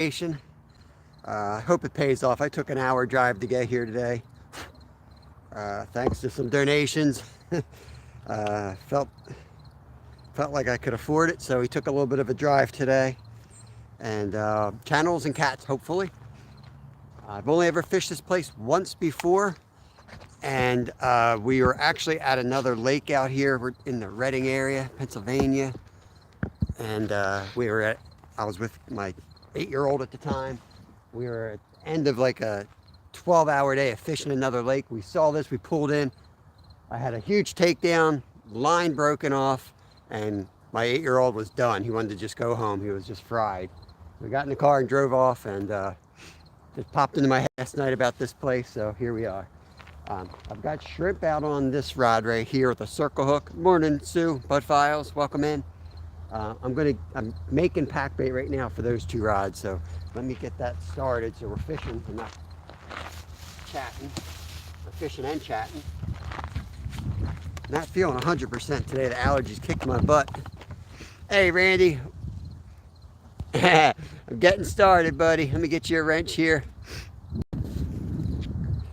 donation. I hope it pays off. I took an hour drive to get here today. Thanks to some donations. uh, felt felt like I could afford it, so we took a little bit of a drive today. And channels and cats, hopefully. I've only ever fished this place once before, and we were actually at another lake out here. We're in the Reading area, Pennsylvania, and I was with my 8-year-old at the time. We were at the end of like a 12-hour day of fishing another lake. We saw this, we pulled in. I had a huge takedown, line broken off, and my 8-year-old was done. He wanted to just go home. He was just fried. We got in the car and drove off, and just popped into my head last night about this place, so here we are. I've got shrimp out on this rod right here with a circle hook. Morning, Sue, Bud Files, welcome in. I'm making pack bait right now for those 2 rods, so let me get that started so we're fishing and not chatting. We're fishing and chatting. Not feeling 100% today. The allergies kicked my butt. Hey, Randy. I'm getting started, buddy. Let me get you a wrench here.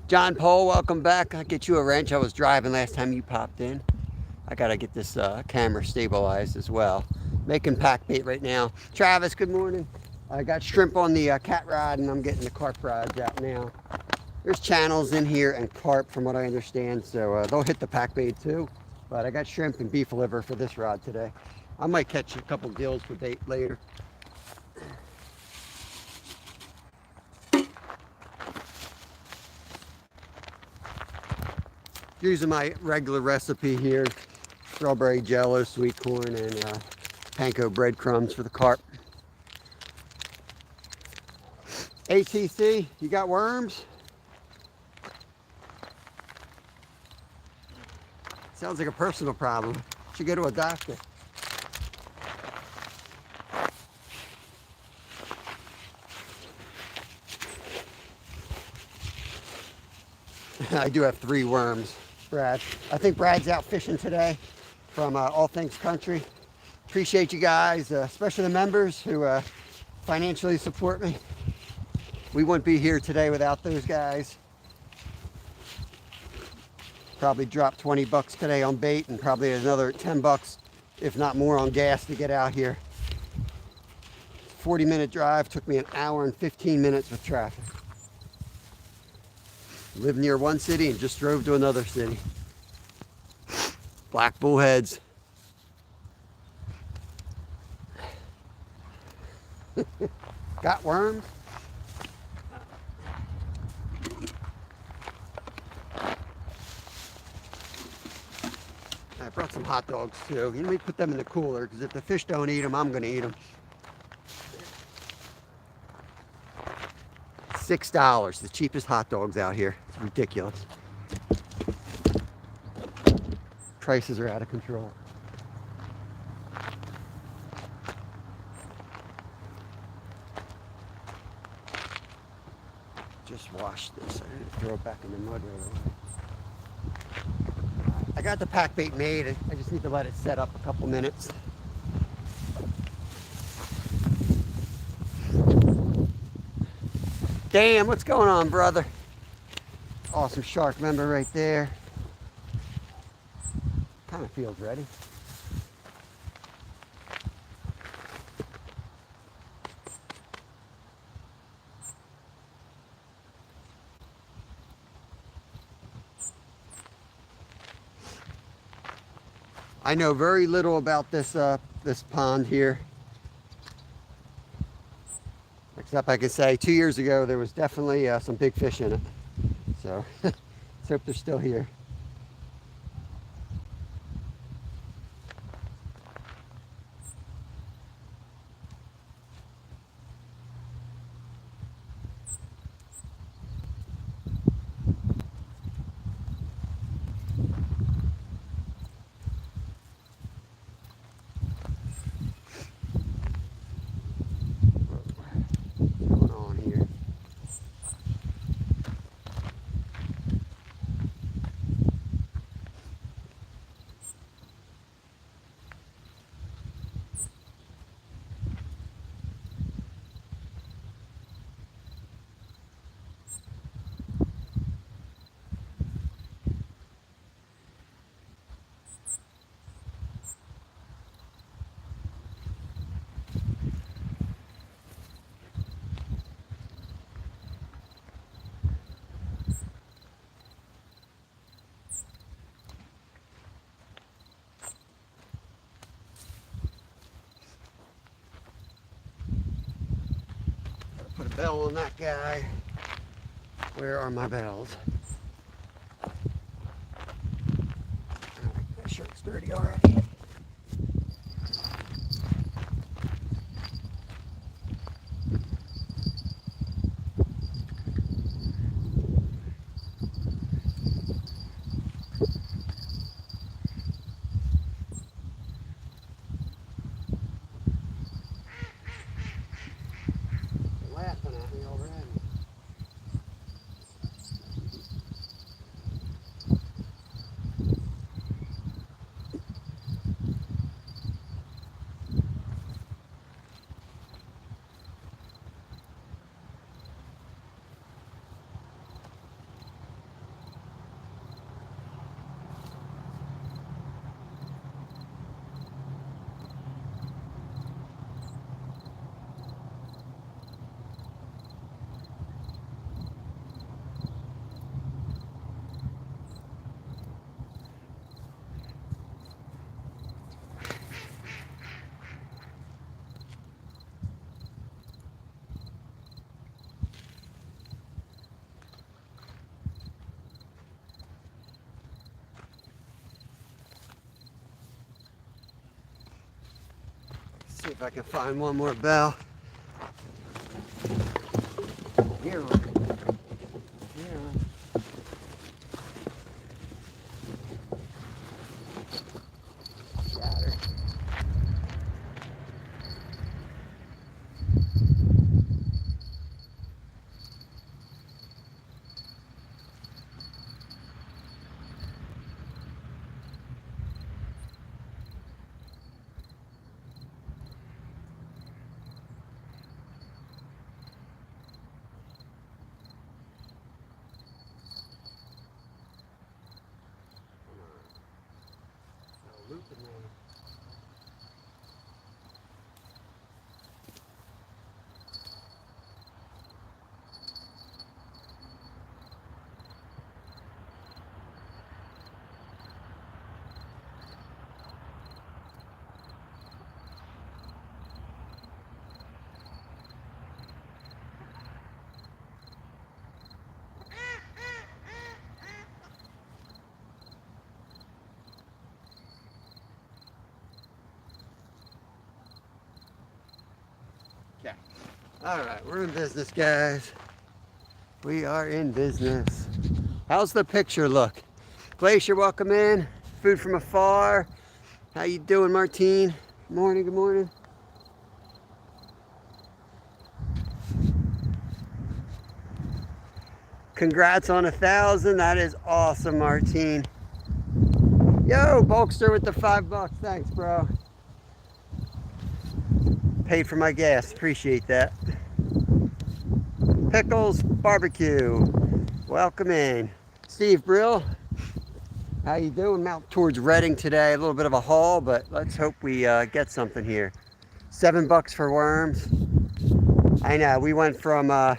John Paul, welcome back. I'll get you a wrench. I was driving last time you popped in. I gotta get this camera stabilized as well. Making pack bait right now. Travis, good morning. I got shrimp on the cat rod, and I'm getting the carp rods out now. There's channels in here and carp from what I understand, so they'll hit the pack bait too. But I got shrimp and beef liver for this rod today. I might catch a couple gills for bait later. Using my regular recipe here, strawberry jello, sweet corn, and panko breadcrumbs for the carp. ATC, you got worms? Sounds like a personal problem. Should go to a doctor. I do have 3 worms, Brad. I think Brad's out fishing today from All Things Country. Appreciate you guys, especially the members who financially support me. We wouldn't be here today without those guys. Probably dropped 20 bucks today on bait and probably another 10 bucks, if not more, on gas to get out here. 40-minute drive, took me an hour and 15 minutes with traffic. Live near one city and just drove to another city. Black bullheads. Got worms? I brought some hot dogs too. Let me put them in the cooler because if the fish don't eat them, I'm going to eat them. $6, the cheapest hot dogs out here. It's ridiculous. Prices are out of control. Just washed this. I didn't throw it back in the mud right away. I got the pack bait made. I just need to let it set up a couple minutes. Damn, what's going on, brother? Awesome shark member right there. Kind of feels ready. I know very little about this this pond here. Except I can say 2 years ago there was definitely some big fish in it. So let's hope they're still here. Put a bell on that guy. Where are my bells? My shirt's dirty already. Laughing at me already. See if I can find one more bell. Here one. Here one. Shattered. Looping there. Okay. All right, we're in business, guys. We are in business. How's the picture look? Glacier, welcome in. Food from afar. How you doing, Martine? Good morning, good morning. Congrats on 1,000. That is awesome, Martine. Yo, Bulkster with the $5. Thanks, bro. Paid for my gas. Appreciate that. Pickles Barbecue. Welcome in. Steve Brill. How you doing? I'm out towards Reading today. A little bit of a haul, but let's hope we get something here. $7 for worms. I know. We went from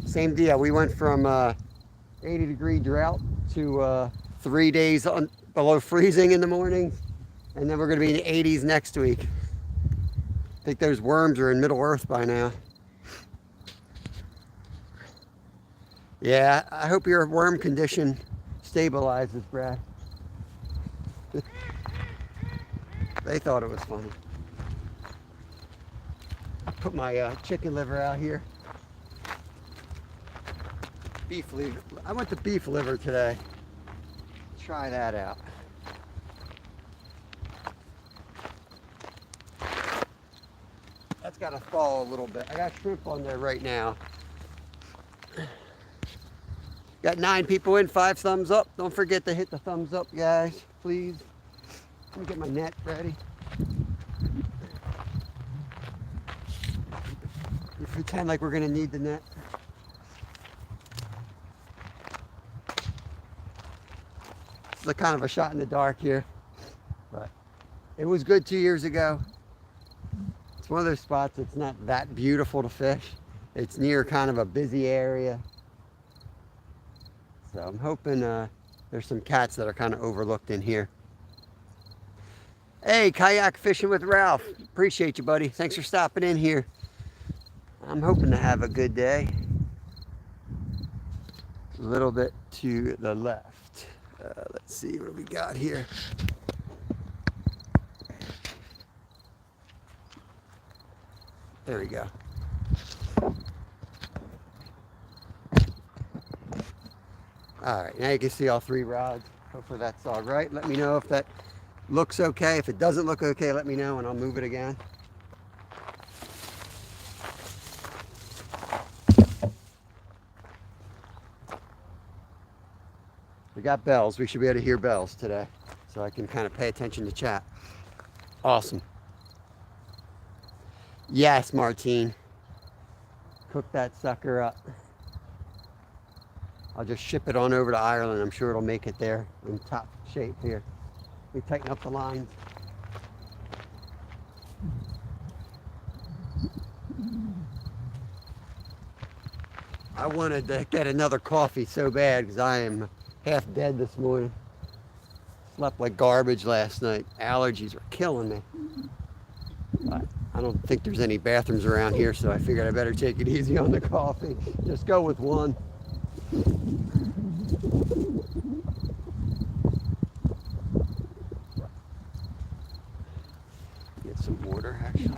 same deal. We went from 80-degree drought to 3 days below freezing in the morning, and then we're going to be in the 80s next week. I think those worms are in Middle Earth by now. Yeah, I hope your worm condition stabilizes, Brad. They thought it was funny. I put my chicken liver out here. Beef liver. I went to beef liver today. Try that out. That's got to thaw a little bit. I got shrimp on there right now. Got 9 people in, 5 thumbs up. Don't forget to hit the thumbs up, guys, please. Let me get my net ready. We pretend like we're gonna need the net. It's a kind of a shot in the dark here, but it was good 2 years ago. It's one of those spots that's not that beautiful to fish. It's near kind of a busy area. So I'm hoping there's some cats that are kind of overlooked in here. Hey, kayak fishing with Ralph. Appreciate you, buddy. Thanks for stopping in here. I'm hoping to have a good day. A little bit to the left. Let's see what we got here. There we go. All right, now you can see all 3 rods. Hopefully that's all right. Let me know if that looks okay. If it doesn't look okay, let me know and I'll move it again. We got bells. We should be able to hear bells today, so I can kind of pay attention to chat. Awesome. Yes, Martine. Cook that sucker up. I'll just ship it on over to Ireland. I'm sure it'll make it there in top shape here. We tighten up the lines. I wanted to get another coffee so bad because I am half dead this morning. Slept like garbage last night. Allergies are killing me. But I don't think there's any bathrooms around here, so I figured I better take it easy on the coffee. Just go with one. Get some water, actually.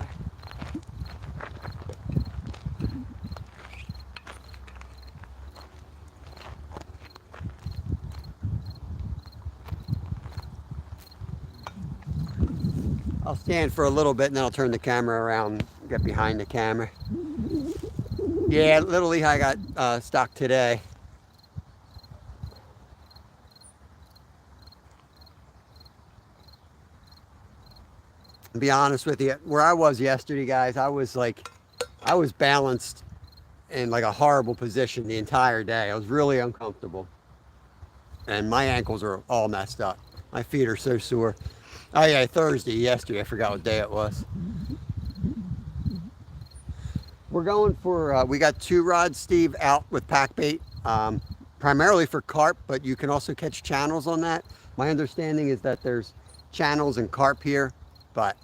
I'll stand for a little bit and then I'll turn the camera around, get behind the camera. Yeah, Little Lehigh got stock today. To be honest with you, where I was yesterday, guys, I was balanced in like a horrible position the entire day. I was really uncomfortable. And my ankles are all messed up. My feet are so sore. Oh yeah, Thursday, yesterday, I forgot what day it was. We're going for, we got 2 rods, Steve, out with pack bait, primarily for carp, but you can also catch channels on that. My understanding is that there's channels and carp here, but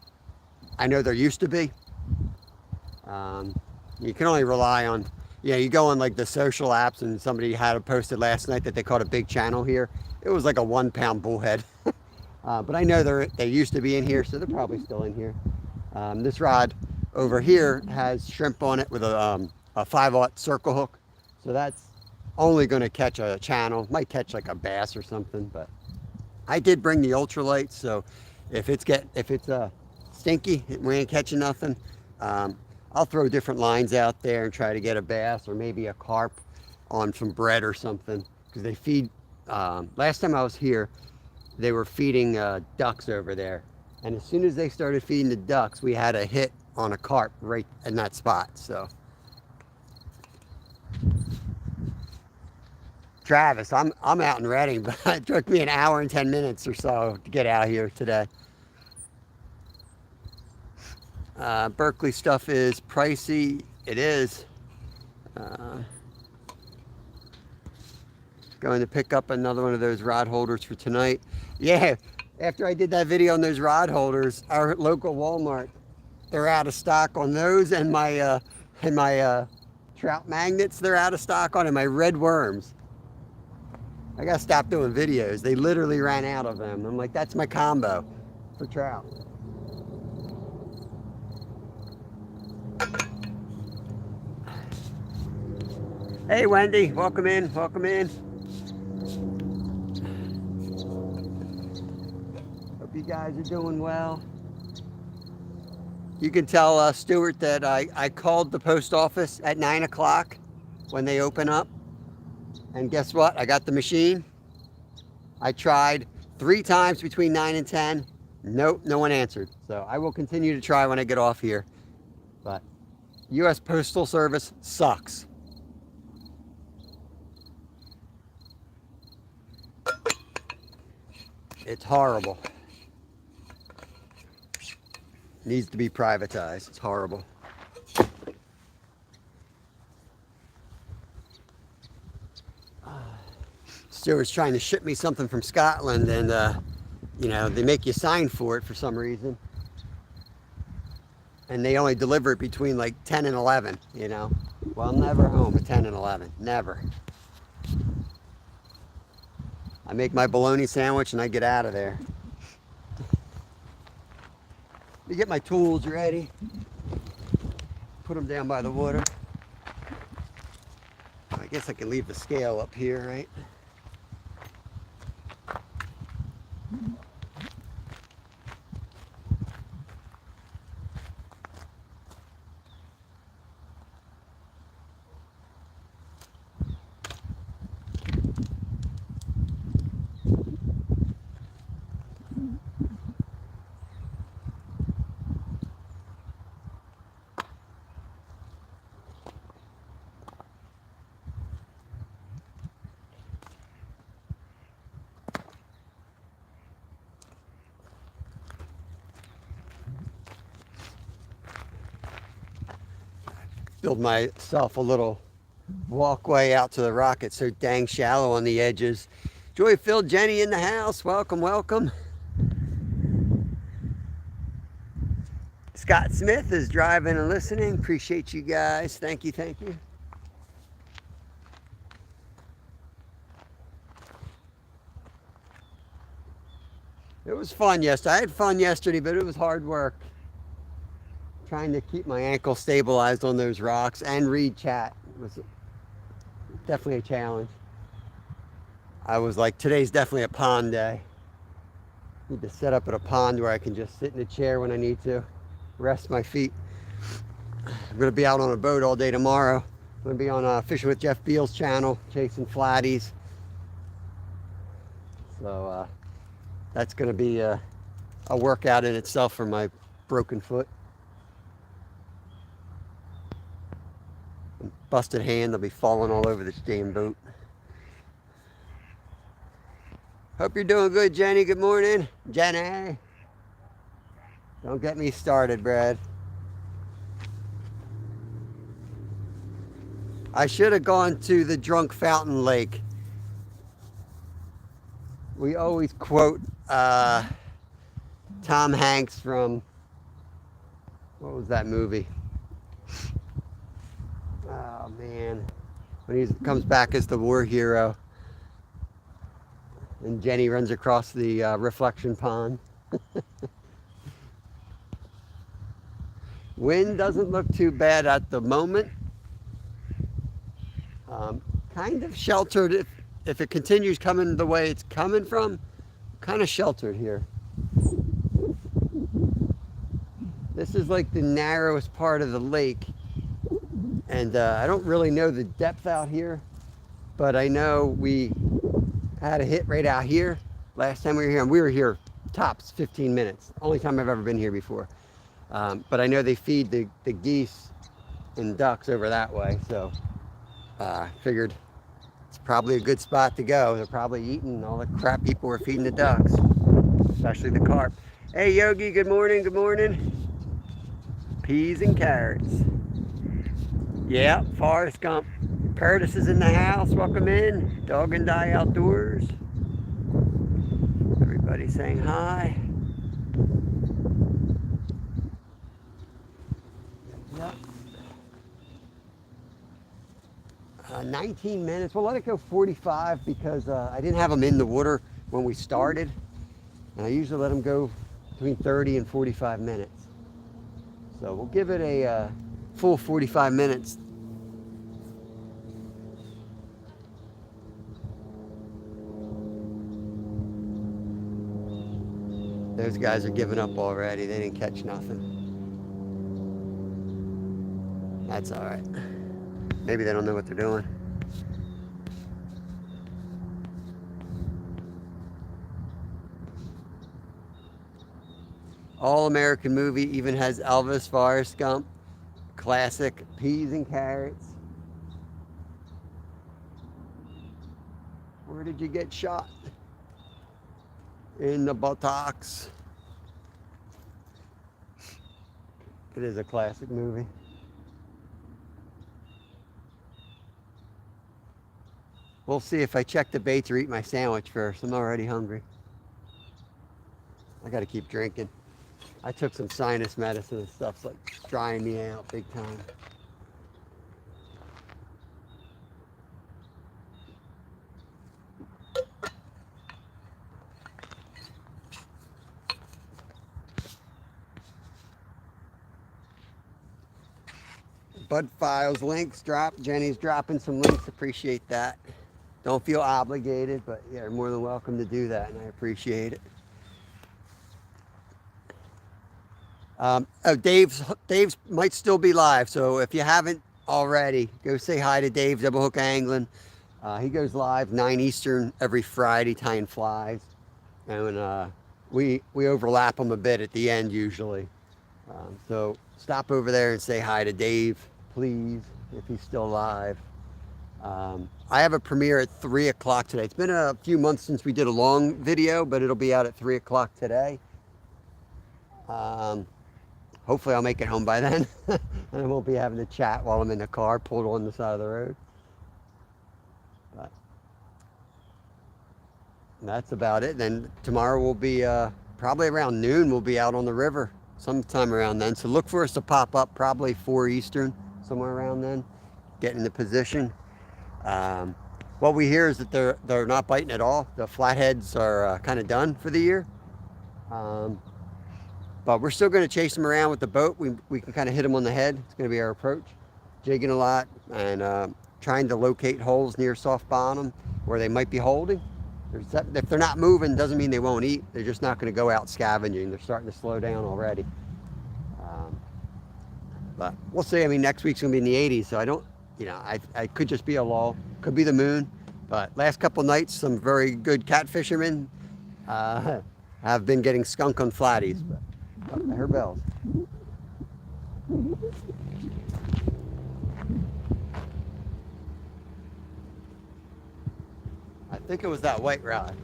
I know there used to be. You can only rely on, you go on like the social apps, and somebody had it posted last night that they caught a big channel here. It was like a 1-pound bullhead. But I know they used to be in here, so they're probably still in here. This rod over here has shrimp on it with a 5/0 circle hook. So that's only going to catch a channel. Might catch like a bass or something, but I did bring the ultralight, so if it's stinky, we ain't catching nothing, I'll throw different lines out there and try to get a bass or maybe a carp on some bread or something, because they feed, last time I was here, they were feeding ducks over there. And as soon as they started feeding the ducks, we had a hit on a carp right in that spot. So, Travis, I'm out in Reading, but it took me an hour and 10 minutes or so to get out here today. Berkley stuff is pricey. It is. Going to pick up another one of those rod holders for tonight. Yeah, after I did that video on those rod holders, our local Walmart, they're out of stock on those, and my trout magnets, they're out of stock on, and my red worms. I gotta stop doing videos. They literally ran out of them. I'm like, that's my combo for trout. Hey Wendy, welcome in, welcome in. Hope you guys are doing well. You can tell Stuart that I called the post office at 9 o'clock when they open up. And guess what? I got the machine. I tried 3 times between 9 and 10. Nope, no one answered. So I will continue to try when I get off here. But U.S. Postal Service sucks. It's horrible. Needs to be privatized. It's horrible. Stuart's trying to ship me something from Scotland, and you know, they make you sign for it for some reason. And they only deliver it between like 10 and 11, you know. Well, I'm never home at 10 and 11, never. I make my bologna sandwich and I get out of there. You get my tools ready, put them down by the water. I guess I can leave the scale up here, right? Build myself a little walkway out to the rock. It's so dang shallow on the edges. Joy Phil, Jenny in the house. Welcome, welcome. Scott Smith is driving and listening. Appreciate you guys. Thank you, thank you. It was fun yesterday. I had fun yesterday, but it was hard work. Trying to keep my ankle stabilized on those rocks and read chat was definitely a challenge. I was like, today's definitely a pond day. Need to set up at a pond where I can just sit in a chair when I need to, rest my feet. I'm going to be out on a boat all day tomorrow. I'm going to be on Fishing with Jeff Beal's channel, chasing flatties. So that's going to be a workout in itself for my broken foot. Busted hand, I'll be falling all over this damn boat. Hope you're doing good, Jenny. Good morning. Jenny. Don't get me started, Brad. I should have gone to the Drunk Fountain Lake. We always quote Tom Hanks from, what was that movie? Oh man, when he comes back as the war hero and Jenny runs across the reflection pond. Wind doesn't look too bad at the moment. Kind of sheltered if it continues coming the way it's coming from, kind of sheltered here. This is like the narrowest part of the lake. And I don't really know the depth out here, but I know we had a hit right out here last time we were here, and we were here tops 15 minutes. Only time I've ever been here before. But I know they feed the geese and ducks over that way, so figured it's probably a good spot to go. They're probably eating all the crap people were feeding the ducks, especially the carp. Hey Yogi, good morning, good morning. Peas and carrots. Yeah, Forrest Gump. Curtis is in the house. Welcome in. Dog and Die Outdoors. Everybody saying hi. Yep. 19 minutes. We'll let it go 45 because I didn't have them in the water when we started. And I usually let them go between 30 and 45 minutes. So we'll give it a full 45 minutes. Those guys are giving up already. They didn't catch nothing. That's all right. Maybe they don't know what they're doing. All-American movie, even has Elvis, Forrest Gump, classic, Peas and Carrots. Where did you get shot? In the buttocks. It is a classic movie. We'll see if I check the baits or eat my sandwich first. I'm already hungry. I gotta keep drinking. I took some sinus medicine and stuff's like drying me out big time. Bud Files links drop. Jenny's dropping some links. Appreciate that. Don't feel obligated, but yeah, you're more than welcome to do that, and I appreciate it. Oh, Dave's might still be live, so if you haven't already, go say hi to Dave, Double Hook Angling. He goes live 9 Eastern every Friday, tying flies, and we overlap him a bit at the end usually. So stop over there and say hi to Dave, please, if he's still alive. I have a premiere at 3 o'clock today. It's been a few months since we did a long video, but it'll be out at 3 o'clock today. Hopefully I'll make it home by then. And I won't be having to chat while I'm in the car pulled on the side of the road. But that's about it. Then tomorrow will be probably around noon. We'll be out on the river sometime around then. So look for us to pop up probably 4 Eastern, somewhere around then. Get in the position. What we hear is that they're not biting at all. The flatheads are kind of done for the year. But we're still going to chase them around with the boat. We can kind of hit them on the head. It's going to be our approach. Jigging a lot and trying to locate holes near soft bottom where they might be holding. If they're not moving, doesn't mean they won't eat. They're just not going to go out scavenging. They're starting to slow down already. But we'll see. I mean, next week's going to be in the 80s, so I don't, I could just be a lull. Could be the moon. But last couple nights, some very good cat fishermen have been getting skunk on flatties. But, oh, I heard bells. I think it was that white rod.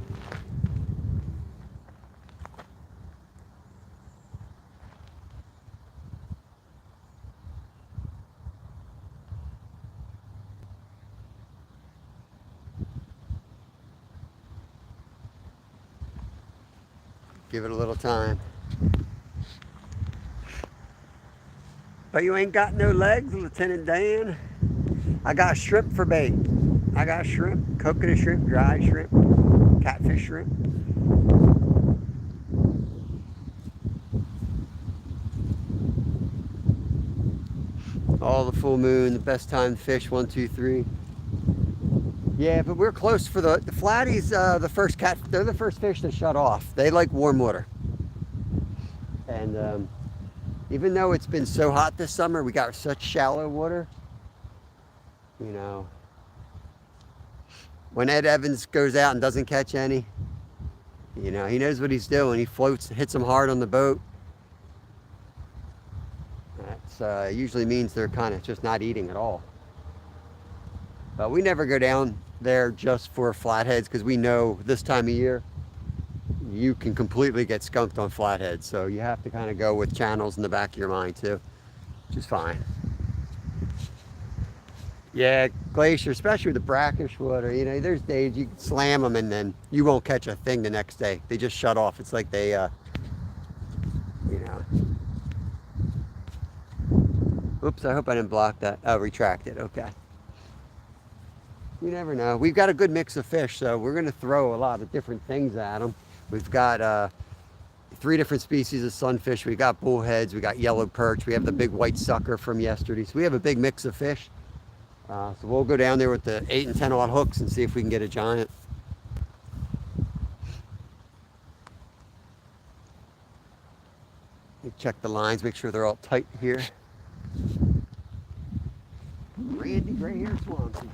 Give it a little time. But you ain't got no legs, Lieutenant Dan. I got shrimp for bait. I got shrimp, coconut shrimp, dried shrimp, catfish shrimp. All the full moon, the best time to fish, 1, 2, 3. Yeah, but we're close for the flatties. They're the first fish to shut off. They like warm water. And even though it's been so hot this summer, we got such shallow water. When Ed Evans goes out and doesn't catch any, he knows what he's doing. He floats, hits them hard on the boat. That usually means they're kind of just not eating at all. But we never go down there just for flatheads because we know this time of year you can completely get skunked on flatheads. So you have to kind of go with channels in the back of your mind too, which is fine. Yeah, glacier, especially with the brackish water, there's days you can slam them and then you won't catch a thing the next day. They just shut off. It's like they, Oops, I hope I didn't block that. Oh, retract it, okay. You never know. We've got a good mix of fish, so we're going to throw a lot of different things at them. We've got 3 different species of sunfish. We got bullheads, we got yellow perch, we have the big white sucker from yesterday. So we have a big mix of fish. So we'll go down there with the 8 and 10-aught hooks and see if we can get a giant. Check the lines, make sure they're all tight here. Randy Gray Hair Swanson.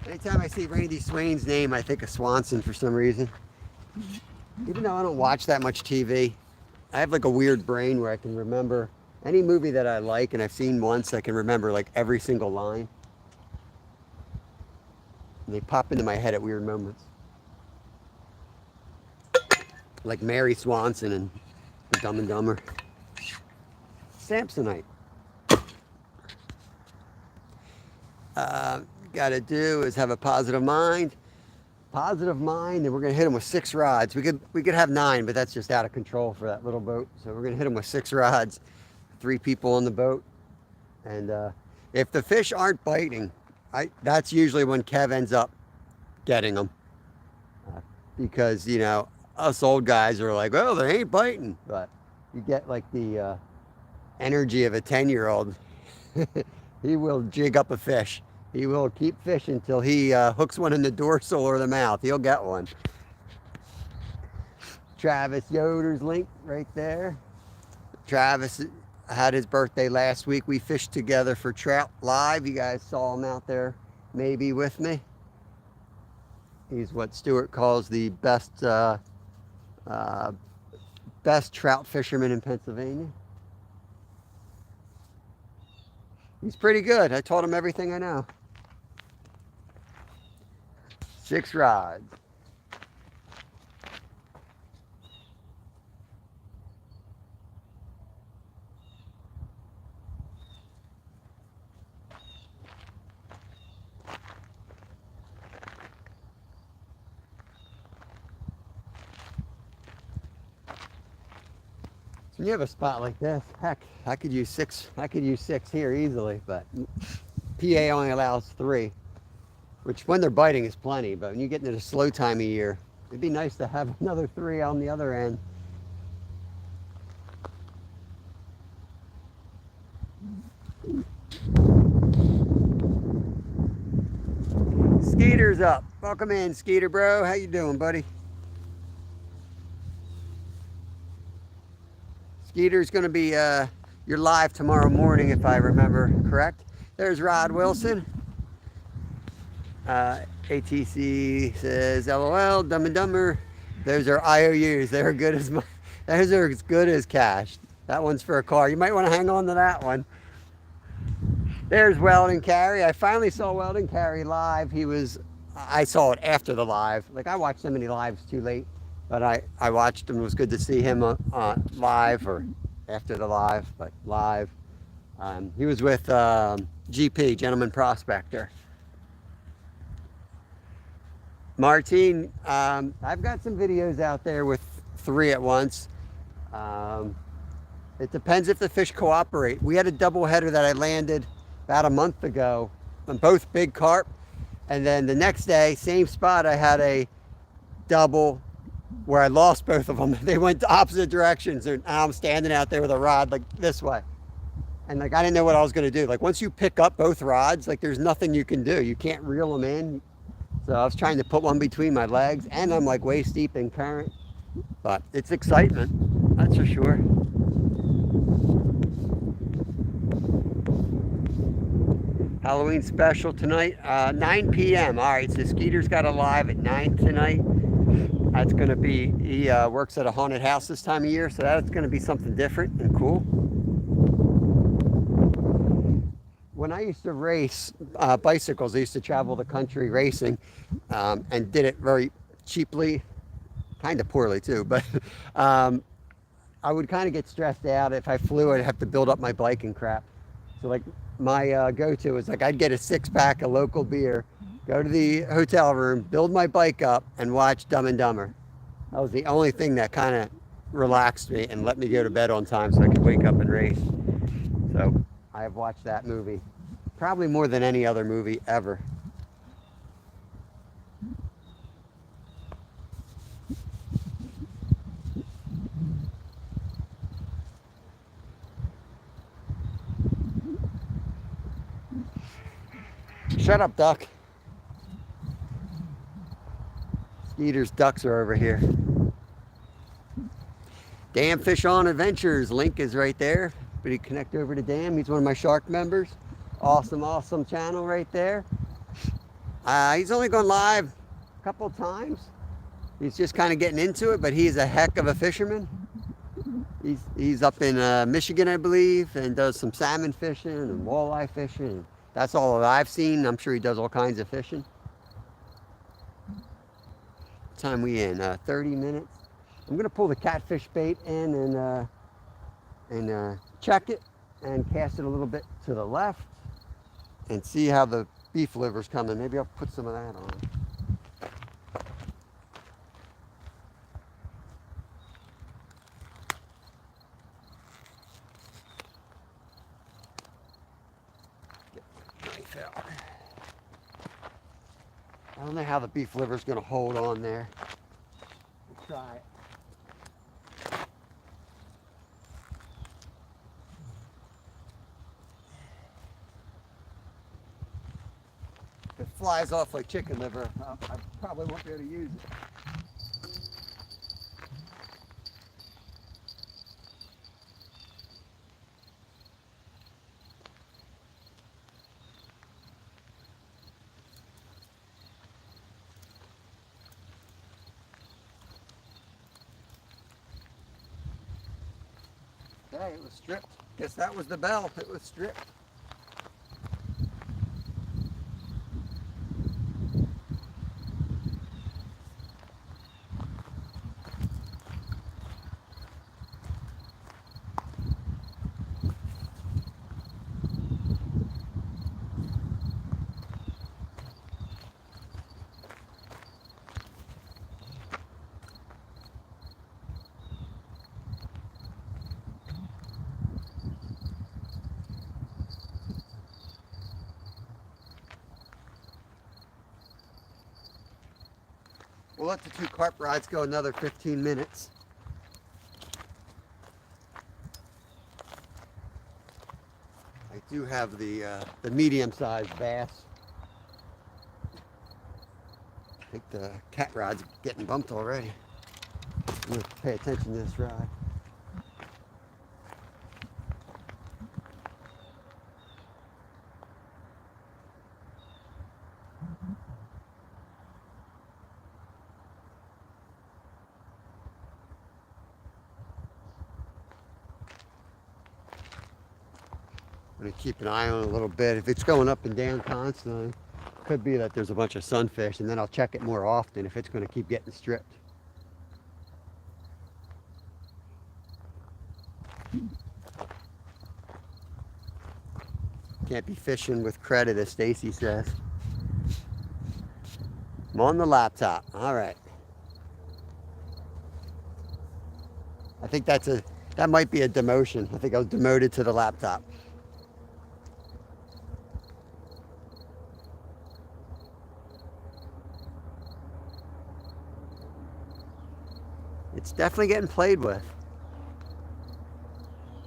Anytime I see Randy Swain's name, I think of Swanson for some reason. Even though I don't watch that much TV, I have like a weird brain where I can remember any movie that I like and I've seen once, I can remember like every single line. And they pop into my head at weird moments. Like Mary Swanson and Dumb and Dumber. Samsonite. Got to do is have a positive mind, positive mind, and we're gonna hit them with 6 rods. We could have 9, but that's just out of control for that little boat. So we're gonna hit them with 6 rods, 3 people on the boat. And if the fish aren't biting, that's usually when Kev ends up getting them. Because, you know, us old guys are like, well, they ain't biting. But you get like the energy of a 10-year-old. He will jig up a fish. He will keep fishing until he hooks one in the dorsal or the mouth. He'll get one. Travis Yoder's link right there. Travis had his birthday last week. We fished together for Trout Live. You guys saw him out there maybe with me. He's what Stuart calls the best trout fisherman in Pennsylvania. He's pretty good. I taught him everything I know. 6 rods. When you have a spot like this, heck, I could use 6 here easily, but PA only allows 3, which when they're biting is plenty, but when you get into the slow time of year, it'd be nice to have another 3 on the other end. Skeeter's up. Welcome in, Skeeter bro. How you doing, buddy? Skeeter's going to be your live tomorrow morning, if I remember correct. There's Rod Wilson. ATC says, LOL, Dumb and Dumber. Those are IOUs. Those are as good as cash. That one's for a car. You might want to hang on to that one. There's Weldon Carey. I finally saw Weldon Carey live. I saw it after the live. Like, I watched so many lives too late. But I watched him. It was good to see him live, or after the live, but live. He was with GP, Gentleman Prospector. Martine, I've got some videos out there with 3 at once. It depends if the fish cooperate. We had a double header that I landed about a month ago on both big carp. And then the next day, same spot, I had a double where I lost both of them. They went opposite directions, and I'm standing out there with a rod like this way. And like, I didn't know what I was gonna do. Like, once you pick up both rods, like, there's nothing you can do. You can't reel them in. So I was trying to put one between my legs, and I'm like way steep in current. But it's excitement, that's for sure. Halloween special tonight, 9 p.m. All right, so Skeeter's got a live at 9 tonight. That's going to be, he works at a haunted house this time of year, so that's going to be something different and cool. When I used to race bicycles, I used to travel the country racing, and did it very cheaply, kind of poorly too, but I would kind of get stressed out. If I flew, I'd have to build up my bike and crap. So like, my go-to was like, I'd get a 6-pack of local beer, go to the hotel room, build my bike up, and watch Dumb and Dumber. That was the only thing that kind of relaxed me and let me go to bed on time so I could wake up and race. So I have watched that movie probably more than any other movie ever. Shut up, duck. Skeeter's ducks are over here. Dan Fish On Adventures, link is right there. But you connect over to Dan. He's one of my shark members. Awesome channel right there. He's only gone live a couple times. He's just kind of getting into it, but he's a heck of a fisherman. He's up in Michigan, I believe, and does some salmon fishing and walleye fishing. That's all that I've seen. I'm sure he does all kinds of fishing. What time we in? 30 minutes. I'm gonna pull the catfish bait in and check it and cast it a little bit to the left and see how the beef liver's coming. Maybe I'll put some of that on. fell. I don't know how the beef liver is going to hold on there. We'll try it. If it flies off like chicken liver, I probably won't be able to use it. Hey, it was stripped. Guess that was the bell. It was stripped. We'll let the 2 carp rods go another 15 minutes. I do have the medium-sized bass. I think the cat rod's getting bumped already. I'm going to pay attention to this rod. I'm going to keep an eye on it a little bit. If it's going up and down constantly, it could be that there's a bunch of sunfish, and then I'll check it more often if it's going to keep getting stripped. Can't be fishing with credit, as Stacy says. I'm on the laptop. All right. I think that might be a demotion. I think I was demoted to the laptop. It's definitely getting played with.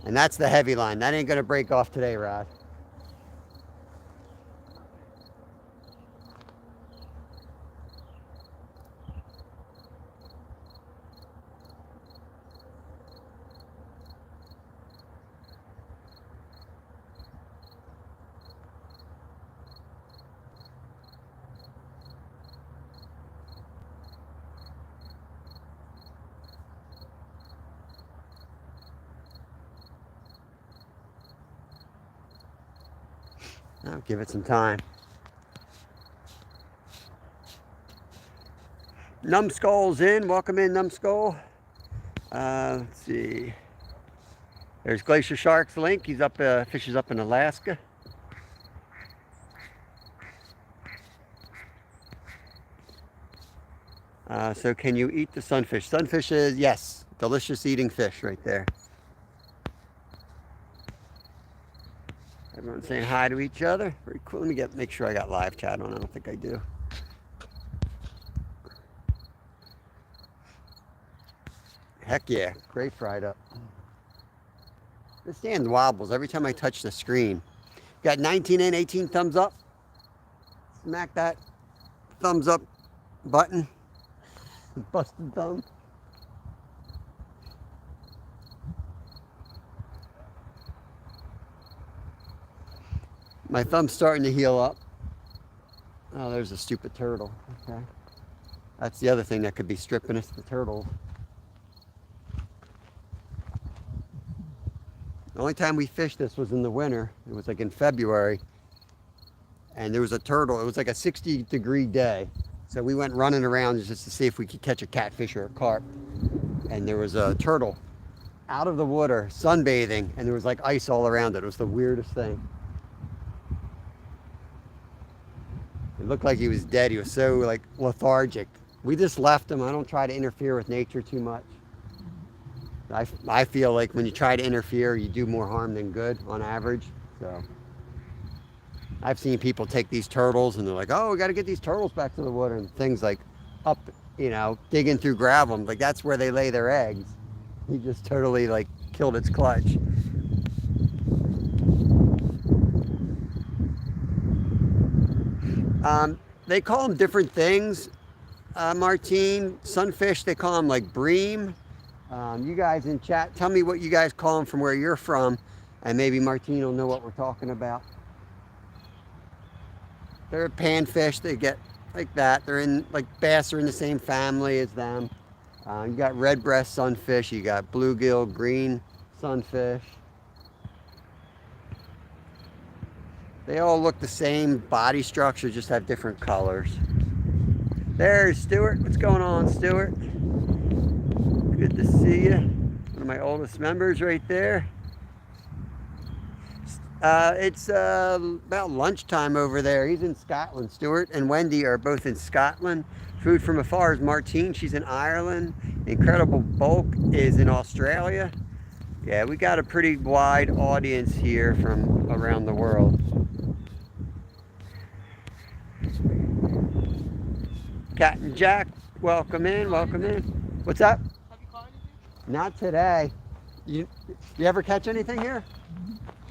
And that's the heavy line. That ain't gonna break off today, Rod. I'll give it some time. Numbskull's in. Welcome in, Numbskull. Let's see. There's Glacier Shark's Link. He's up, fishes up in Alaska. So can you eat the sunfish? Sunfish is, yes, delicious eating fish right there. Everyone's saying hi to each other. Very cool. Let me make sure I got live chat on. I don't think I do. Heck yeah, great fried up. This stand wobbles every time I touch the screen. Got 19 and 18 thumbs up. Smack that thumbs up button. Busted thumb. My thumb's starting to heal up. Oh, there's a stupid turtle. Okay. That's the other thing that could be stripping us, the turtle. The only time we fished this was in the winter. It was like in February. And there was a turtle. It was like a 60-degree day. So we went running around just to see if we could catch a catfish or a carp. And there was a turtle out of the water, sunbathing, and there was like ice all around it. It was the weirdest thing. It looked like he was dead. He was so like lethargic. We just left him. I don't try to interfere with nature too much. I feel like when you try to interfere, you do more harm than good on average. So I've seen people take these turtles and they're like, oh, we got to get these turtles back to the water, and things like up, digging through gravel. Like that's where they lay their eggs. He just totally like killed its clutch. They call them different things. Martine, sunfish, they call them like bream. You guys in chat, tell me what you guys call them from where you're from, and maybe Martine will know what we're talking about. They're panfish, they get like that. They're in, like bass are in the same family as them. You got red breast sunfish, you got bluegill, green sunfish. They all look the same body structure, just have different colors. There's Stuart. What's going on, Stuart? Good to see you. One of my oldest members right there. It's about lunchtime over there. He's in Scotland. Stuart and Wendy are both in Scotland. Food from Afar is Martine. She's in Ireland. Incredible Bulk is in Australia. Yeah, we got a pretty wide audience here from around the world. Cat and Jack, welcome in, welcome in. What's up? Have you caught anything? Not today. You ever catch anything here?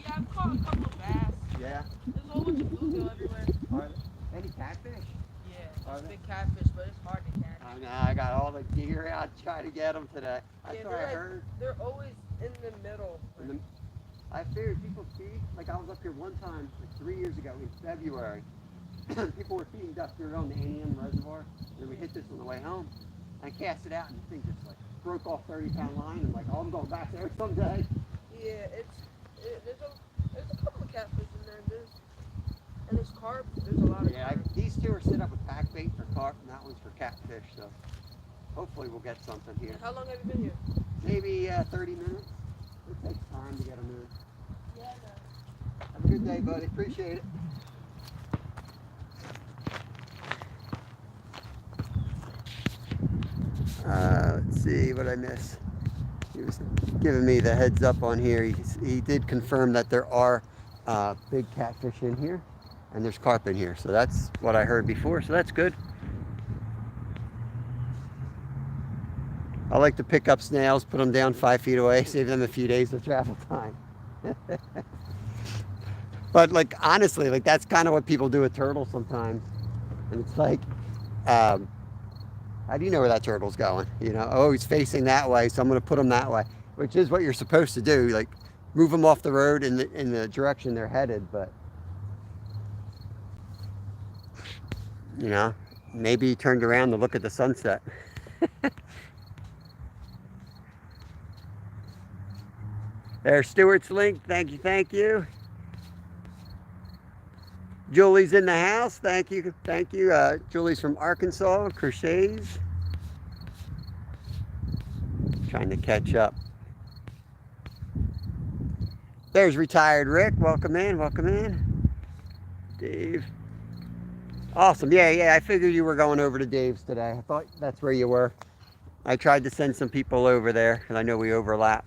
Yeah, I've caught a couple of bass. Yeah. There's a whole bunch of bluegill everywhere. Are there any catfish? Yeah, Are there's they? big catfish, but it's hard to catch. I know, I got all the gear out trying to get them today. That's Yeah, what I heard. they're always in the middle. I figured people feed, like I was up here one time, like 3 years ago in February. People were feeding ducks. We were on the Anium Reservoir, and we hit this on the way home. I cast it out, and the thing just like broke off 30-pound line. I'm like, oh, I'm going back there someday. Yeah, there's a couple of catfish in there. And there's carp. There's a lot of carp. These two are set up with pack bait for carp, and that one's for catfish. So hopefully we'll get something here. How long have you been here? Maybe 30 minutes. It takes time to get them in. Yeah, I know. Have a good day, buddy. Appreciate it. Let's see what I missed. He was giving me the heads up on here. He did confirm that there are big catfish in here, and there's carp in here. So that's what I heard before. So that's good. I like to pick up snails, put them down 5 feet away, save them a few days of travel time. But like honestly, like that's kind of what people do with turtles sometimes. And it's like, how do you know where that turtle's going? Oh, he's facing that way, so I'm going to put him that way, which is what you're supposed to do. Like, move them off the road in the direction they're headed. But maybe he turned around to look at the sunset. There's Stuart's link. Thank you, thank you. Julie's in the house. Thank you, thank you. Julie's from Arkansas, crochets. Trying to catch up. There's retired Rick. Welcome in, welcome in. Dave. Awesome. Yeah, I figured you were going over to Dave's today. I thought that's where you were. I tried to send some people over there, and I know we overlap.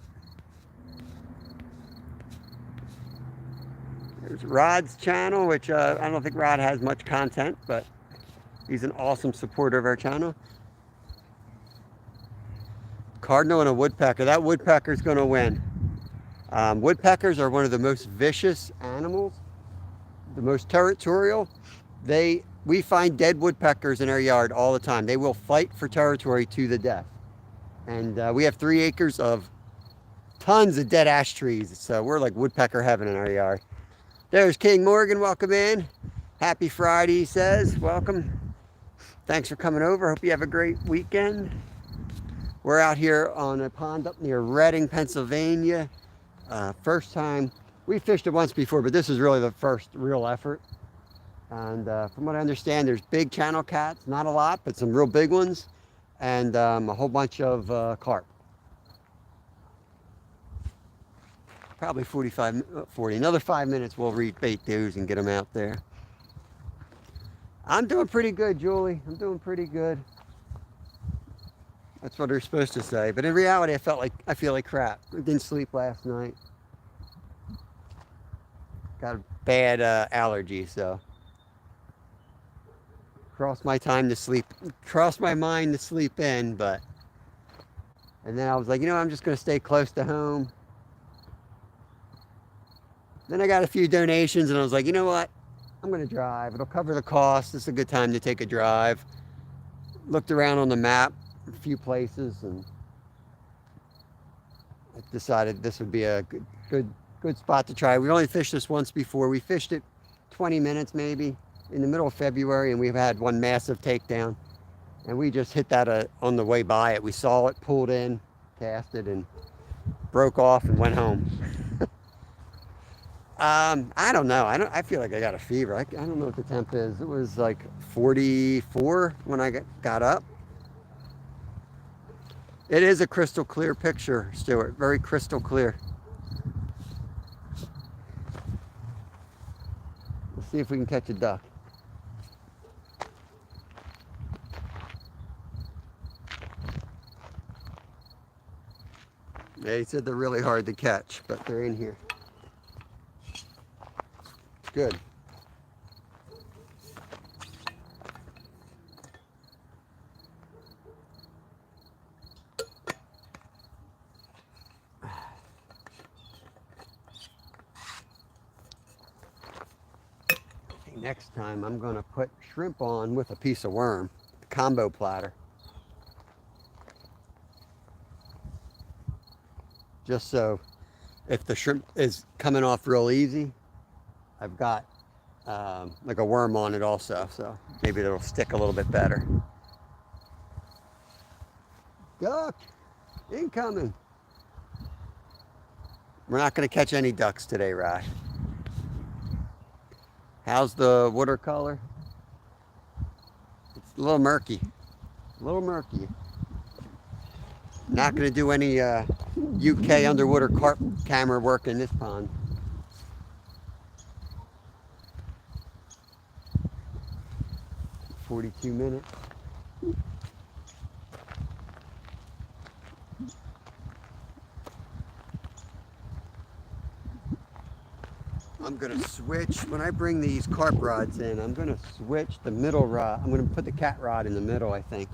There's Rod's channel, which I don't think Rod has much content, but he's an awesome supporter of our channel. Cardinal and a woodpecker. That woodpecker's going to win. Woodpeckers are one of the most vicious animals, the most territorial. We find dead woodpeckers in our yard all the time. They will fight for territory to the death. And we have 3 acres of tons of dead ash trees, so we're like woodpecker heaven in our yard. There's King Morgan, welcome in. Happy Friday, he says, welcome. Thanks for coming over, hope you have a great weekend. We're out here on a pond up near Reading, Pennsylvania. First time, we fished it once before, but this is really the first real effort. And from what I understand, there's big channel cats, not a lot, but some real big ones, and a whole bunch of carp. Probably 40, another 5 minutes we'll rebait those and get them out there. I'm doing pretty good, Julie. I'm doing pretty good. That's what they're supposed to say. But in reality, I feel like crap. I didn't sleep last night. got a bad allergy, so crossed my mind to sleep in, but and then I was like, I'm just gonna stay close to home. Then I got a few donations, and I was like, you know what? I'm gonna drive. It'll cover the cost. It's a good time to take a drive. Looked around on the map, a few places, and I decided this would be a good spot to try. We only fished this once before. We fished it 20 minutes maybe in the middle of February, and we've had one massive takedown. And we just hit that on the way by it. We saw it, pulled in, cast it, and broke off and went home. I don't know. I feel like I got a fever. I don't know what the temp is. It was like 44 when I got up. It is a crystal clear picture, Stuart. Very crystal clear. Let's see if we can catch a duck. Yeah, he said they're really hard to catch, but they're in here. Good. Next time I'm going to put shrimp on with a piece of worm, combo platter. Just so if the shrimp is coming off real easy, I've got like a worm on it also, so maybe it'll stick a little bit better. Duck incoming. We're not going to catch any ducks today, Rye. How's the watercolor? It's a little murky. A little murky. Not going to do any UK underwater carp camera work in this pond. "42 minutes. I'm going to switch, when I bring these carp rods in, I'm going to switch the middle rod. I'm going to put the cat rod in the middle, I think.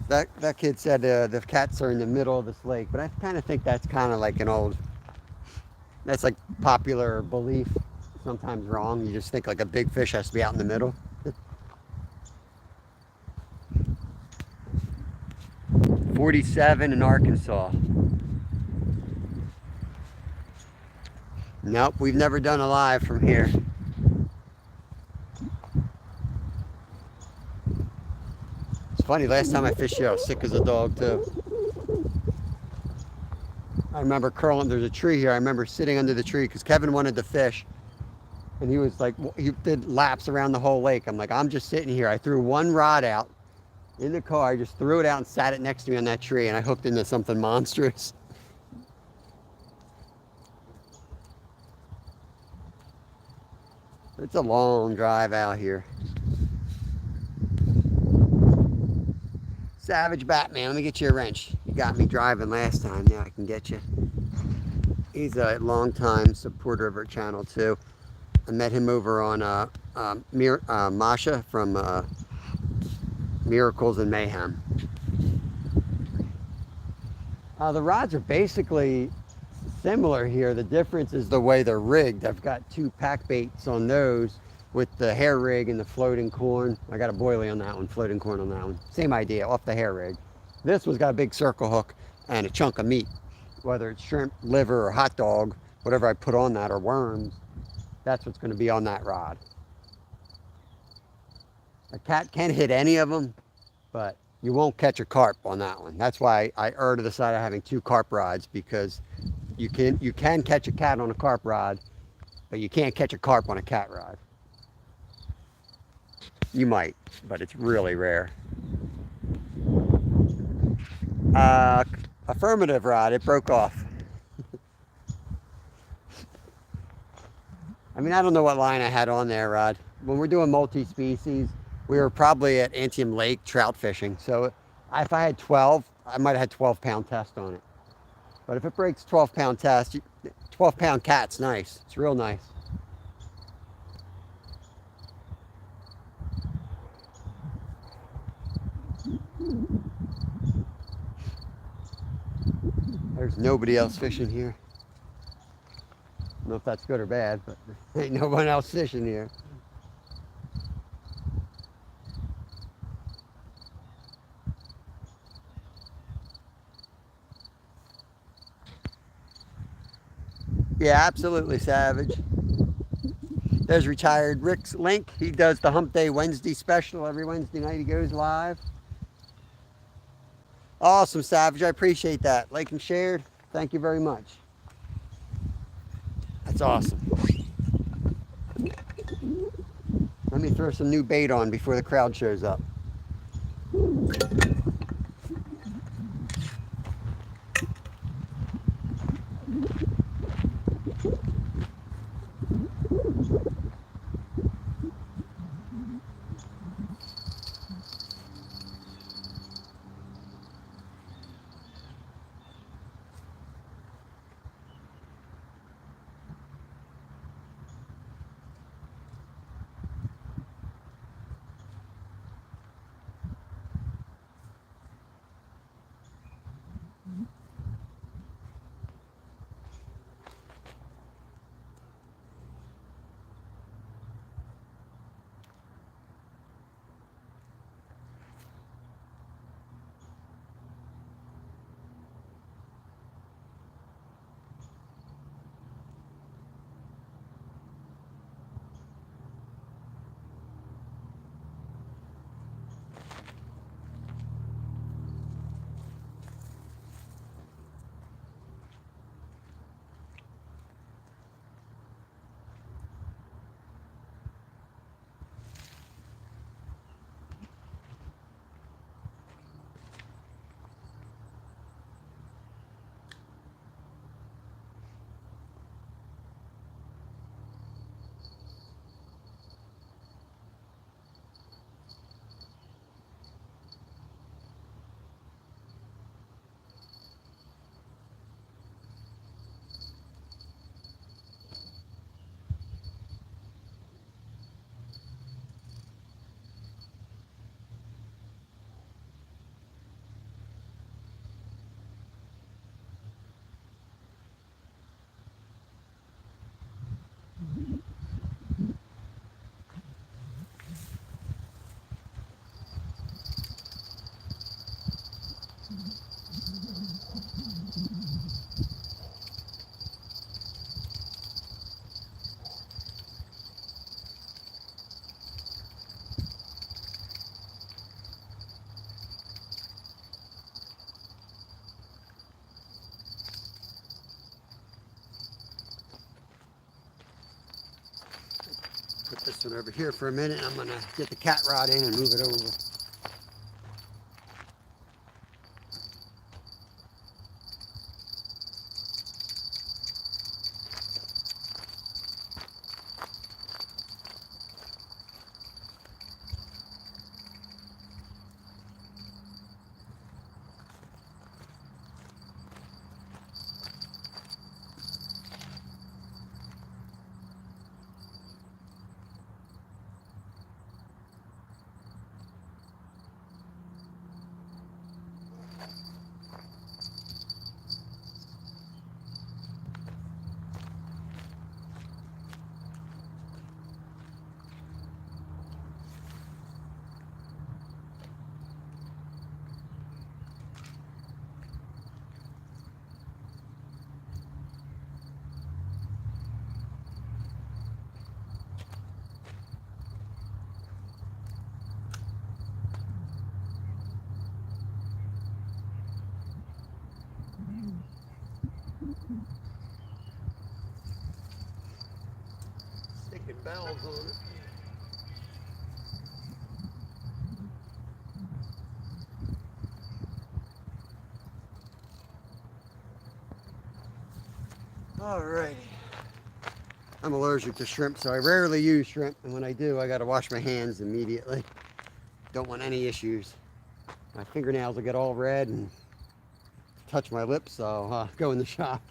That kid said the cats are in the middle of this lake, but I kind of think that's kind of like that's like popular belief, sometimes wrong. You just think like a big fish has to be out in the middle. 47 in Arkansas. Nope, we've never done a live from here. It's funny, last time I fished here, I was sick as a dog too. I remember there's a tree here. I remember sitting under the tree because Kevin wanted to fish. And he was like, he did laps around the whole lake. I'm like, I'm just sitting here. I threw one rod out in the car. I just threw it out and sat it next to me on that tree, and I hooked into something monstrous. It's a long drive out here. Savage Batman, let me get you a wrench. You got me driving last time. Now I can get you. He's a long-time supporter of our channel too. I met him over on Masha from Miracles and Mayhem. The rods are basically similar here. The difference is the way they're rigged. I've got two pack baits on those with the hair rig and the floating corn. I got a boilie on that one, floating corn on that one. Same idea, off the hair rig. This one's got a big circle hook and a chunk of meat. Whether it's shrimp, liver, or hot dog, whatever I put on that, or worms, that's what's going to be on that rod. A cat can't hit any of them, but you won't catch a carp on that one. That's why I err to the side of having two carp rods, because you can catch a cat on a carp rod, but you can't catch a carp on a cat rod. You might, but it's really rare. Affirmative rod, it broke off. I mean, I don't know what line I had on there, Rod. When we're doing multi-species, we were probably at Antietam Lake trout fishing. So if I had 12, I might have had 12-pound test on it. But if it breaks 12-pound test, 12-pound cat's nice. It's real nice. There's nobody else fishing here. I don't know if that's good or bad, but there ain't no one else fishing here. Yeah, absolutely, Savage. There's retired Rick's Link. He does the Hump Day Wednesday special. Every Wednesday night he goes live. Awesome, Savage. I appreciate that. Like and shared. Thank you very much. That's awesome. Let me throw some new bait on before the crowd shows up. Put this one over here for a minute. I'm gonna get the cat rod in and move it over. Sticking bells on it. Alrighty. I'm allergic to shrimp, so I rarely use shrimp, and when I do, I gotta wash my hands immediately. Don't want any issues. My fingernails will get all red, and touch my lips, so I'll go in the shop.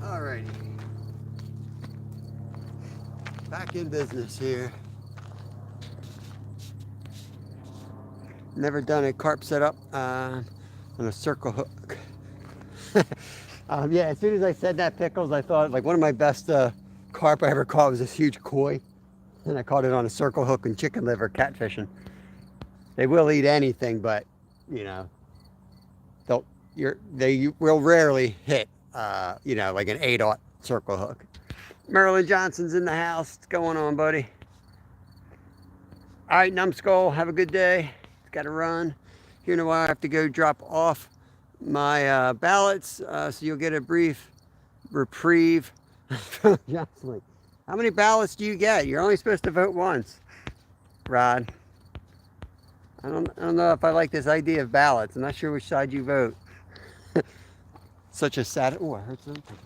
Alrighty, back in business here. Never done a carp setup on a circle hook. Yeah, as soon as I said that, Pickles, I thought like one of my best carp I ever caught was this huge koi, and I caught it on a circle hook and chicken liver catfishing. They will eat anything, but you know, they will rarely hit you know, like an 8/0 circle hook. Merlin Johnson's in the house. What's going on, buddy? All right, Numbskull, have a good day. Got to run. Here in a while, I have to go drop off my ballots, so you'll get a brief reprieve from Jocelyn. How many ballots do you get? You're only supposed to vote once, Rod. I don't know if I like this idea of ballots. I'm not sure which side you vote. Such a sad. Oh, I heard something.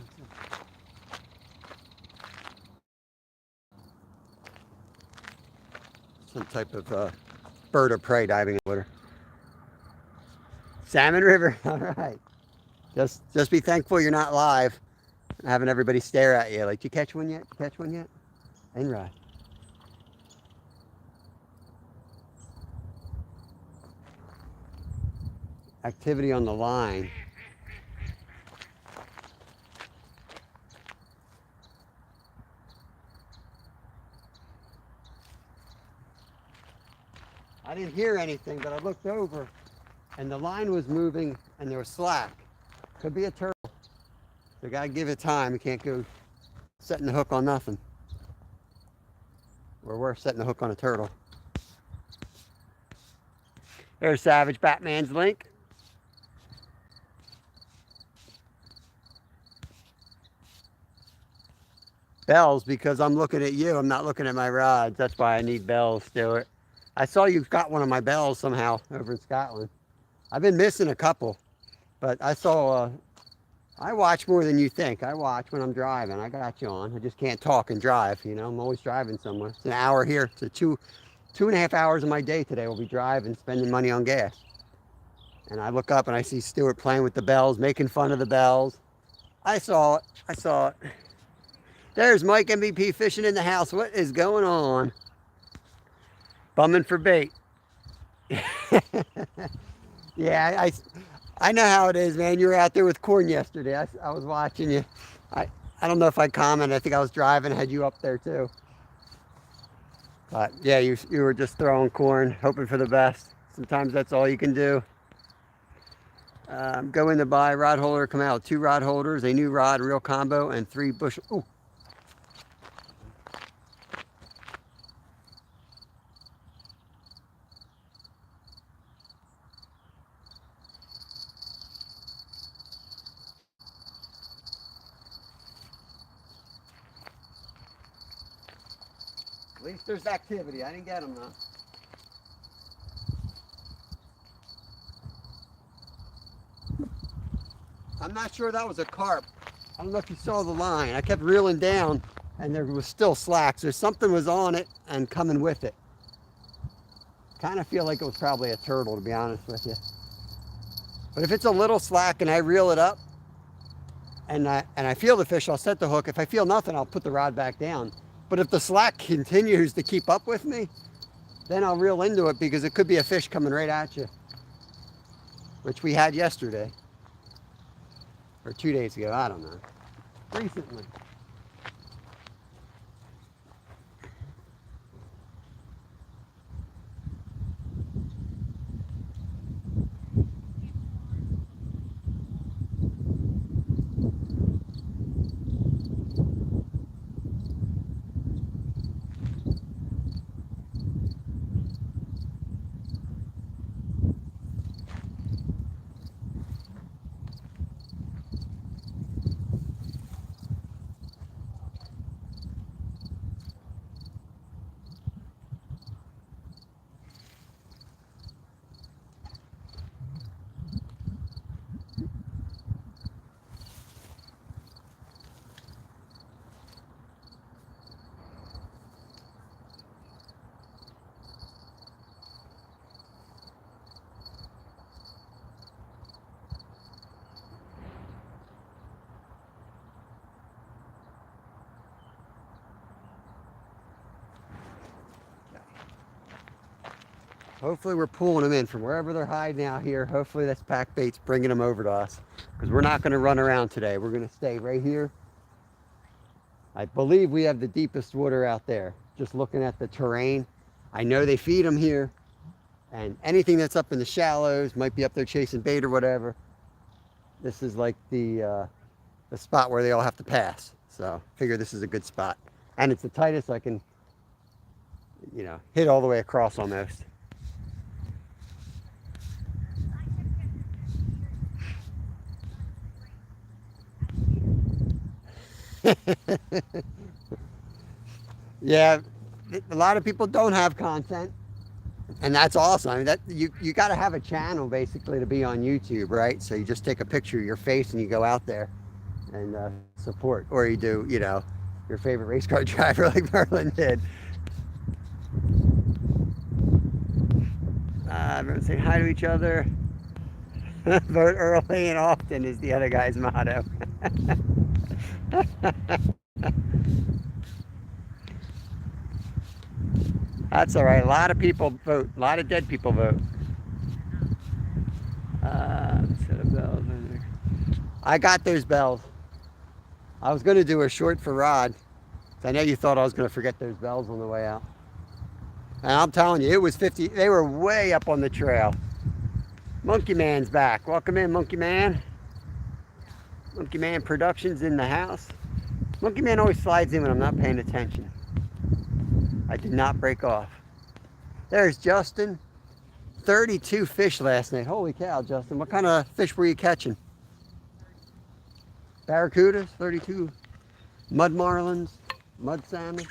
Some type of bird of prey diving in the water. Salmon River. All right. Just be thankful you're not live, having everybody stare at you. Like, you catch one yet? Catch one yet? And Rod. Activity on the line. I didn't hear anything, but I looked over and the line was moving and there was slack. Could be a turtle. So gotta give it time. You can't go setting the hook on nothing. Or we're setting the hook on a turtle. There's Savage Batman's link. Bells, because I'm looking at you. I'm not looking at my rods. That's why I need bells, Stuart. I saw you got one of my bells somehow over in Scotland. I've been missing a couple, but I saw, I watch more than you think. I watch when I'm driving. I got you on. I just can't talk and drive, you know. I'm always driving somewhere. It's an hour here. So two and a half hours of my day today will be driving, spending money on gas. And I look up and I see Stuart playing with the bells, making fun of the bells. I saw it. I saw it. There's Mike MVP fishing in the house. What is going on? Bumming for bait. Yeah, I know how it is, man. You were out there with corn yesterday. I was watching you. I don't know if I commented. I think I was driving. I had you up there too. But yeah, you were just throwing corn, hoping for the best. Sometimes that's all you can do. Go in to buy rod holder, come out 2 rod holders, a new rod, reel combo, and 3 bushel. Ooh. At least there's activity. I didn't get them though. I'm not sure that was a carp. I don't know if you saw the line. I kept reeling down and there was still slack. So something was on it and coming with it. Kind of feel like it was probably a turtle, to be honest with you. But if it's a little slack and I reel it up and I feel the fish, I'll set the hook. If I feel nothing, I'll put the rod back down. But if the slack continues to keep up with me, then I'll reel into it because it could be a fish coming right at you, which we had yesterday or 2 days ago. I don't know. Recently. Hopefully we're pulling them in from wherever they're hiding out here. Hopefully that's pack bait's bringing them over to us because we're not going to run around today. We're going to stay right here. I believe we have the deepest water out there. Just looking at the terrain, I know they feed them here, and anything that's up in the shallows might be up there chasing bait or whatever. This is like the spot where they all have to pass. So I figure this is a good spot, and it's the tightest I can, hit all the way across almost. Yeah, a lot of people don't have content, and that's awesome. I mean, that you got to have a channel basically to be on YouTube, right? So you just take a picture of your face and you go out there and support, or you do, your favorite race car driver like Merlin did. Everyone say hi to each other. Vote early and often is the other guy's motto. That's all right. A lot of people vote. A lot of dead people vote. Set of bells. I got those bells. I was going to do a short for Rod. I know you thought I was going to forget those bells on the way out. And I'm telling you, it was 50. They were way up on the trail. Monkey Man's back. Welcome in, Monkey Man. Monkey Man Productions in the house. Monkey Man always slides in when I'm not paying attention. I did not break off. There's Justin. 32 fish last night. Holy cow, Justin. What kind of fish were you catching? Barracudas, 32. Mud marlins, mud salmon.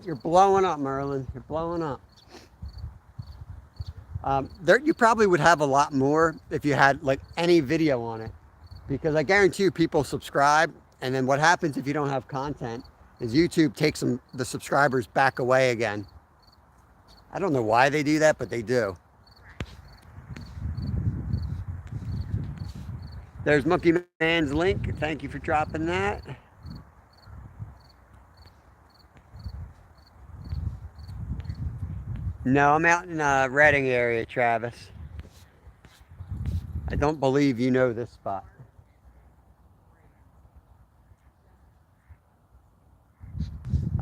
You're blowing up, Merlin. You're blowing up. You probably would have a lot more if you had like any video on it, because I guarantee you people subscribe, and then what happens if you don't have content is YouTube takes the subscribers back away again. I don't know why they do that, but they do. There's Monkey Man's link. Thank you for dropping that. No, I'm out in Redding area, Travis. I don't believe you know this spot.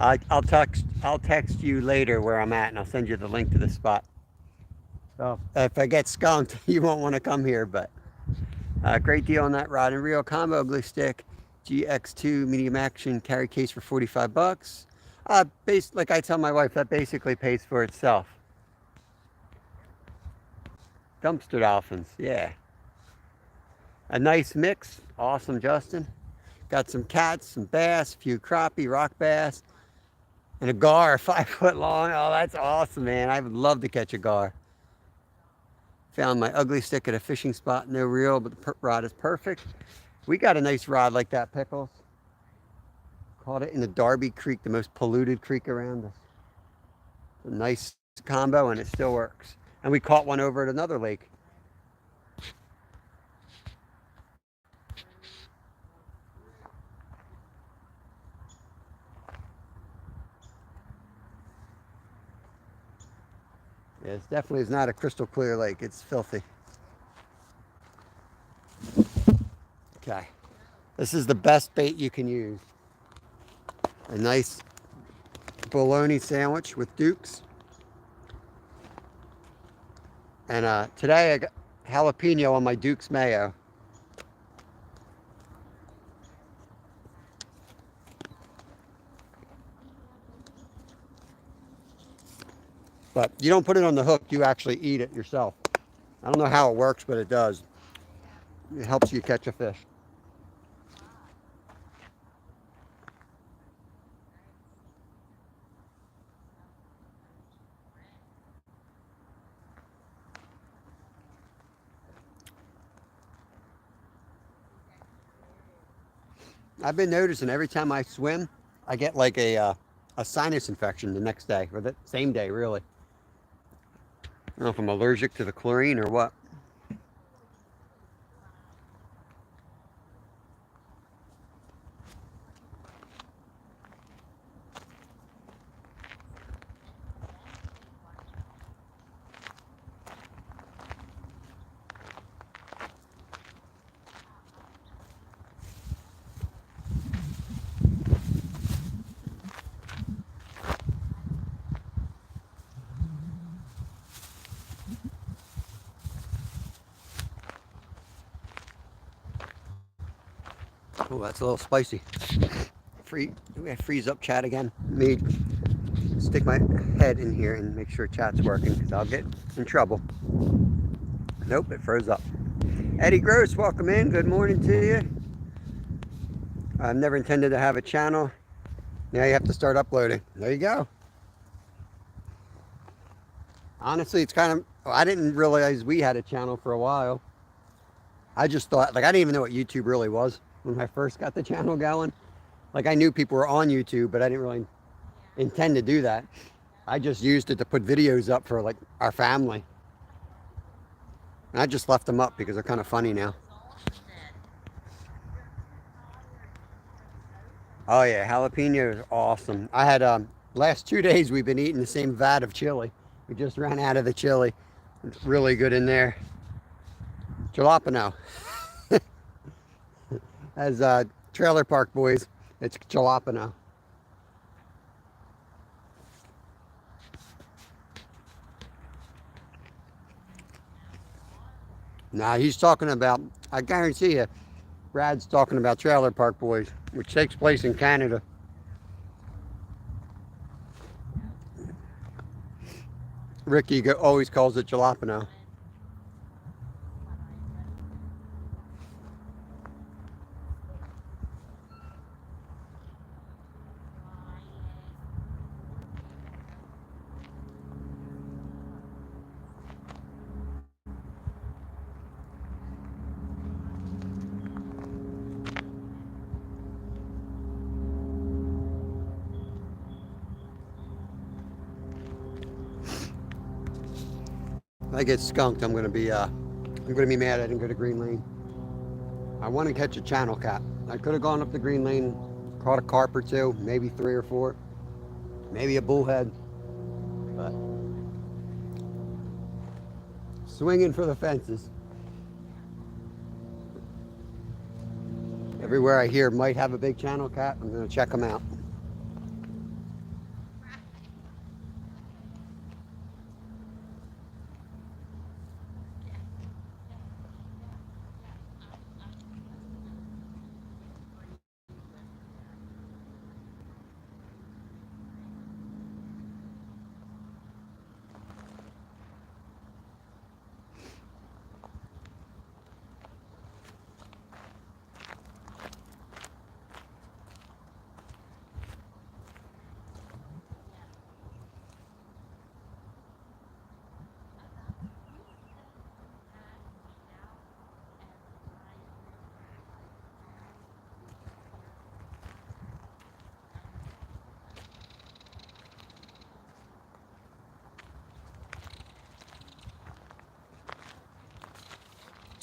I'll text you later where I'm at, and I'll send you the link to the spot. So if I get skunked, you won't want to come here. But great deal on that rod and reel combo glue stick. GX2 medium action carry case for 45 bucks. Like I tell my wife, that basically pays for itself. Dumpster dolphins, yeah. A nice mix. Awesome, Justin. Got some cats, some bass, a few crappie, rock bass, and a gar 5 foot long. Oh, that's awesome, man. I would love to catch a gar. Found my ugly stick at a fishing spot, no reel, but the rod is perfect. We got a nice rod like that, Pickles. Caught it in the Darby Creek, the most polluted creek around us. A nice combo, and it still works. And we caught one over at another lake. Yeah, it definitely is not a crystal clear lake. It's filthy. Okay. This is the best bait you can use. A nice bologna sandwich with Dukes. And today I got jalapeno on my Dukes mayo. But you don't put it on the hook, you actually eat it yourself. I don't know how it works, but it does. It helps you catch a fish. I've been noticing every time I swim, I get like a sinus infection the next day, or the same day, really. I don't know if I'm allergic to the chlorine or what. Oh, that's a little spicy. We freeze up chat again. Let me stick my head in here and make sure chat's working, because I'll get in trouble. Nope, it froze up. Eddie Gross, welcome in. Good morning to you. I've never intended to have a channel. Now you have to start uploading. There you go. Honestly, it's kind of, I didn't realize we had a channel for a while. I just thought, like, I didn't even know what YouTube really was when I first got the channel going. Like, I knew people were on YouTube, but I didn't really intend to do that. I just used it to put videos up for, like, our family. And I just left them up because they're kind of funny now. Oh yeah, jalapeno is awesome. I had last 2 days we've been eating the same vat of chili. We just ran out of the chili. It's really good in there. Jalapeno. As Trailer Park Boys, it's jalapeno. Now he's talking about, I guarantee you, Brad's talking about Trailer Park Boys, which takes place in Canada. Ricky always calls it jalapeno. If I get skunked, I'm gonna be mad I didn't go to Green Lane. I want to catch a channel cat. I could have gone up the Green Lane, caught a carp or two, maybe 3 or 4, maybe a bullhead, but swinging for the fences. Everywhere I hear might have a big channel cat, I'm gonna check them out.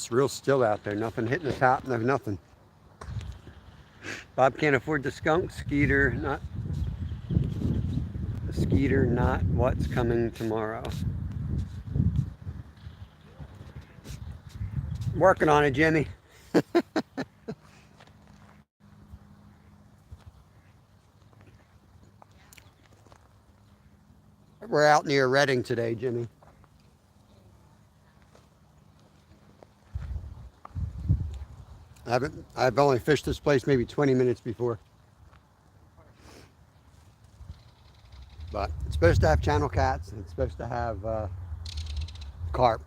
It's real still out there. Nothing hitting the top, no nothing. Bob can't afford the skunk. Skeeter, not what's coming tomorrow. Working on it, Jimmy. We're out near Reading today, Jimmy. I've only fished this place maybe 20 minutes before. But it's supposed to have channel cats and it's supposed to have carp.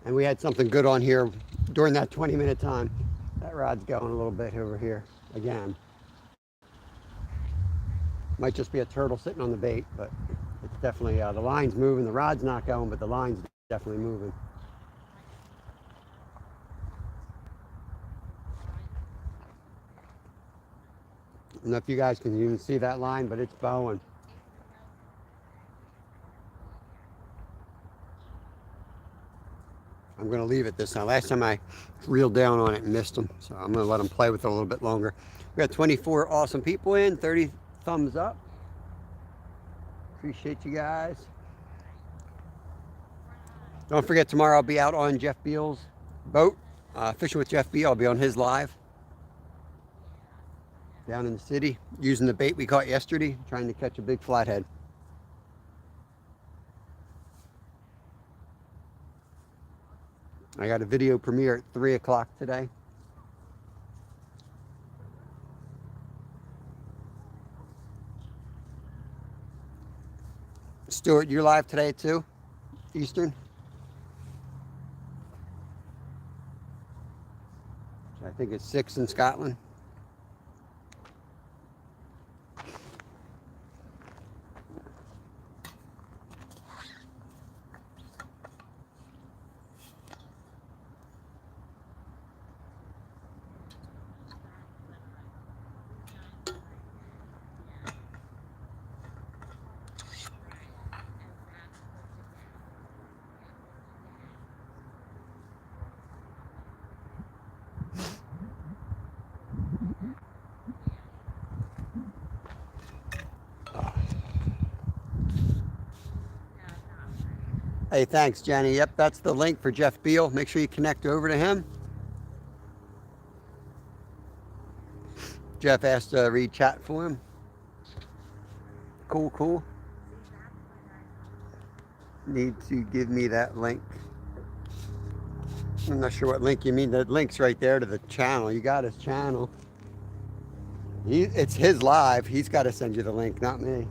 And we had something good on here during that 20-minute time. That rod's going a little bit over here again. Might just be a turtle sitting on the bait, but it's definitely, the line's moving. The rod's not going, but the line's definitely moving. I don't know if you guys can even see that line, but it's bowing. I'm going to leave it this time. Last time I reeled down on it and missed them, so I'm going to let them play with it a little bit longer. We got 24 awesome people in, 30 thumbs up. Appreciate you guys. Don't forget, tomorrow I'll be out on Jeff Beal's boat, fishing with Jeff Beal. I'll be on his live down in the city, using the bait we caught yesterday, trying to catch a big flathead. I got a video premiere at 3 o'clock today. Stuart, you're live today too? Eastern? I think it's 6 in Scotland. Hey, thanks, Jenny. Yep, that's the link for Jeff Beal. Make sure you connect over to him. Jeff asked to read chat for him. Cool, cool. Need to give me that link. I'm not sure what link you mean. That link's right there to the channel. You got his channel. It's his live. He's got to send you the link, not me.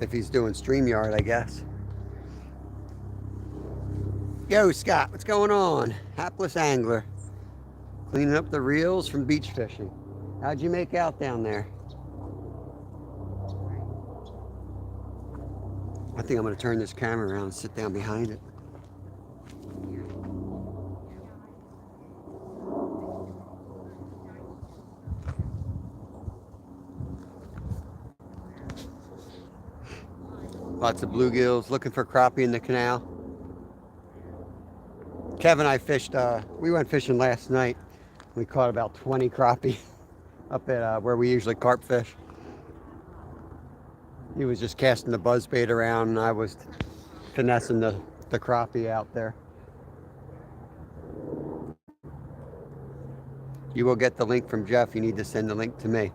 If he's doing StreamYard, I guess. Yo, Scott, what's going on? Hapless angler. Cleaning up the reels from beach fishing. How'd you make out down there? I think I'm going to turn this camera around and sit down behind it. Lots of bluegills, looking for crappie in the canal. Kevin and I fished, we went fishing last night. We caught about 20 crappie up at where we usually carp fish. He was just casting the buzz bait around and I was finessing the crappie out there. You will get the link from Jeff. You need to send the link to me.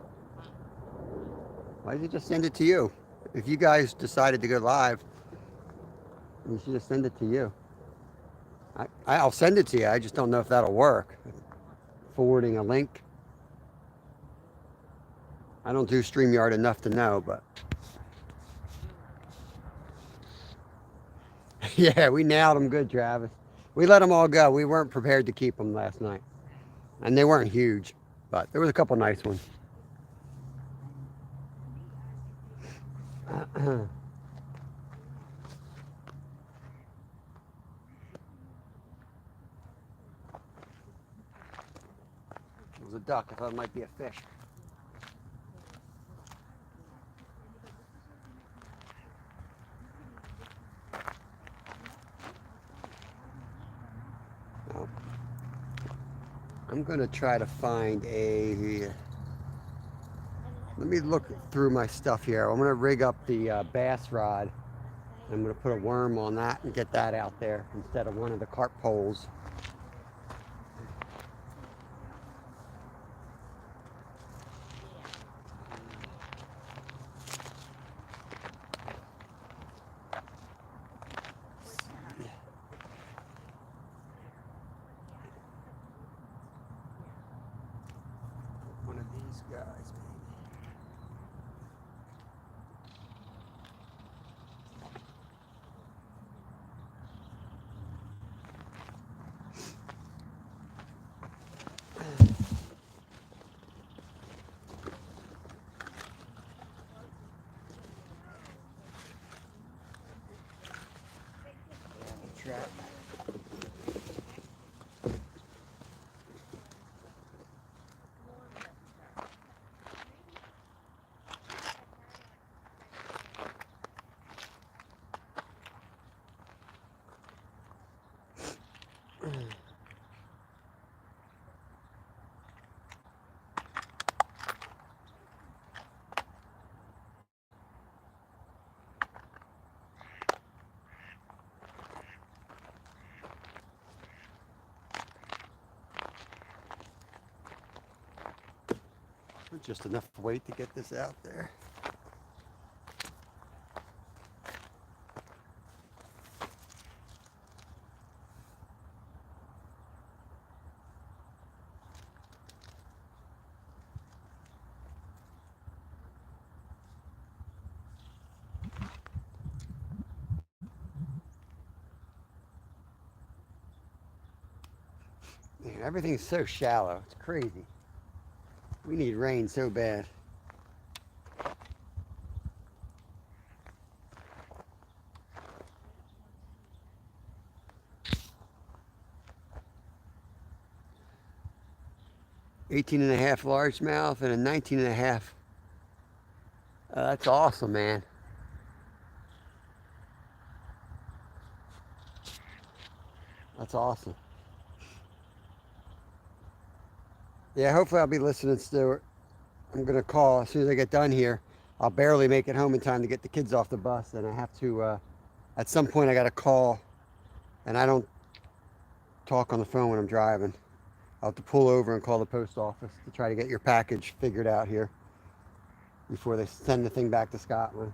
Why did he just send it to you? If you guys decided to go live, you should just send it to you. I'll send it to you. I just don't know if that'll work. Forwarding a link. I don't do StreamYard enough to know, but yeah, we nailed them good, Travis. We let them all go. We weren't prepared to keep them last night. And they weren't huge, but there was a couple nice ones. It was a duck. I thought it might be a fish. I'm gonna try to find a. Let me look through my stuff here. I'm gonna rig up the bass rod. I'm gonna put a worm on that and get that out there instead of one of the carp poles. One of these guys, maybe. Trap. Just enough weight to get this out there. Man, everything's so shallow. It's crazy. We need rain so bad. $18.5 largemouth and a 19.5. That's awesome, man. That's awesome. Yeah, hopefully I'll be listening, Stuart. I'm gonna call as soon as I get done here. I'll barely make it home in time to get the kids off the bus, and I have to. At some point, I got to call, and I don't talk on the phone when I'm driving. I'll have to pull over and call the post office to try to get your package figured out here before they send the thing back to Scotland.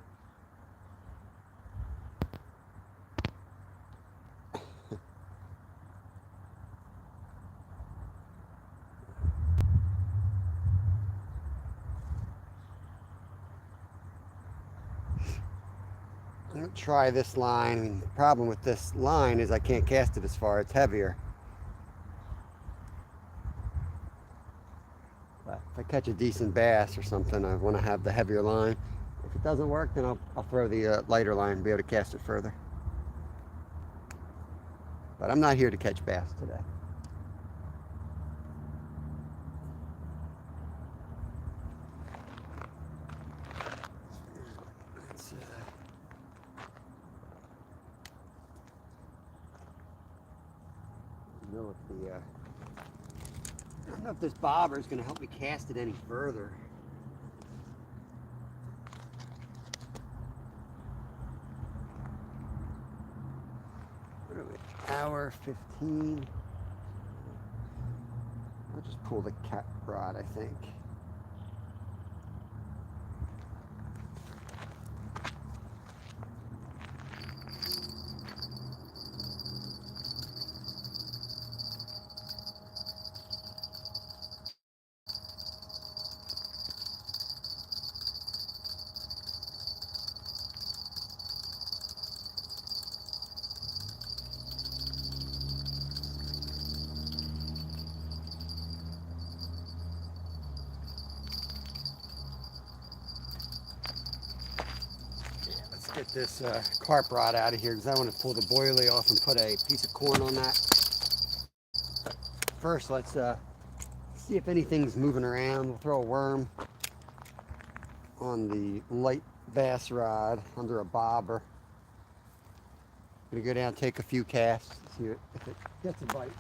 I'm gonna try this line. I mean, the problem with this line is I can't cast it as far. It's heavier. But if I catch a decent bass or something, I want to have the heavier line. If it doesn't work, then I'll throw the lighter line and be able to cast it further. But I'm not here to catch bass today. Let's, know if the I don't know if this bobber is going to help me cast it any further. What are we? Hour 15. I'll just pull the cat rod, I think. Get this carp rod out of here because I want to pull the boilie off and put a piece of corn on that. First, let's see if anything's moving around. We'll throw a worm on the light bass rod under a bobber. Gonna go down, take a few casts, see if it gets a bite.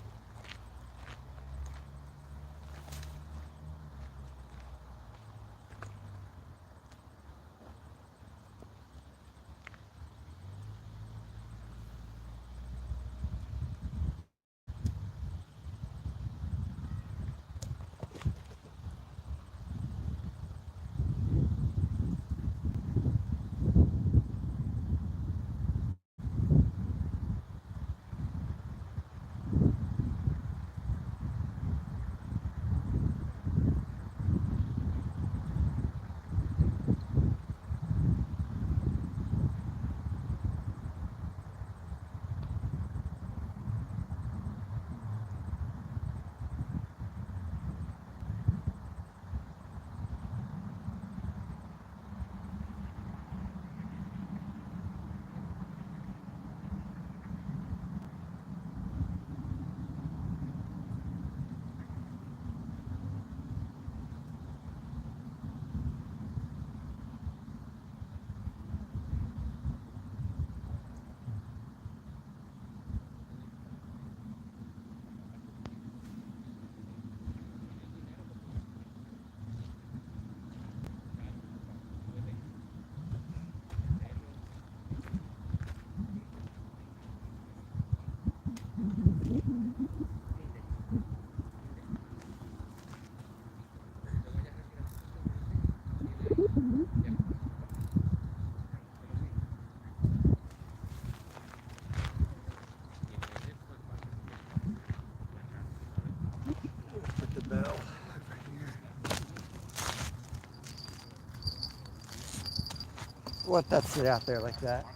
let that sit out there like that.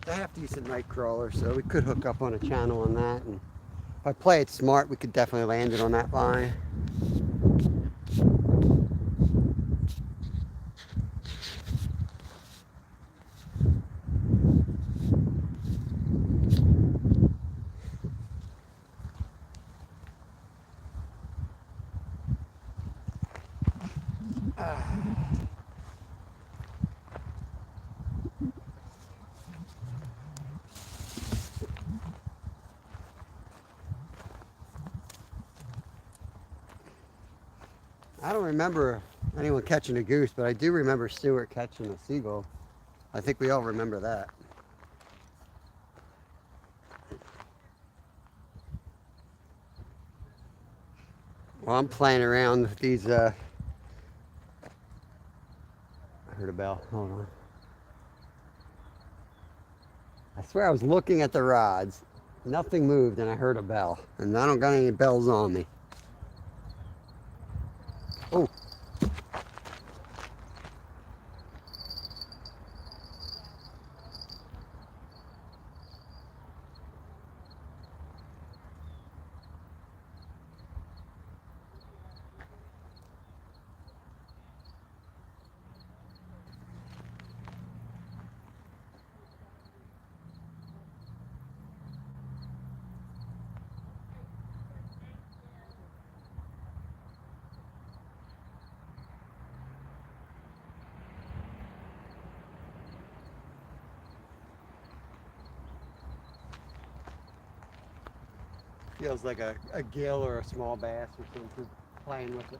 I have decent night crawler, so we could hook up on a channel on that. And if I play it smart, we could definitely land it on that line. I don't remember anyone catching a goose, but I do remember Stuart catching a seagull. I think we all remember that. Well, I'm playing around with these, I heard a bell, hold on. I swear I was looking at the rods, nothing moved, and I heard a bell. And I don't got any bells on me. Oh. Feels like a gill or a small bass or something, playing with it.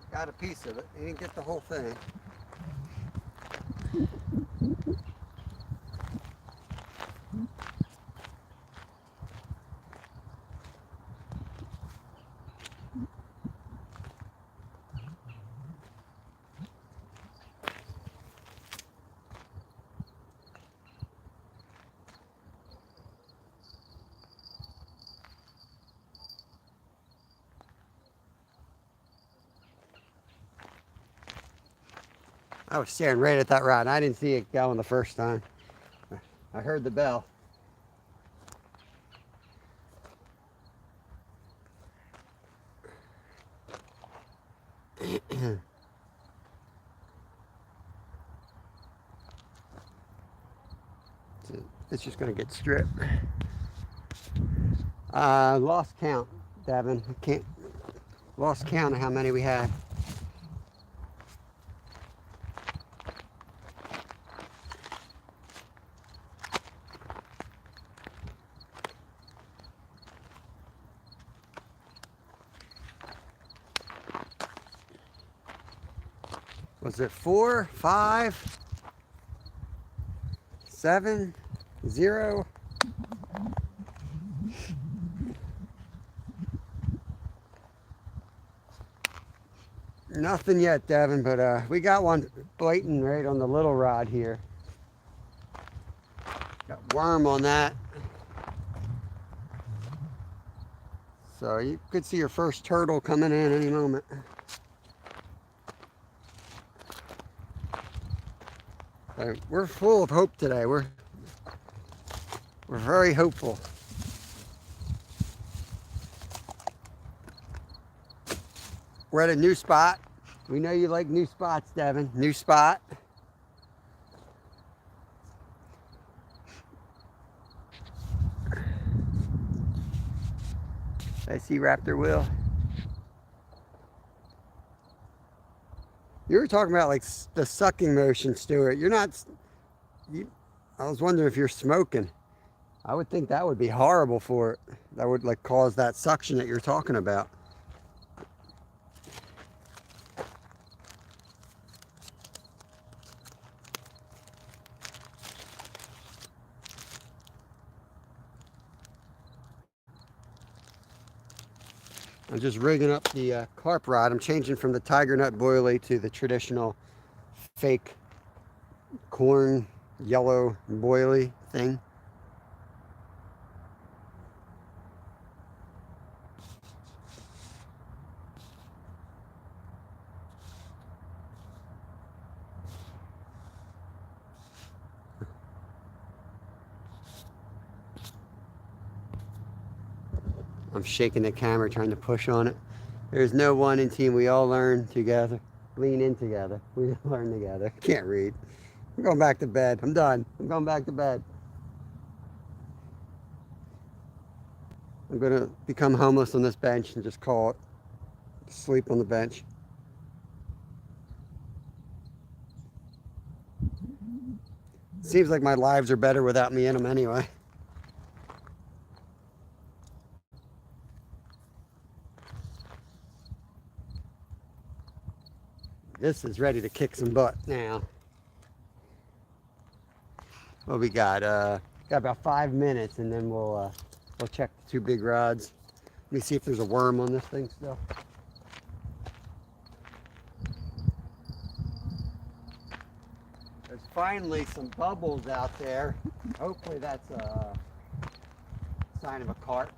Got a piece of it. You didn't get the whole thing. I was staring right at that rod, and I didn't see it going the first time. I heard the bell. It's just going to get stripped. Lost count, Devin. Lost count of how many we had. Was it 4, 5, 7, 0? Nothing yet, Devin, but we got one biting right on the little rod here. Got worm on that. So you could see your first turtle coming in any moment. So we're full of hope today. We're very hopeful. We're at a new spot. We know you like new spots, Devin. New spot. I see Raptor Will. You were talking about like the sucking motion, Stuart. You're not. I was wondering if you're smoking. I would think that would be horrible for it. That would like cause that suction that you're talking about. I'm just rigging up the carp rod. I'm changing from the tiger nut boilie to the traditional fake corn yellow boilie thing. I'm shaking the camera trying to push on it. There's no one in team. We all learn together. Lean in together. We learn together. Can't read. I'm going back to bed. I'm done. I'm going back to bed. I'm going to become homeless on this bench and just call it sleep on the bench. Seems like my lives are better without me in them anyway. This is ready to kick some butt now. What we got? Got about 5 minutes, and then we'll check the 2 big rods. Let me see if there's a worm on this thing still. There's finally some bubbles out there. Hopefully that's a sign of a carp.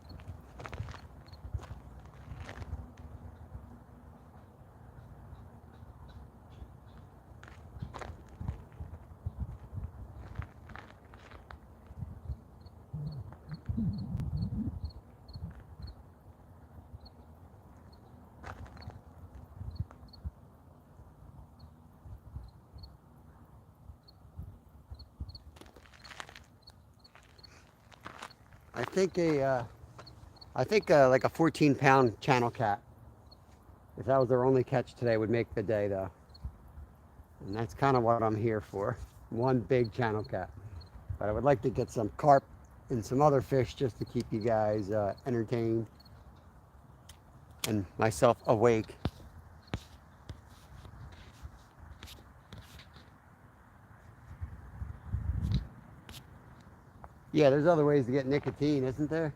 I think like a 14-pound channel cat, if that was their only catch today, would make the day though. And that's kind of what I'm here for. One big channel cat. But I would like to get some carp and some other fish just to keep you guys entertained and myself awake. Yeah, there's other ways to get nicotine, isn't there?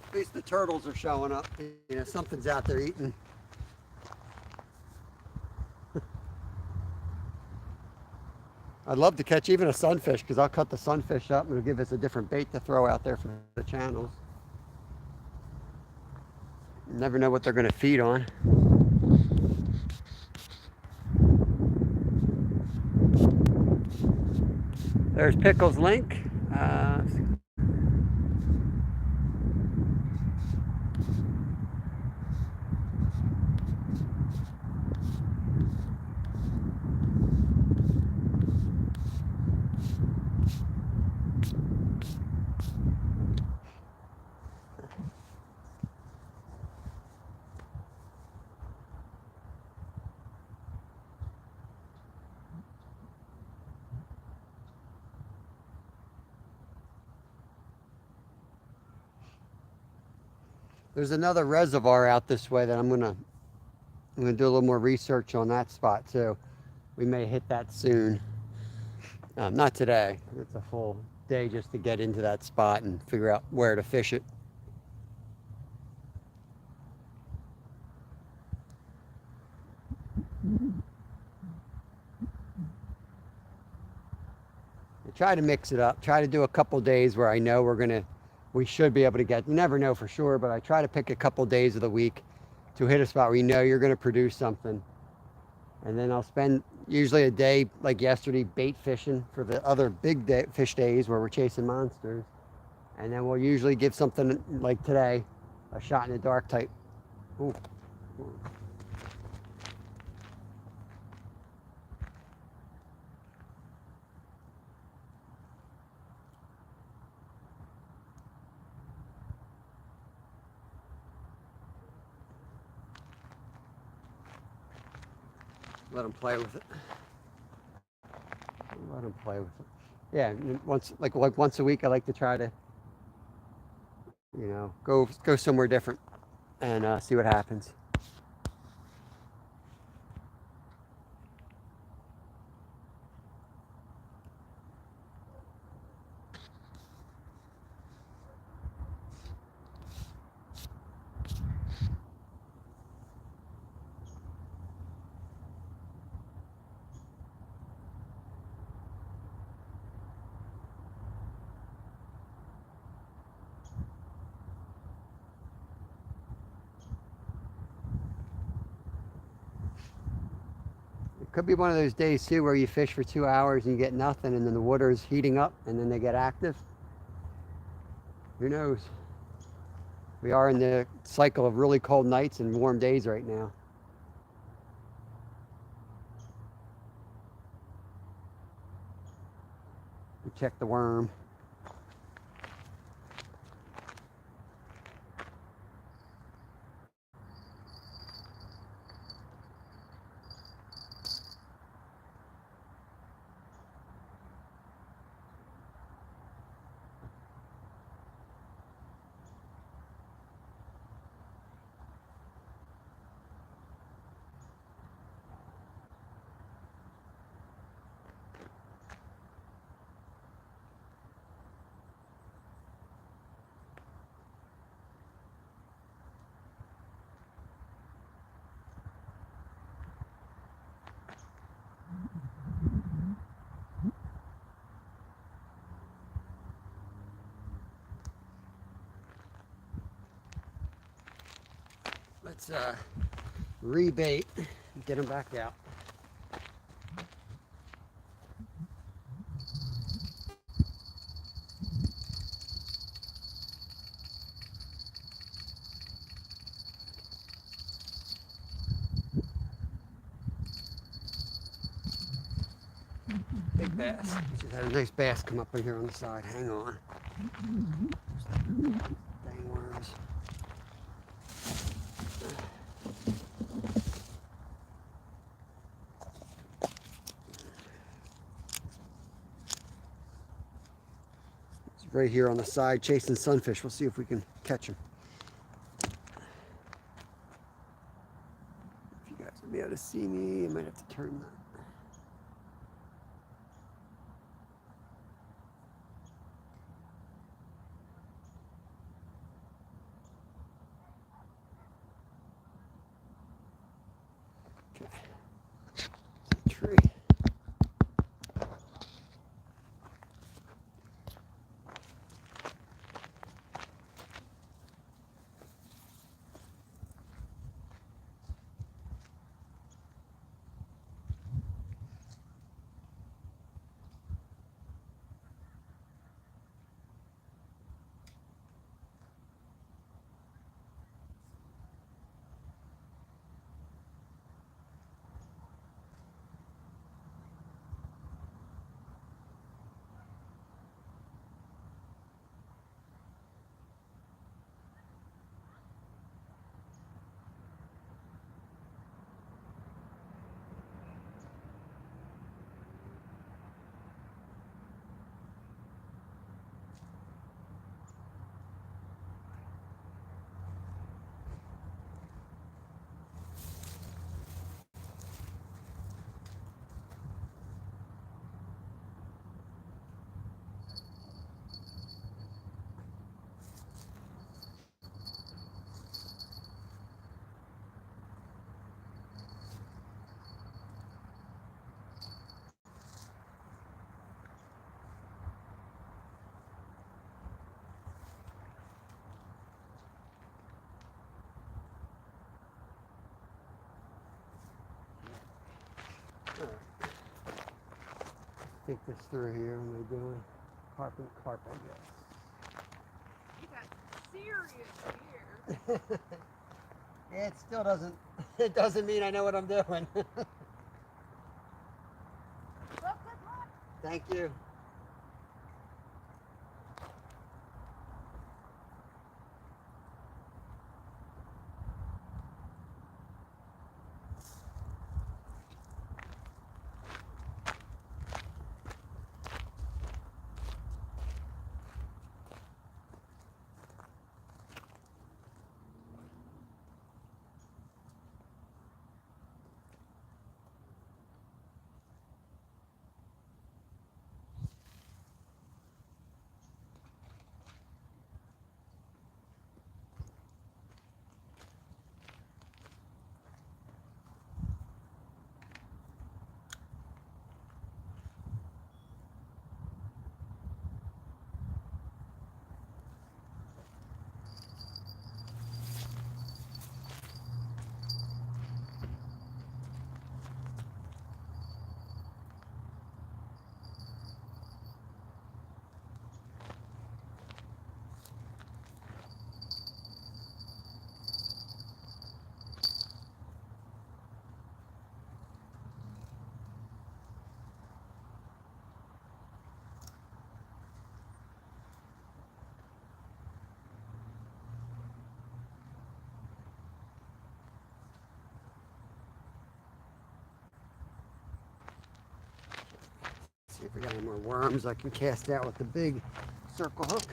At least the turtles are showing up. You know, something's out there eating. I'd love to catch even a sunfish because I'll cut the sunfish up and it'll give us a different bait to throw out there for the channels. You never know what they're going to feed on. There's Pickles Link. There's another reservoir out this way that I'm gonna do a little more research on that spot too. We may hit that soon. Not today. It's a full day just to get into that spot and figure out where to fish it. I try to mix it up. Try to do a couple days where I know we should be able to get. You never know for sure, but I try to pick a couple days of the week to hit a spot where you know you're going to produce something. And then I'll spend usually a day like yesterday bait fishing for the other fish days where we're chasing monsters. And then we'll usually give something like today, a shot in the dark type. Ooh. Let them play with it. Let them play with it. Yeah, once a week, I like to try to, go somewhere different and see what happens. It could be one of those days too where you fish for 2 hours and you get nothing, and then the water is heating up, and then they get active. Who knows? We are in the cycle of really cold nights and warm days right now. We check the worm. Let's rebait and get them back out. Big bass. We just had a nice bass come up in here on the side. Hang on. Dang worms. It's right here on the side chasing sunfish. We'll see if we can catch him. If you guys will be able to see me, I might have to turn that. Tree. think this through here. What am I doing? Carp, I guess. You got serious here. Yeah, it still doesn't. It doesn't mean I know what I'm doing. Look, look, look. Thank you. See if we got any more worms I can cast out with the big circle hook.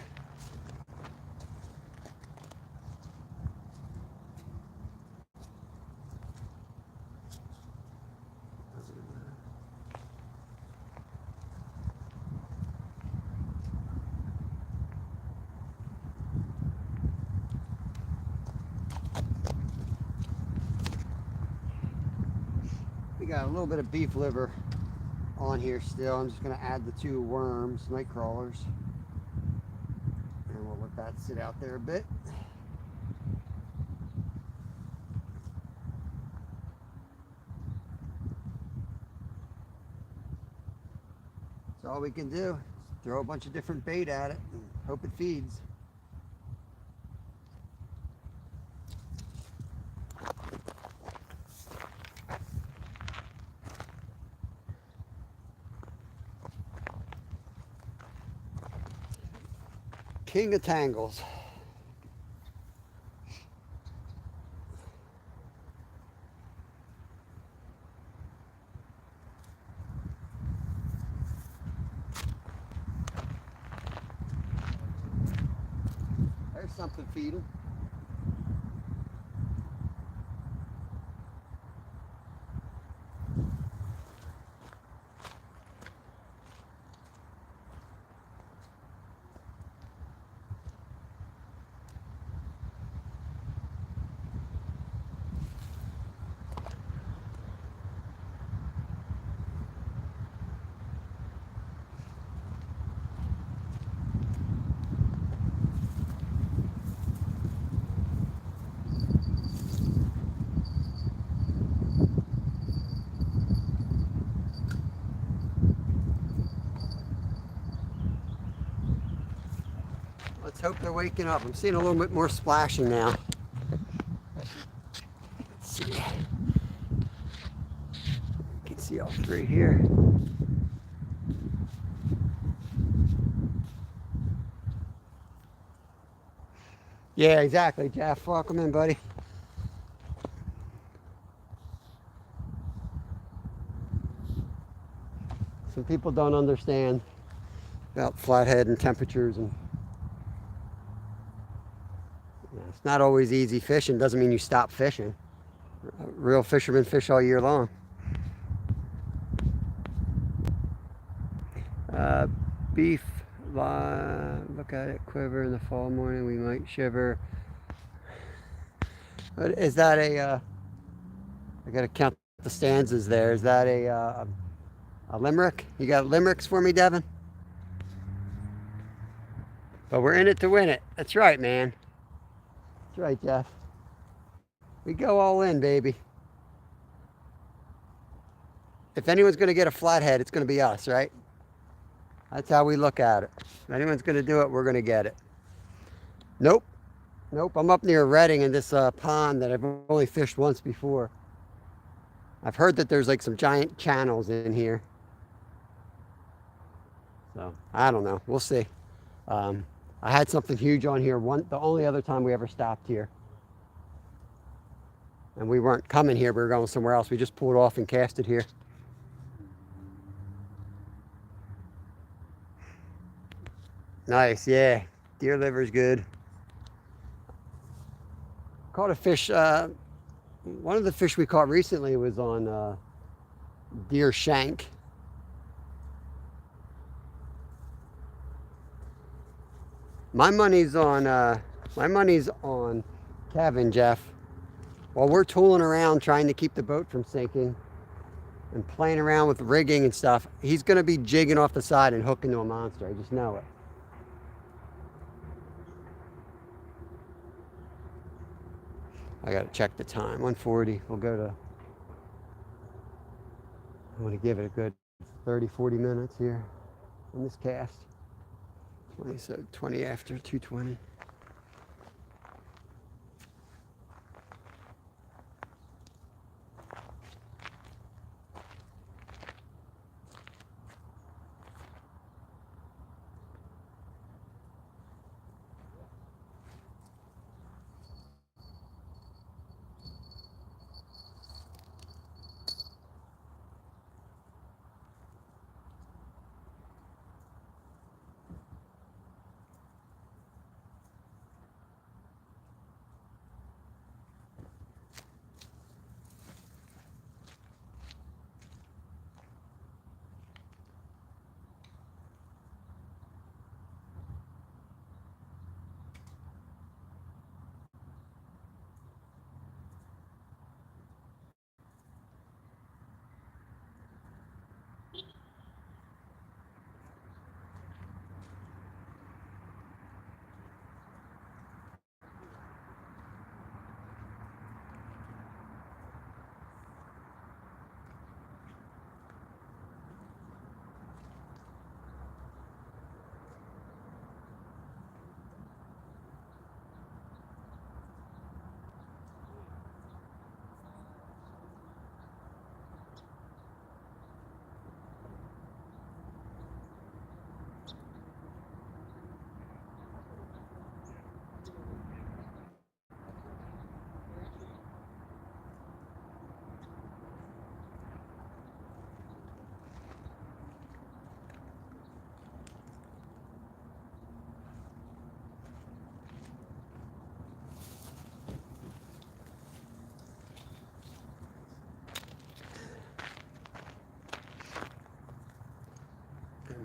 We got a little bit of beef liver on here still. I'm just going to add the 2 worms, night crawlers, and we'll let that sit out there a bit. That's all we can do. Throw a bunch of different bait at it and hope it feeds. King of tangles. There's something feeding. Let's hope they're waking up. I'm seeing a little bit more splashing now. Let's see. You can see all 3 here. Yeah, exactly, Jeff. Welcome in, buddy. Some people don't understand about flathead and temperatures, and it's not always easy fishing. Doesn't mean you stop fishing. Real fishermen fish all year long. Beef, look at it, quiver in the fall morning, we might shiver. But is that a, I gotta count the stanzas there. Is that a limerick? You got limericks for me, Devin? But we're in it to win it. That's right, man. That's right, Jeff. We go all in, baby. If anyone's going to get a flathead, it's going to be us, right? That's how we look at it. If anyone's going to do it, we're going to get it. Nope. Nope. I'm up near Redding in this pond that I've only fished once before. I've heard that there's like some giant channels in here. So I don't know. We'll see. I had something huge on here the only other time we ever stopped here. And we weren't coming here, we were going somewhere else. We just pulled off and cast it here. Nice, yeah. Deer liver's good. Caught a fish, one of the fish we caught recently was on deer shank. My money's on Kevin, Jeff. While we're tooling around trying to keep the boat from sinking and playing around with rigging and stuff, he's going to be jigging off the side and hooking to a monster. I just know it. I got to check the time. 1:40. We'll go to... I want to give it a good 30, 40 minutes here on this cast. 20 after 2:20.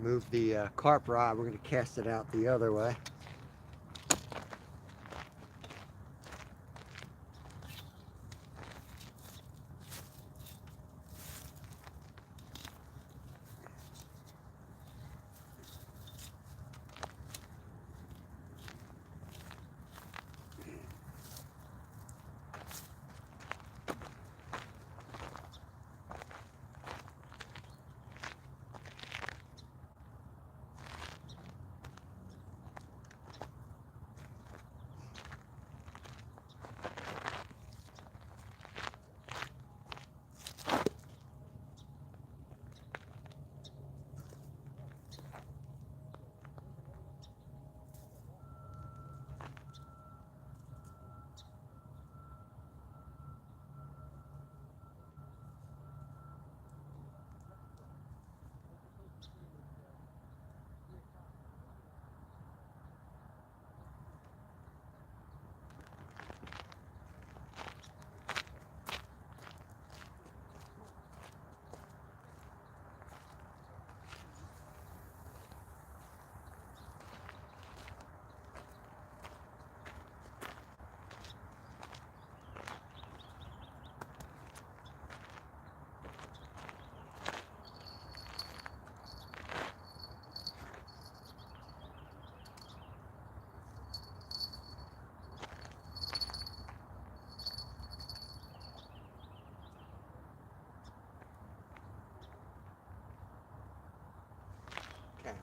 Move the carp rod. We're going to cast it out the other way.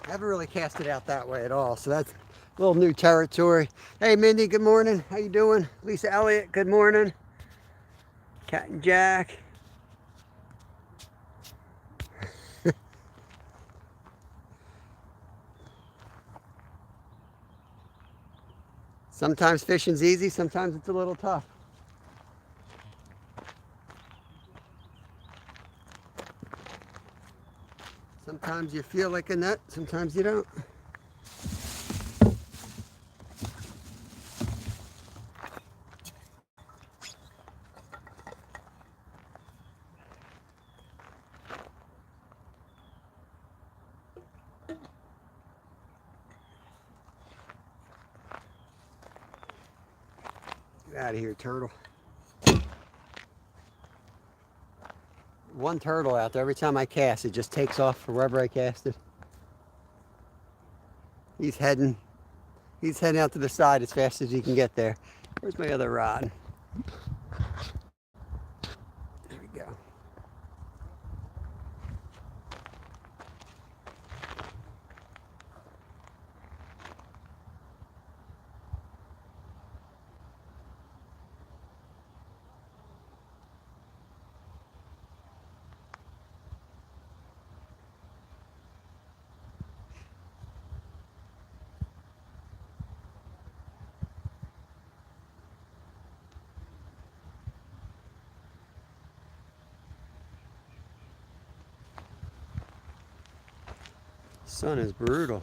I haven't really cast it out that way at all, so that's a little new territory. Hey, Mindy, good morning. How you doing? Lisa Elliott, good morning. Cat and Jack. Sometimes fishing's easy, sometimes it's a little tough. Sometimes you feel like a nut, sometimes you don't. Get out of here, turtle. One turtle out there. Every time I cast, it just takes off for wherever I cast it. He's heading out to the side as fast as he can get there. Where's my other rod? There we go. Sun is brutal.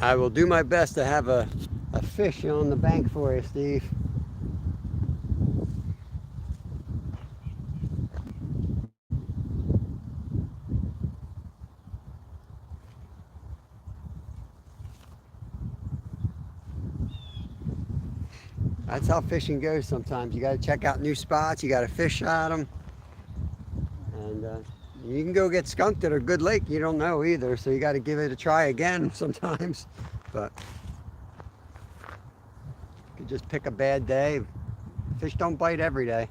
I will do my best to have a fish on the bank for you, Steve. That's how fishing goes sometimes. You got to check out new spots. You got to fish at them. And you can go get skunked at a good lake. You don't know either. So you got to give it a try again sometimes. But you could just pick a bad day. Fish don't bite every day.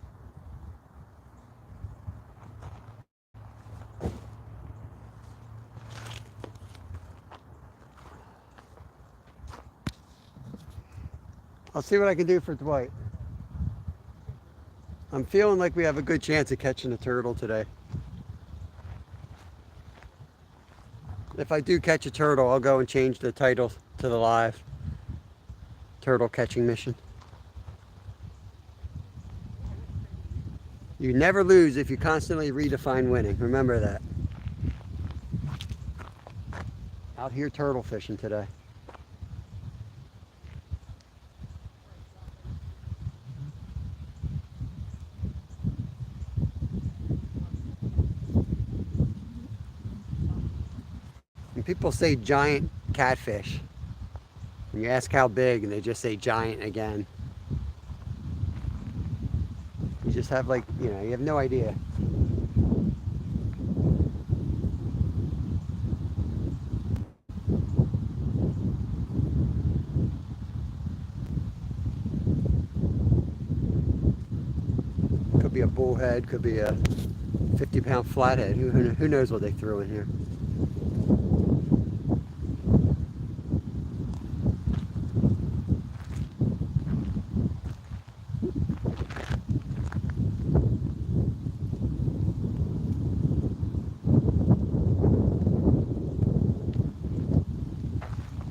I'll see what I can do for Dwight. I'm feeling like we have a good chance of catching a turtle today. If I do catch a turtle, I'll go and change the title to the live turtle catching mission. You never lose if you constantly redefine winning. Remember that. Out here turtle fishing today. And people say giant catfish. And you ask how big, and they just say giant again. You just have you have no idea. Could be a bullhead, could be a 50-pound flathead. Who knows what they threw in here?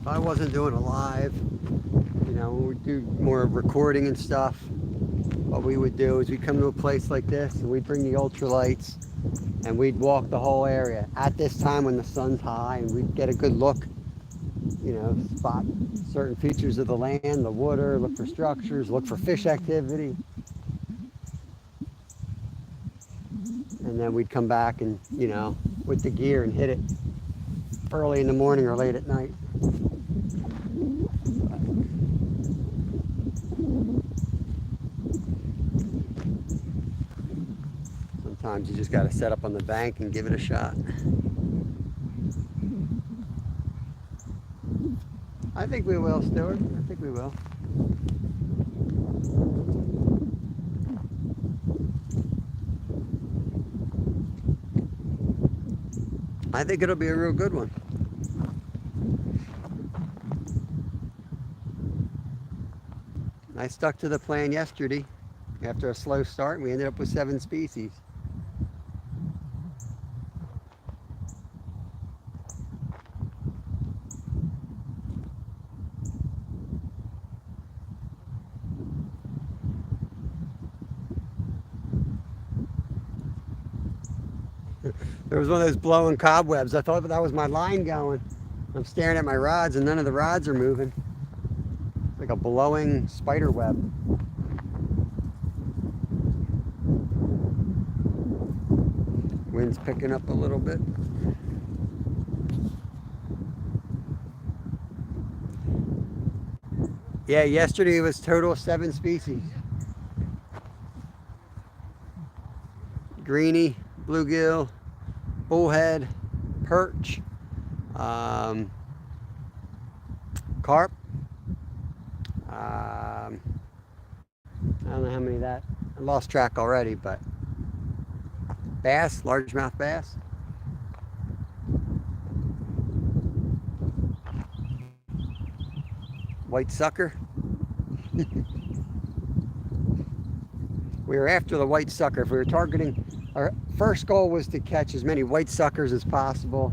If I wasn't doing a live, when we do more recording and stuff, what we would do is we'd come to a place like this and we'd bring the ultralights and we'd walk the whole area at this time when the sun's high, and we'd get a good look, spot certain features of the land, the water, look for structures, look for fish activity. And then we'd come back and, with the gear and hit it early in the morning or late at night. Sometimes you just got to set up on the bank and give it a shot. I think we will, Stuart. I think we will. I think it'll be a real good one. I stuck to the plan yesterday. After a slow start, we ended up with 7 species. There was one of those blowing cobwebs. I thought that was my line going. I'm staring at my rods and none of the rods are moving. It's like a blowing spider web. Wind's picking up a little bit. Yeah, yesterday it was total 7 species. Greenie, bluegill, bullhead, perch, carp. I don't know how many of that. I lost track already, but bass, largemouth bass. White sucker. We were after the white sucker. If we were targeting, our first goal was to catch as many white suckers as possible.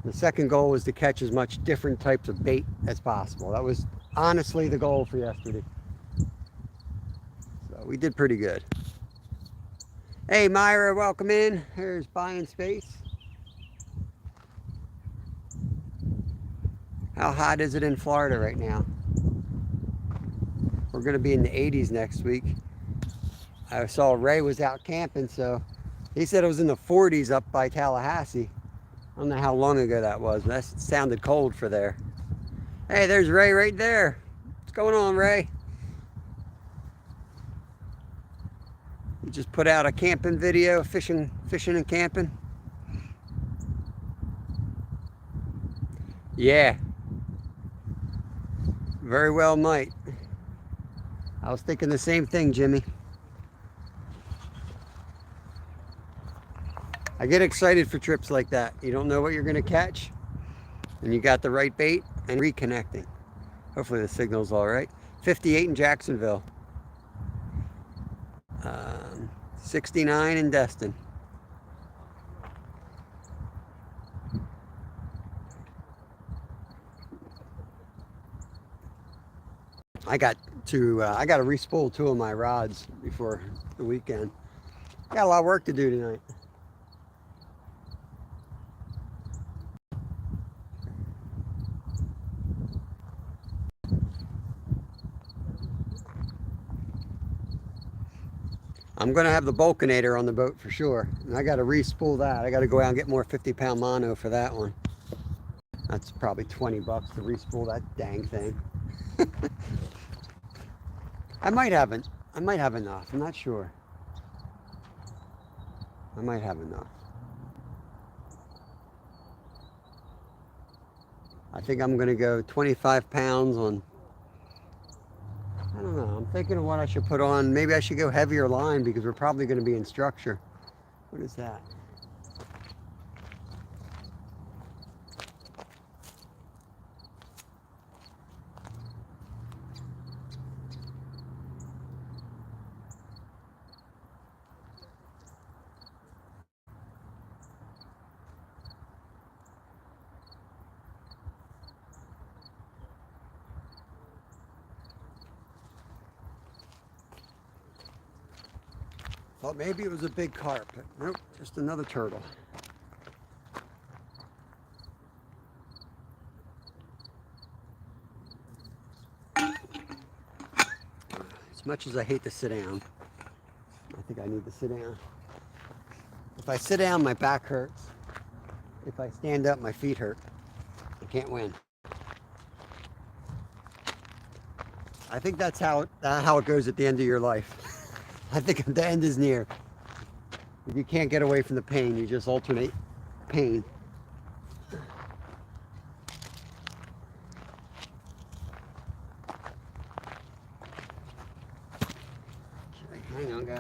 The second goal was to catch as much different types of bait as possible. That was honestly the goal for yesterday. So we did pretty good. Hey Myra, welcome in. Here's Buying Space. How hot is it in Florida right now? We're going to be in the 80s next week. I saw Ray was out camping, so he said it was in the 40s up by Tallahassee. I don't know how long ago that was, but that sounded cold for there. Hey, there's Ray right there. What's going on, Ray? You just put out a camping video, fishing and camping. Yeah. Very well might. I was thinking the same thing, Jimmy. I get excited for trips like that. You don't know what you're going to catch, and you got the right bait and reconnecting. Hopefully the signal's all right. 58 in Jacksonville. 69 in Destin. I got to re-spool 2 of my rods before the weekend. Got a lot of work to do tonight. I'm going to have the Vulcanator on the boat for sure. And I got to re-spool that. I got to go out and get more 50-pound mono for that one. That's probably 20 bucks to re-spool that dang thing. I might have enough. I'm not sure. I might have enough. I think I'm going to go 25 pounds on, I don't know. I'm thinking of what I should put on. Maybe I should go heavier line because we're probably going to be in structure. What is that? Thought maybe it was a big carp, but nope, just another turtle. As much as I hate to sit down, I think I need to sit down. If I sit down, my back hurts. If I stand up, my feet hurt. I can't win. I think that's how it goes at the end of your life. I think the end is near. If you can't get away from the pain, you just alternate pain.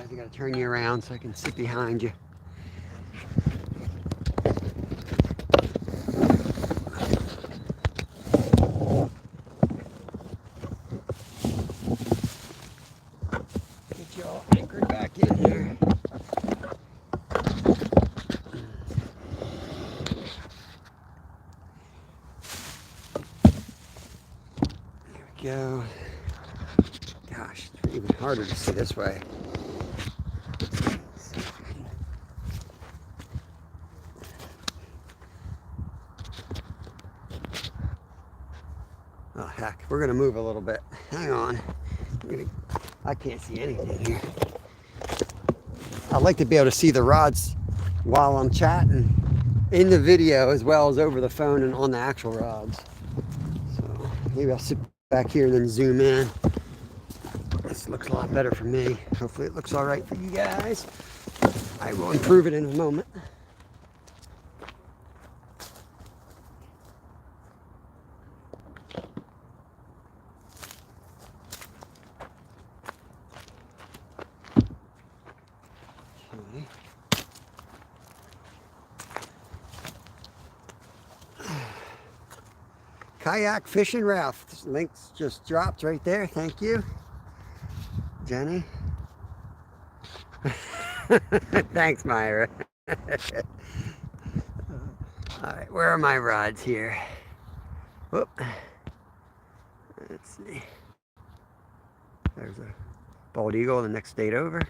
guys. I gotta turn you around so I can sit behind you. Get you all anchored back in here. There we go. Gosh, it's even harder to see this way. Oh heck, we're gonna move a little bit. Hang on. I can't see anything here. I'd like to be able to see the rods while I'm chatting in the video as well as over the phone and on the actual rods. So maybe I'll sit back here and then zoom in. This looks a lot better for me. Hopefully it looks all right for you guys. I will improve it in a moment. Okay. Kayak fishing raft. Links just dropped right there. Thank you, Jenny. Thanks, Myra. All right, where are my rods here? Whoop. Let's see. There's a bald eagle, the next state over.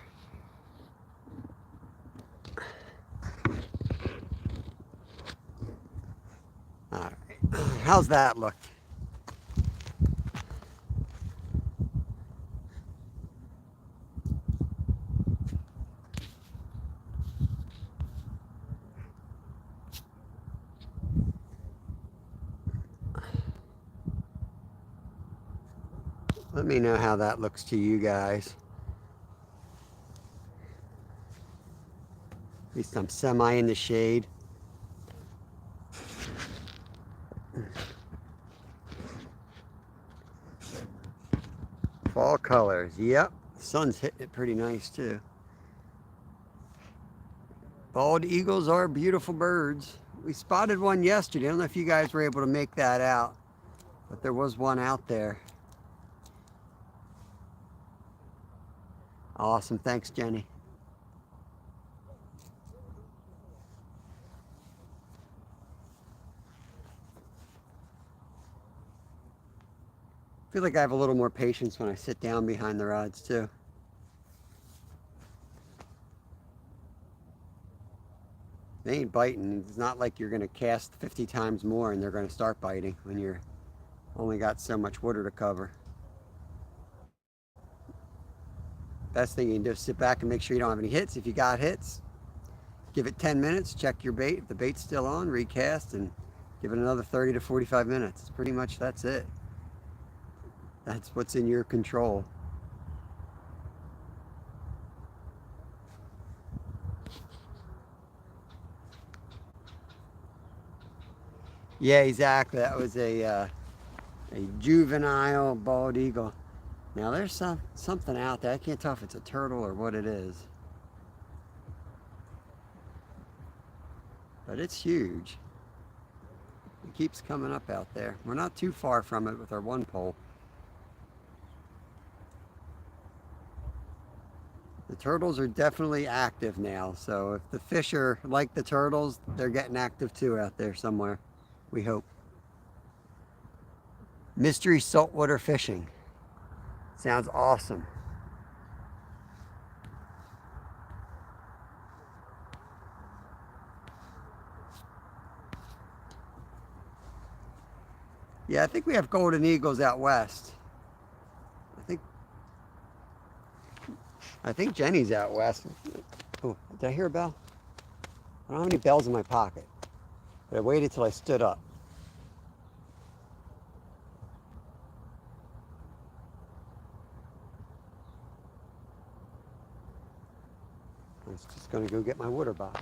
All right, how's that look? Let me know how that looks to you guys. At least I'm semi in the shade. Fall colors, yep. The sun's hitting it pretty nice too. Bald eagles are beautiful birds. We spotted one yesterday. I don't know if you guys were able to make that out, but there was one out there. Awesome, thanks, Jenny. I feel like I have a little more patience when I sit down behind the rods too. They ain't biting. It's not like you're gonna cast 50 times more and they're gonna start biting when you're only got so much water to cover. Best thing you can do is sit back and make sure you don't have any hits. If you got hits, give it 10 minutes, check your bait. If the bait's still on, recast and give it another 30 to 45 minutes. It's pretty much, that's it. That's what's in your control. Yeah, exactly. That was a juvenile bald eagle. Now there's something out there. I can't tell if it's a turtle or what it is. But it's huge. It keeps coming up out there. We're not too far from it with our one pole. The turtles are definitely active now. So if the fish are like the turtles, they're getting active too out there somewhere. We hope. Mystery saltwater fishing. Sounds awesome. Yeah, I think we have golden eagles out west. I think Jenny's out west. Oh, did I hear a bell? I don't have any bells in my pocket, but I waited till I stood up. I was just gonna go get my water bottle.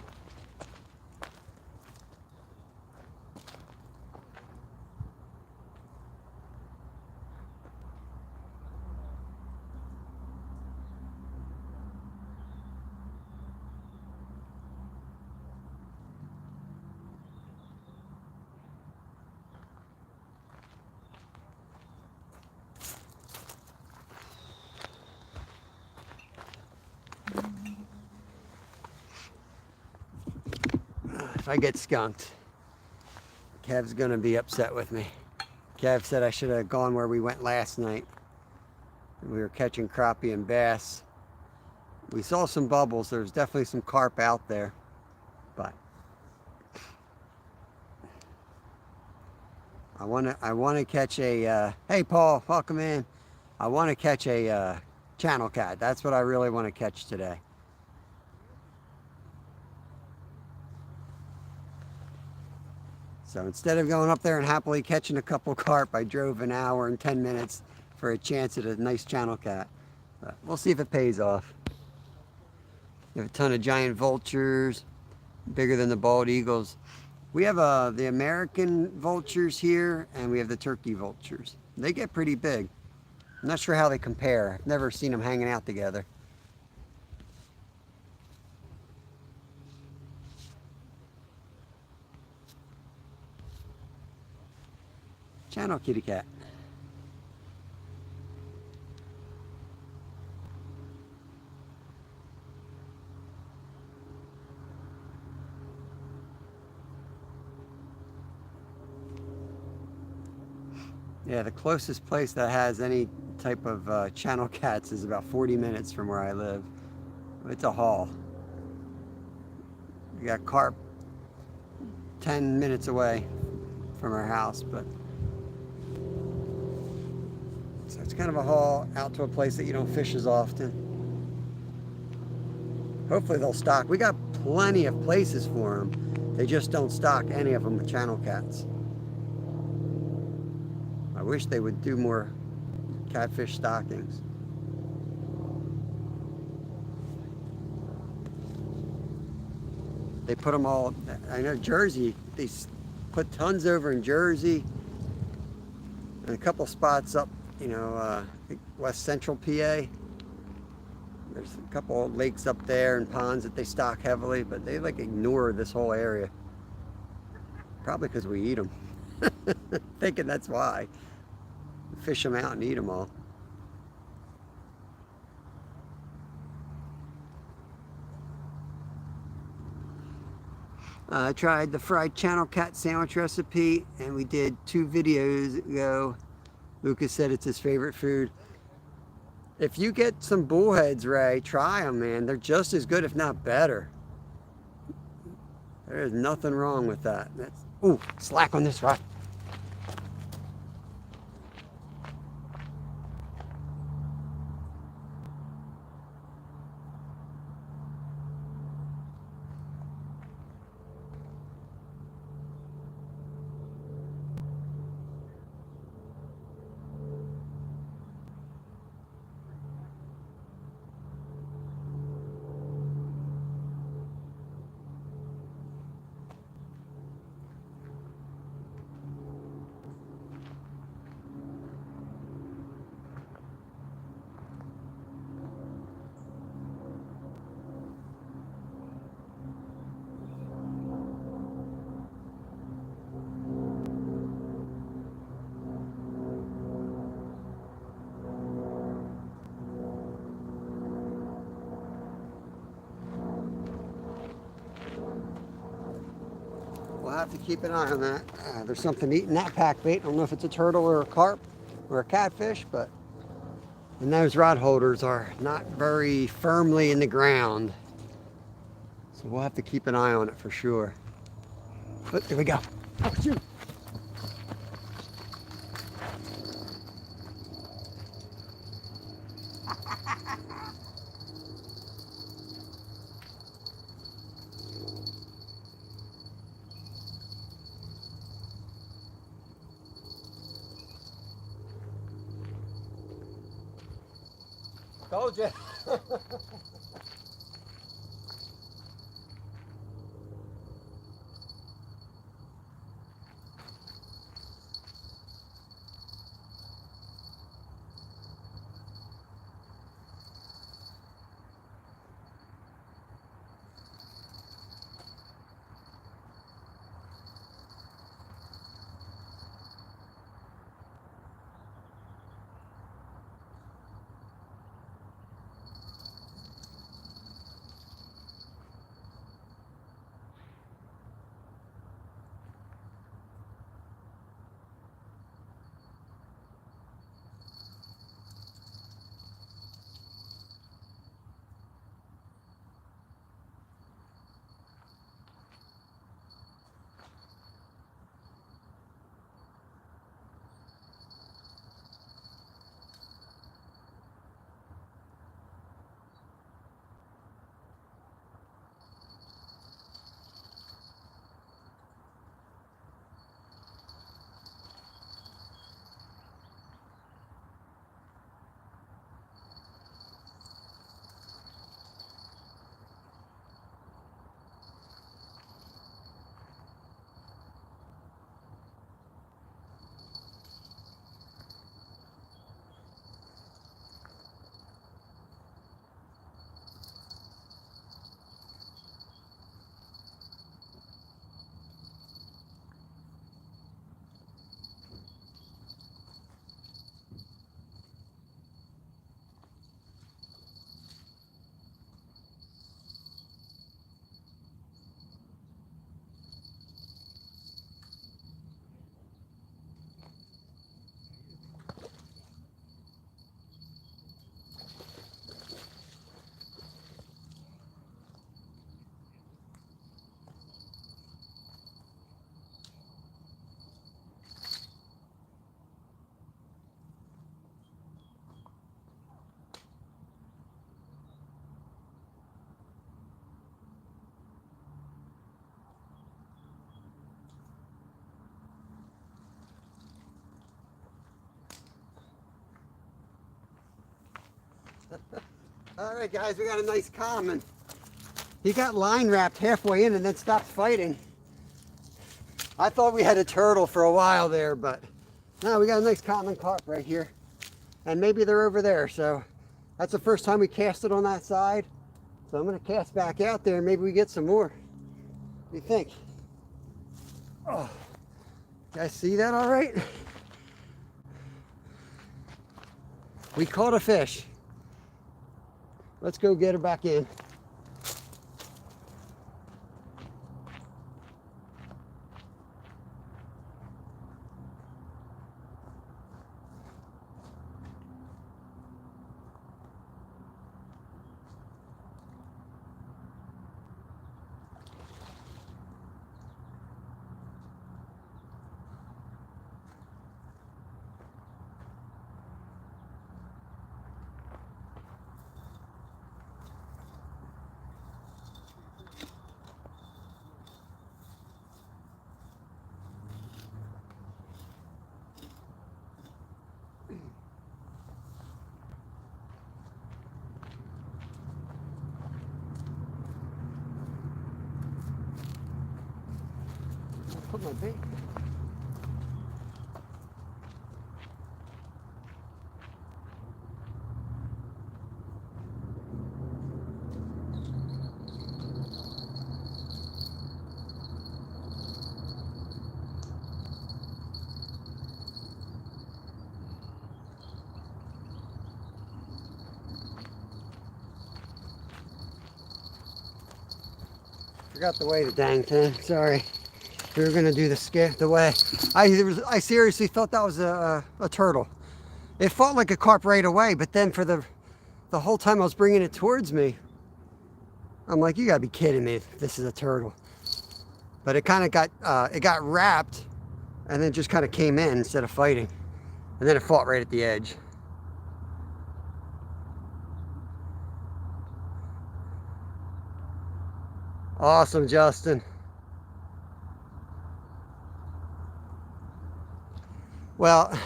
if I get skunked. Kev's gonna be upset with me. Kev said I should have gone where we went last night. We were catching crappie and bass. We saw some bubbles. There's definitely some carp out there, but I want to catch a. Hey, Paul, welcome in. I want to catch a channel cat. That's what I really want to catch today. So instead of going up there and happily catching a couple carp, I drove an hour and 10 minutes for a chance at a nice channel cat. But we'll see if it pays off. We have a ton of giant vultures, bigger than the bald eagles. We have the American vultures here, and we have the turkey vultures. They get pretty big. I'm not sure how they compare. I've never seen them hanging out together. Channel kitty cat. Yeah, the closest place that has any type of channel cats is about 40 minutes from where I live. It's a haul. We got carp 10 minutes away from our house, but so it's kind of a haul out to a place that you don't fish as often. Hopefully they'll stock. We got plenty of places for them. They just don't stock any of them with channel cats. I wish they would do more catfish stockings. They put them all, I know Jersey, they put tons over in Jersey and a couple spots up, you know, West Central PA. There's a couple of lakes up there and ponds that they stock heavily, but they like ignore this whole area. Probably because we eat them. Thinking that's why. Fish them out and eat them all. I tried the fried channel cat sandwich recipe, and we did 2 videos ago. Lucas said it's his favorite food. If you get some bullheads, Ray, try them, man. They're just as good, if not better. There is nothing wrong with that. Ooh, slack on this rod. We'll have to keep an eye on that. There's something eating that pack bait. I don't know if it's a turtle or a carp or a catfish, but and those rod holders are not very firmly in the ground. So we'll have to keep an eye on it for sure. But there we go. Oh, shoot. Told you. All right, guys, we got a nice common. He got line wrapped halfway in and then stopped fighting. I thought we had a turtle for a while there, but no, we got a nice common carp right here. And maybe they're over there, so that's the first time we cast it on that side. So I'm gonna cast back out there and maybe we get some more. What do you think? Oh, you guys see that all right? We caught a fish. Let's go get her back in. Put my bait. Forgot the way the dang thing. Sorry. We were gonna do the way. I seriously thought that was a turtle. It fought like a carp right away, but then for the whole time I was bringing it towards me, I'm like, you gotta be kidding me! This is a turtle. But it kind of got wrapped, and then just kind of came in instead of fighting, and then it fought right at the edge. Awesome, Justin. Well,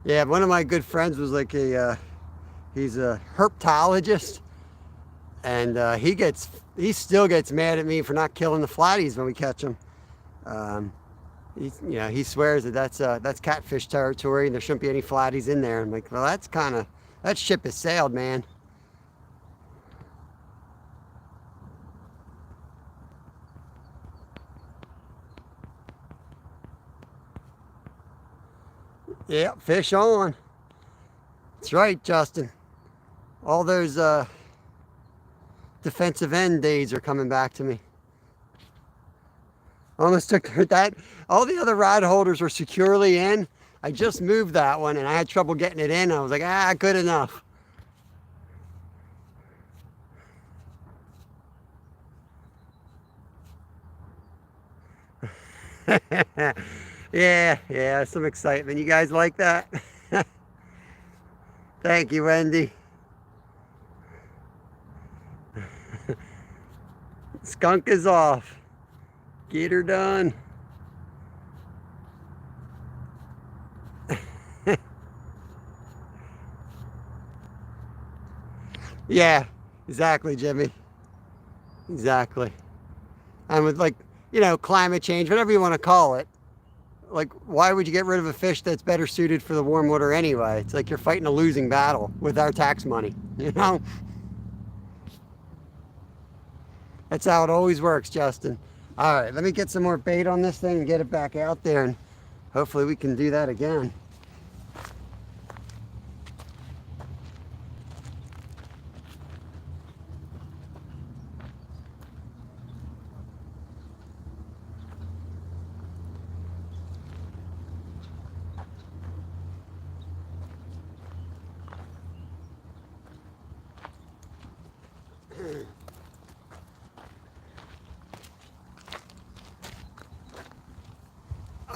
yeah, one of my good friends was like he's a herpetologist, and he still gets mad at me for not killing the flatties when we catch them. He swears that's catfish territory and there shouldn't be any flatties in there. I'm like, well, that ship has sailed, man. Yeah, fish on. That's right, Justin. All those defensive end days are coming back to me. Almost took that. All the other rod holders were securely in. I just moved that one and I had trouble getting it in. I was like, good enough. Yeah, some excitement. You guys like that? Thank you, Wendy. Skunk is off. Get her done. Yeah, exactly, Jimmy. Exactly. And with climate change, whatever you want to call it, like, why would you get rid of a fish that's better suited for the warm water anyway? It's like you're fighting a losing battle with our tax money, That's how it always works, Justin. All right, let me get some more bait on this thing and get it back out there, and hopefully we can do that again.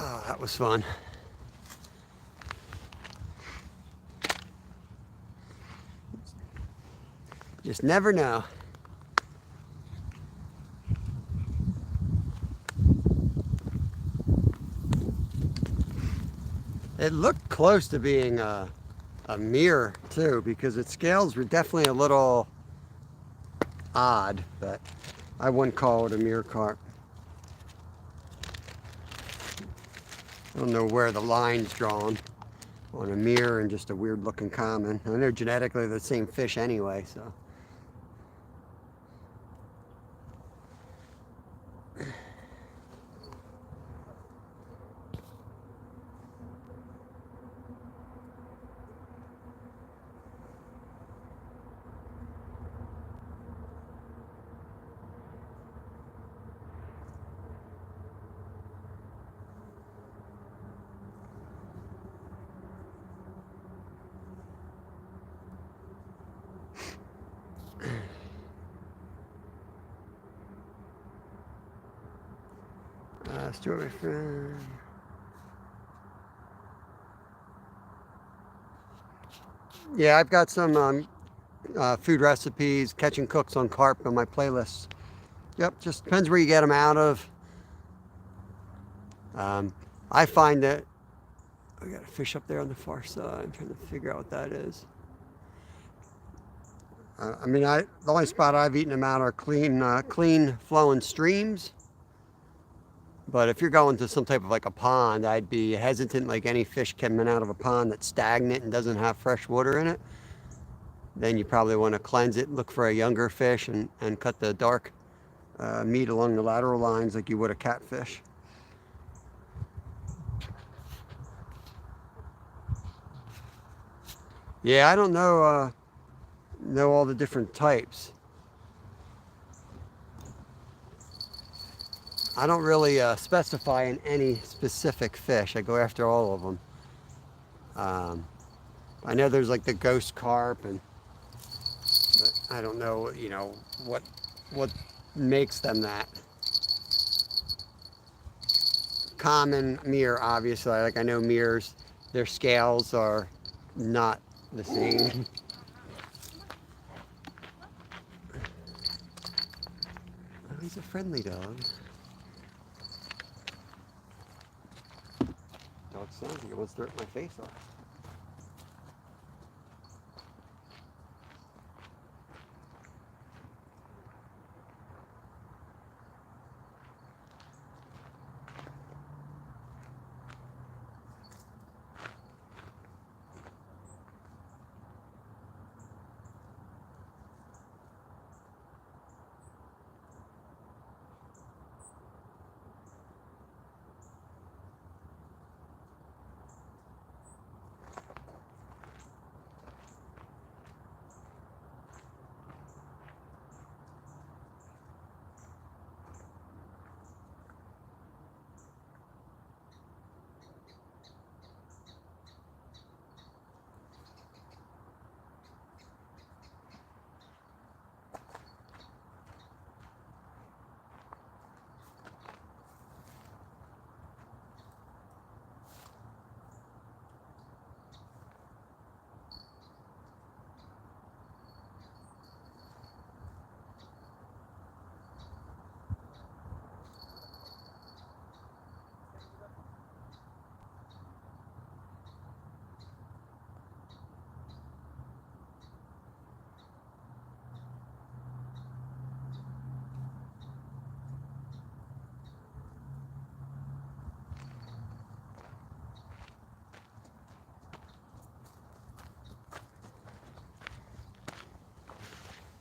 Oh, that was fun. Just never know. It looked close to being a a mirror too, because its scales were definitely a little odd, but I wouldn't call it a mirror carp. I don't know where the line's drawn on a mirror and just a weird looking common. I know genetically they're the same fish anyway, so. Strawberry friend. Yeah, I've got some food recipes, catching cooks on carp on my playlist. Yep, just depends where you get them out of. I find that we got a fish up there on the far side. I'm trying to figure out what that is. I mean, the only spot I've eaten them out are clean flowing streams. But if you're going to some type of like a pond, I'd be hesitant, like any fish coming out of a pond that's stagnant and doesn't have fresh water in it. Then you probably want to cleanse it, look for a younger fish, and cut the dark meat along the lateral lines like you would a catfish. Yeah, I don't know all the different types. I don't really specify in any specific fish. I go after all of them. I know there's like the ghost carp, but I don't know, what makes them that. Common mirror, obviously. Like I know mirrors, their scales are not the same. Oh, he's a friendly dog. Dog sounds like it wants to rip my face off.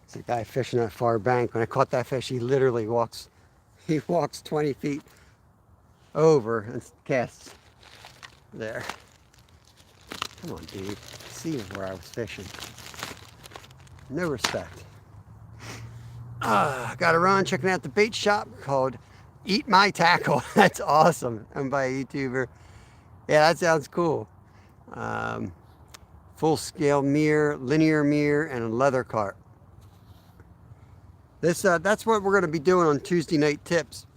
It's a guy fishing that far bank. When I caught that fish, he literally walks 20 feet over and casts there. Come on, dude. See where I was fishing. No respect. Got to run checking out the bait shop called Eat My Tackle. That's awesome. I'm by a YouTuber. Yeah, that sounds cool. Full scale mirror, linear mirror, and a leather carp. That's what we're going to be doing on Tuesday night tips.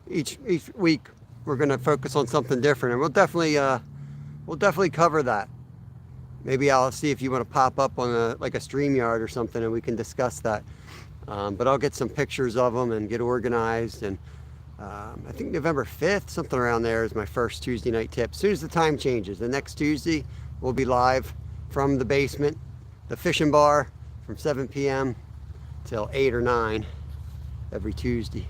Each week we're going to focus on something different, and we'll definitely cover that. Maybe I'll see if you want to pop up on a StreamYard or something, and we can discuss that. But I'll get some pictures of them and get organized. And I think November 5th, something around there, is my first Tuesday night tip. As soon as the time changes, the next Tuesday we'll be live from the basement, the fishing bar, from 7 p.m. till 8 or 9 every Tuesday.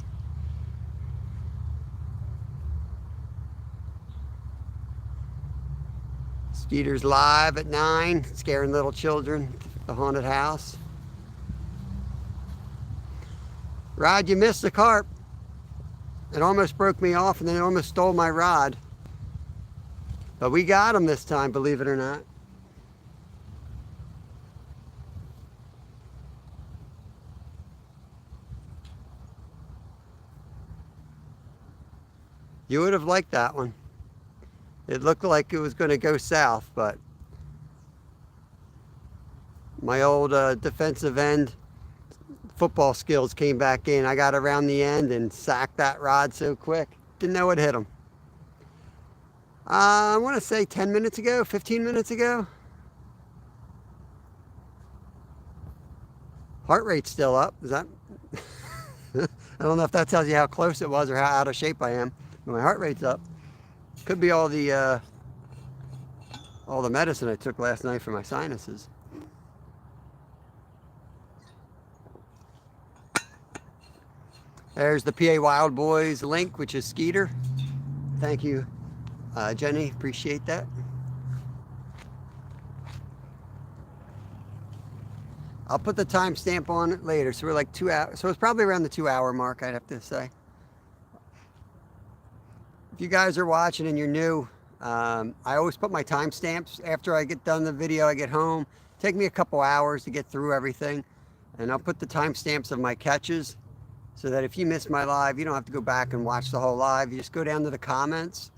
Skeeter's live at 9, scaring little children at the haunted house. Rod, you missed the carp. It almost broke me off and then it almost stole my rod. But we got him this time, believe it or not. You would have liked that one. It looked like it was going to go south, but my old defensive end football skills came back in. I got around the end and sacked that rod so quick. Didn't know it hit him. I want to say 10 minutes ago, 15 minutes ago. Heart rate's still up. Is that? I don't know if that tells you how close it was or how out of shape I am. But my heart rate's up. Could be all the medicine I took last night for my sinuses. There's the PA Wild Boys link, which is Skeeter. Thank you, Jenny. Appreciate that. I'll put the timestamp on it later. So we're like 2 hours. So it's probably around the 2-hour mark, I'd have to say. If you guys are watching and you're new, I always put my timestamps after I get done the video. I get home. Take me a couple hours to get through everything, and I'll put the timestamps of my catches so that if you miss my live, you don't have to go back and watch the whole live. You just go down to the comments,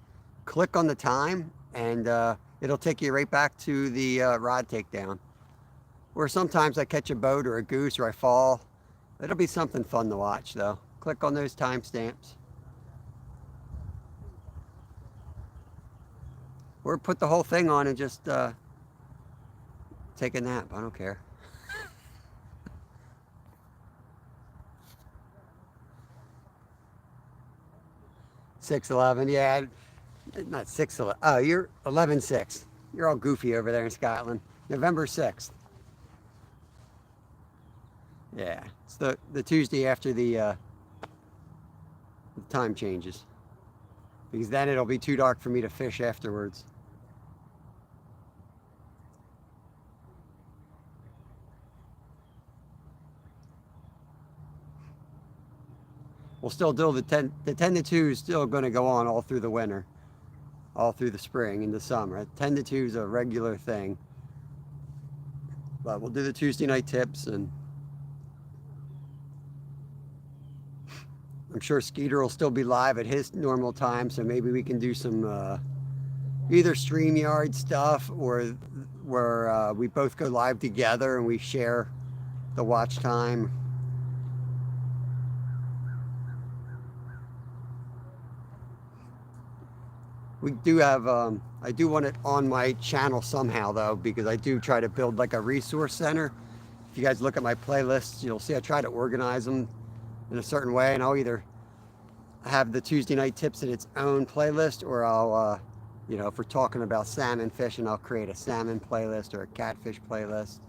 click on the time, and it'll take you right back to the rod takedown. Or sometimes I catch a boat or a goose or I fall. It'll be something fun to watch though. Click on those timestamps. Or put the whole thing on and just take a nap. I don't care. $6.11, yeah, not 6.11. Oh, you're 11/6. You're all goofy over there in Scotland. November 6th. Yeah, it's the Tuesday after the time changes, because then it'll be too dark for me to fish afterwards. We'll still do the 10 to 2 is still going to go on all through the winter, all through the spring and the summer. 10 to 2 is a regular thing. But we'll do the Tuesday night tips, and I'm sure Skeeter will still be live at his normal time, so maybe we can do some either StreamYard stuff or where we both go live together and we share the watch time. We do have, I do want it on my channel somehow though, because I do try to build like a resource center. If you guys look at my playlists, you'll see I try to organize them in a certain way, and I'll either have the Tuesday night tips in its own playlist, or I'll, you know, if we're talking about salmon fishing, I'll create a salmon playlist or a catfish playlist.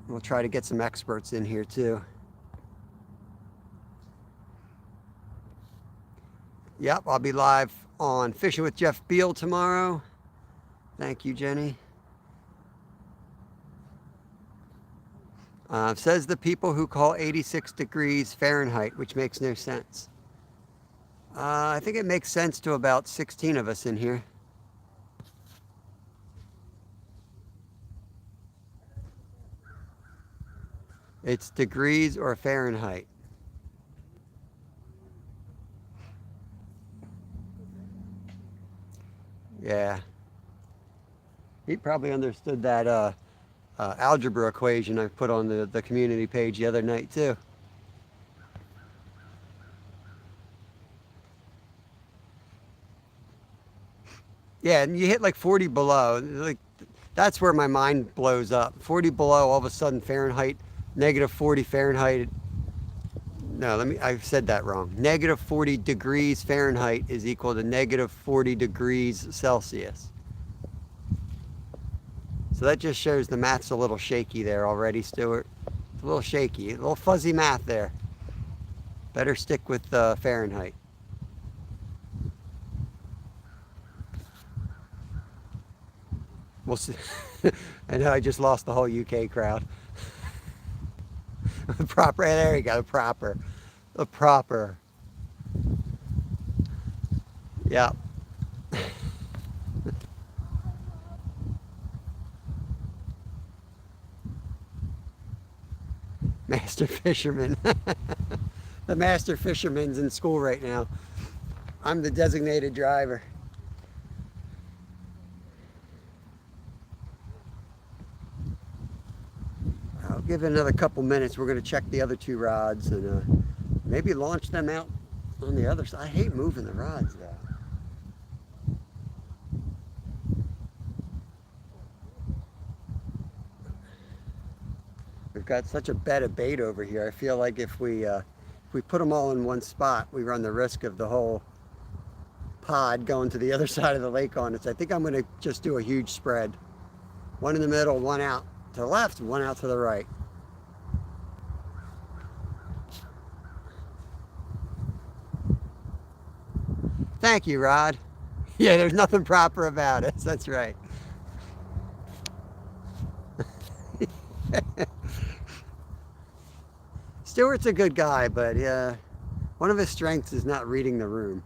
We'll try to get some experts in here too. Yep, I'll be live on Fishing with Jeff Beal tomorrow. Thank you, Jenny. Says the people who call 86 degrees Fahrenheit, which makes no sense. I think it makes sense to about 16 of us in here. It's degrees or Fahrenheit. Yeah. He probably understood that algebra equation I put on the community page the other night too. Yeah, and you hit like 40 below. Like, that's where my mind blows up. 40 below, all of a sudden Fahrenheit, negative 40 Fahrenheit. No, I've said that wrong. Negative 40 degrees Fahrenheit is equal to negative 40 degrees Celsius. So that just shows the math's a little shaky there already, Stuart. It's a little shaky, a little fuzzy math there. Better stick with Fahrenheit. We'll see. I know I just lost the whole UK crowd. Proper, there you go, proper. The proper. Yeah. Master fisherman. The master fisherman's in school right now. I'm the designated driver. I'll give it another couple minutes. We're going to check the other two rods and maybe launch them out on the other side. I hate moving the rods though. We've got such a bed of bait over here. I feel like if we put them all in one spot, we run the risk of the whole pod going to the other side of the lake on us. I think I'm going to just do a huge spread. One in the middle, one out to the left, one out to the right. Thank you, Rod. Yeah, there's nothing proper about it. That's right. Stuart's a good guy, but one of his strengths is not reading the room.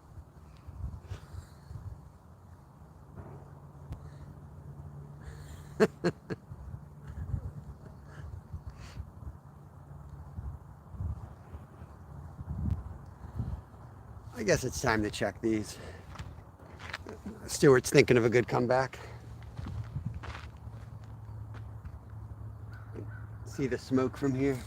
I guess it's time to check these. Stuart's thinking of a good comeback. See the smoke from here?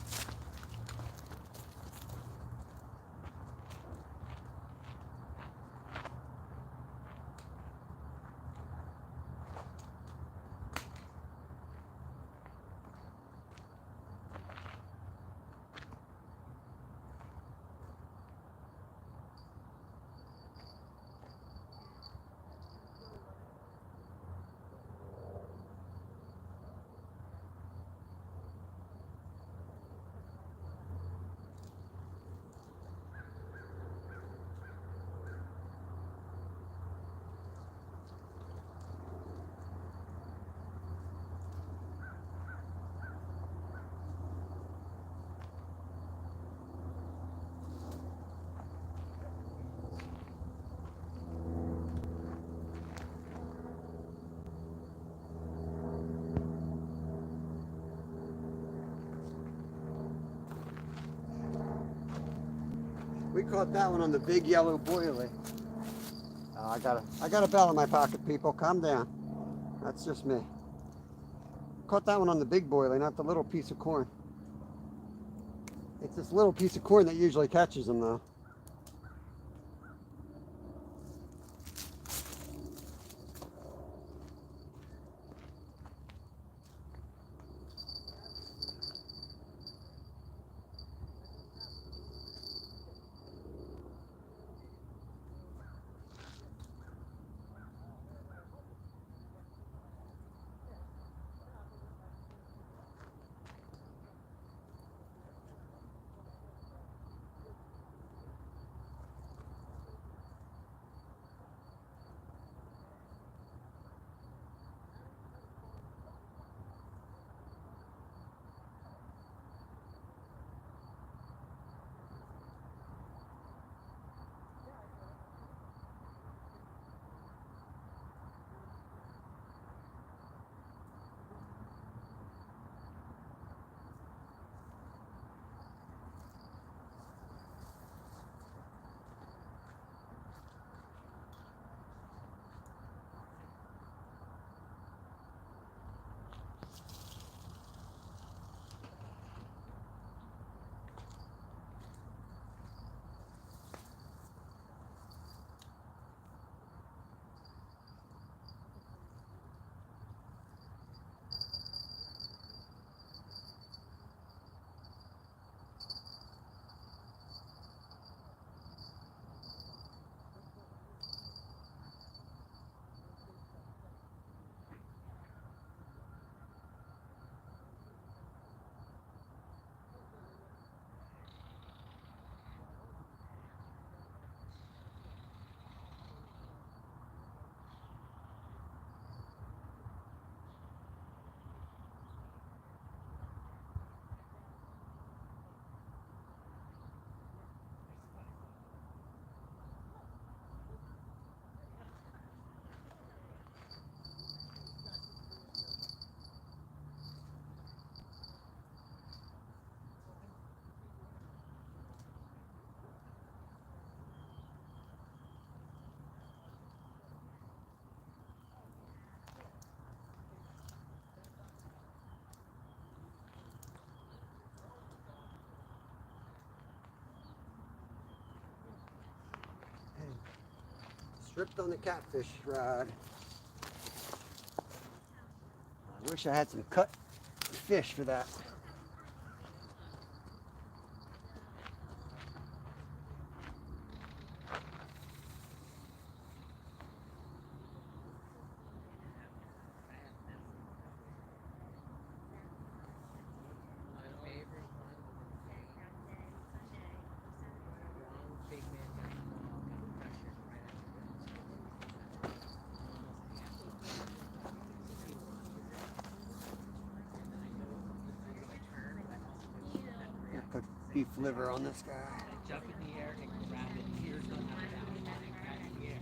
We caught that one on the big yellow boilie. I got a bell in my pocket, people. Calm down. That's just me. Caught that one on the big boilie, not the little piece of corn. It's this little piece of corn that usually catches them, though. Tripped on the catfish rod. I wish I had some cut fish for that. Put beef liver on this guy. Jump in the air and grab it. Here's the one in the air.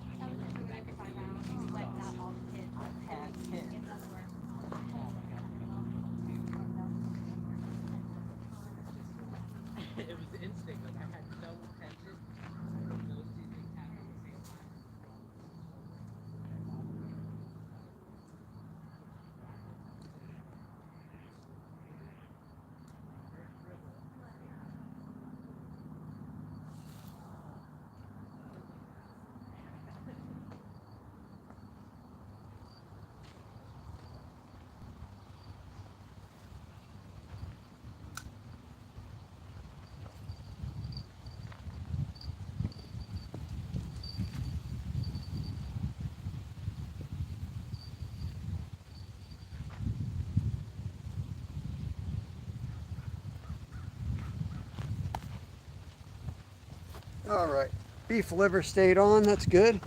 I've had 10. It was instinct. Like I had no intention. Those two things happened at the same time. All right, beef liver stayed on, that's good.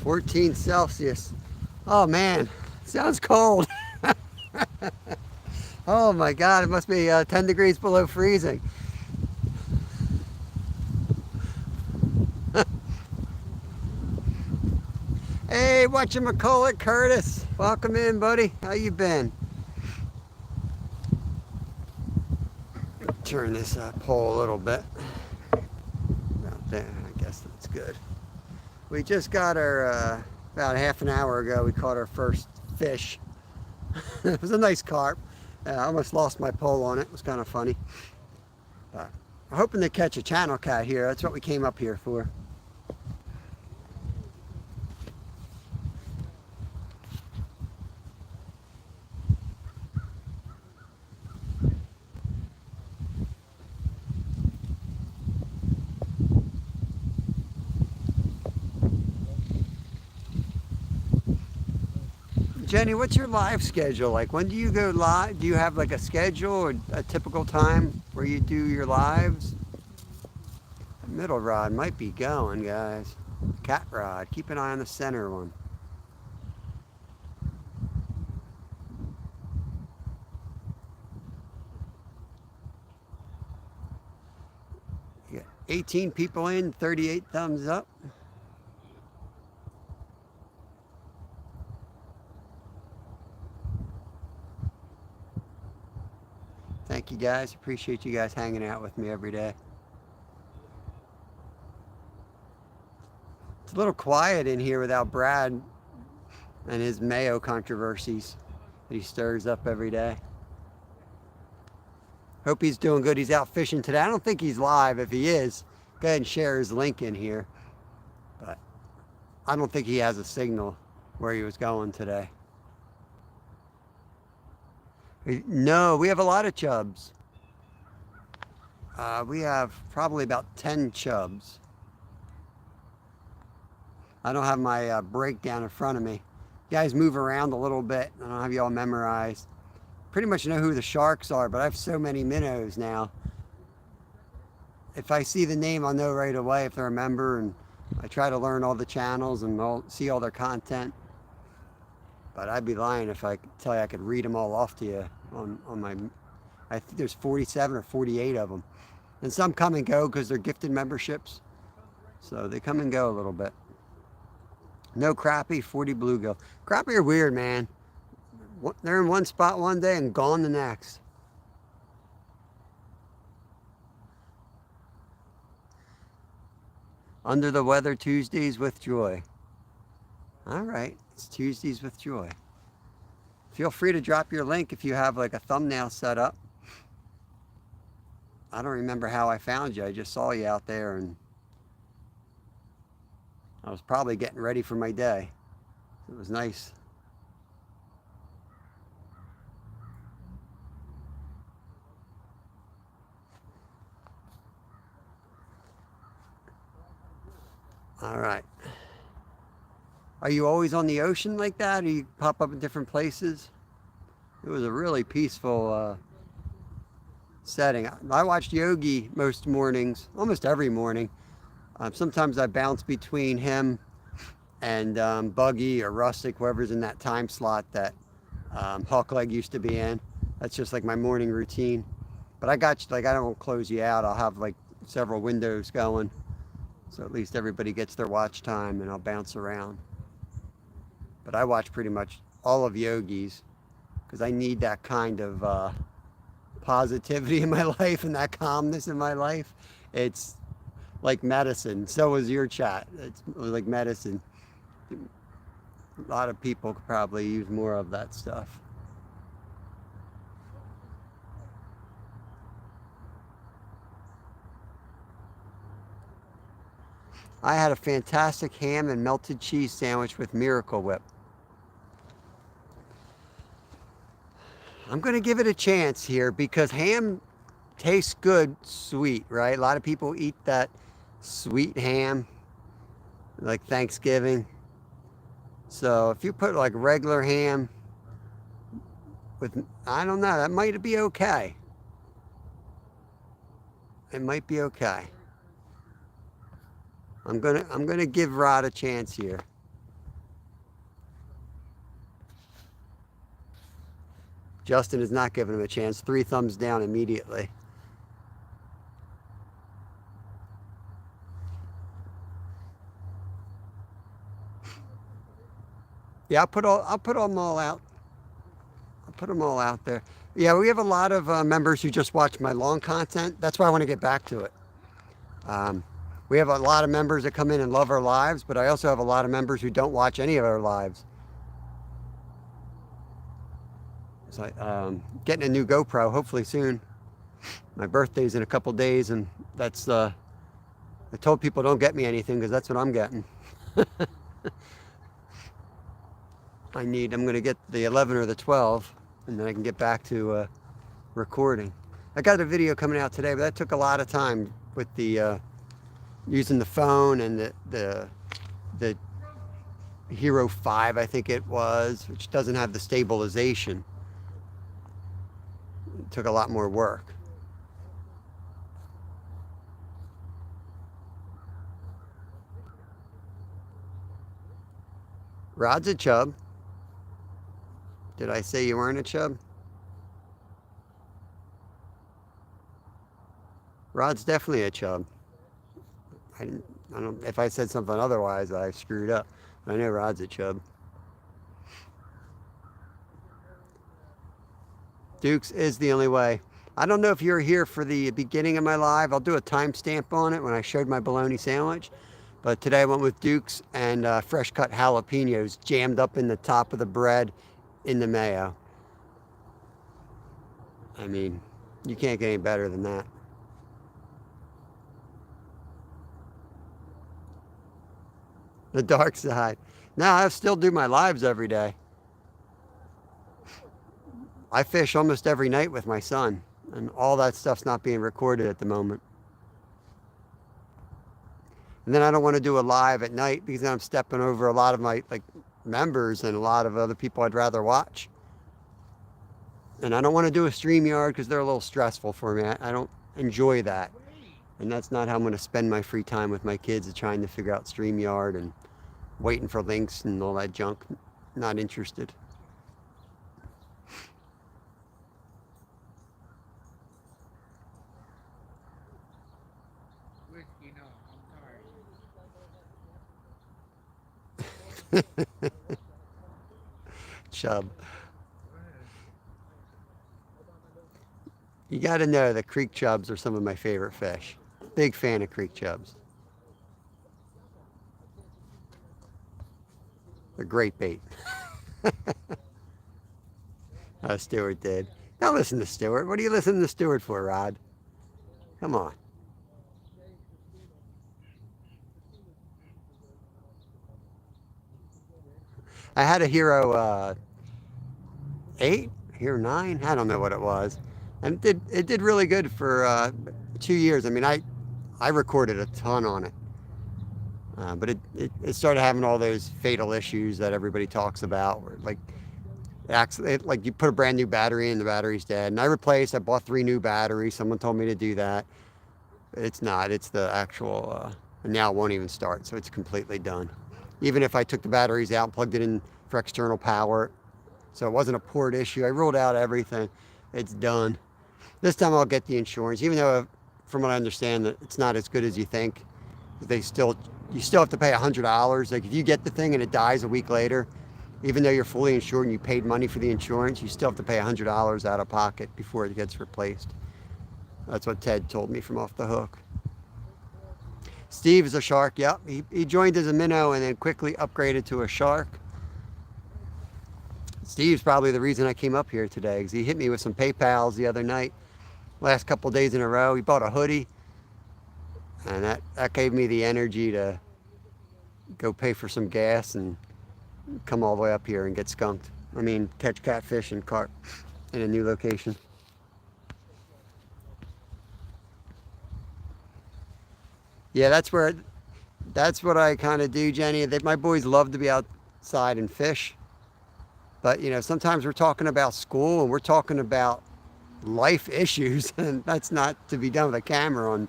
"14 Celsius. Oh man, sounds cold. Oh my God, it must be 10 degrees below freezing. Hey, whatchamacallit, Curtis. Welcome in, buddy. How you been? Turn this pole a little bit. About there, I guess that's good. We just got our, about half an hour ago, we caught our first fish. It was a nice carp. I almost lost my pole on it. It was kind of funny. But I'm hoping to catch a channel cat here. That's what we came up here for. Jenny, what's your live schedule like? When do you go live? Do you have like a schedule or a typical time where you do your lives? The middle rod might be going, guys. Cat rod. Keep an eye on the center one. You got 18 people in, 38 thumbs up. Thank you guys. Appreciate you guys hanging out with me every day. It's a little quiet in here without Brad and his mayo controversies that he stirs up every day. Hope he's doing good. He's out fishing today. I don't think he's live. If he is, go ahead and share his link in here. But I don't think he has a signal where he was going today. No, we have a lot of chubs. We have probably about 10 chubs. I don't have my breakdown in front of me. You guys move around a little bit. I don't have you all memorized. Pretty much know who the sharks are, but I have so many minnows now. If I see the name, I'll know right away if they're a member, and I try to learn all the channels and see all their content. But I'd be lying if I could tell you I could read them all off to you on my, I think there's 47 or 48 of them. And some come and go because they're gifted memberships. So they come and go a little bit. No crappie, 40 bluegill. Crappie are weird, man. They're in one spot one day and gone the next. Under the weather Tuesdays with joy. All right, it's Tuesdays with joy. Feel free to drop your link if you have like a thumbnail set up. I don't remember how I found you. I just saw you out there and I was probably getting ready for my day. It was nice. All right. Are you always on the ocean like that? Or you pop up in different places? It was a really peaceful setting. I watched Yogi most mornings, almost every morning. Sometimes I bounce between him and Buggy or Rustic, whoever's in that time slot that Hawkleg used to be in. That's just like my morning routine. But I got you, like I don't close you out. I'll have like several windows going. So at least everybody gets their watch time and I'll bounce around. But I watch pretty much all of Yogi's because I need that kind of positivity in my life and that calmness in my life. It's like medicine. So is your chat. It's like medicine. A lot of people could probably use more of that stuff. I had a fantastic ham and melted cheese sandwich with Miracle Whip. I'm going to give it a chance here because ham tastes good sweet, right? A lot of people eat that sweet ham like Thanksgiving. So if you put like regular ham with, I don't know, that might be okay. It might be okay. I'm gonna give Rod a chance here. Justin is not giving him a chance. 3 thumbs down immediately. Yeah, I'll put them all out. I'll put them all out there. Yeah, we have a lot of members who just watch my long content. That's why I want to get back to it. We have a lot of members that come in and love our lives, but I also have a lot of members who don't watch any of our lives. So getting a new GoPro, hopefully soon. My birthday's in a couple days, and that's I told people don't get me anything because that's what I'm getting. I'm going to get the 11 or the 12, and then I can get back to recording. I got a video coming out today, but that took a lot of time with the using the phone and the Hero 5, I think it was, which doesn't have the stabilization. It took a lot more work. Rod's a chub. Did I say you weren't a chub? Rod's definitely a chub. I don't. If I said something otherwise, I screwed up. I know Rod's a chub. Duke's is the only way. I don't know if you were here for the beginning of my live. I'll do a timestamp on it when I showed my bologna sandwich. But today I went with Duke's and fresh cut jalapenos jammed up in the top of the bread in the mayo. I mean, you can't get any better than that. The dark side. Now I still do my lives every day. I fish almost every night with my son, and all that stuff's not being recorded at the moment. And then I don't want to do a live at night because then I'm stepping over a lot of my members and a lot of other people I'd rather watch. And I don't want to do a StreamYard because they're a little stressful for me. I don't enjoy that. And that's not how I'm going to spend my free time with my kids, is trying to figure out StreamYard and waiting for links and all that junk. Not interested. Whiskey, no, I'm sorry. Chub. You got to know that creek chubs are some of my favorite fish. Big fan of creek chubs. They're great bait. Stewart did. Don't listen to Stewart. What are you listening to Stewart for, Rod? Come on. I had a Hero 8, Hero 9, I don't know what it was. And it did really good for 2 years. I mean, I recorded a ton on it. But it started having all those fatal issues that everybody talks about, where like like you put a brand new battery in, the battery's dead. And I bought 3 new batteries. Someone told me to do that. It's not. It's the actual. And now it won't even start, so it's completely done. Even if I took the batteries out and plugged it in for external power, so it wasn't a port issue. I ruled out everything. It's done. This time I'll get the insurance, even though, from what I understand, that it's not as good as you think. You still have to pay $100. Like if you get the thing and it dies a week later, even though you're fully insured and you paid money for the insurance, you still have to pay $100 out of pocket before it gets replaced. That's what Ted told me from Off the Hook. Steve is a shark. Yep, he joined as a minnow and then quickly upgraded to a shark. Steve's probably the reason I came up here today, because he hit me with some PayPals the other night. Last couple days in a row, he bought a hoodie, and that gave me the energy to go pay for some gas and come all the way up here and get skunked. I mean, catch catfish and carp in a new location. Yeah, that's what I kind of do, Jenny. My boys love to be outside and fish. But, sometimes we're talking about school and we're talking about life issues, and that's not to be done with a camera on,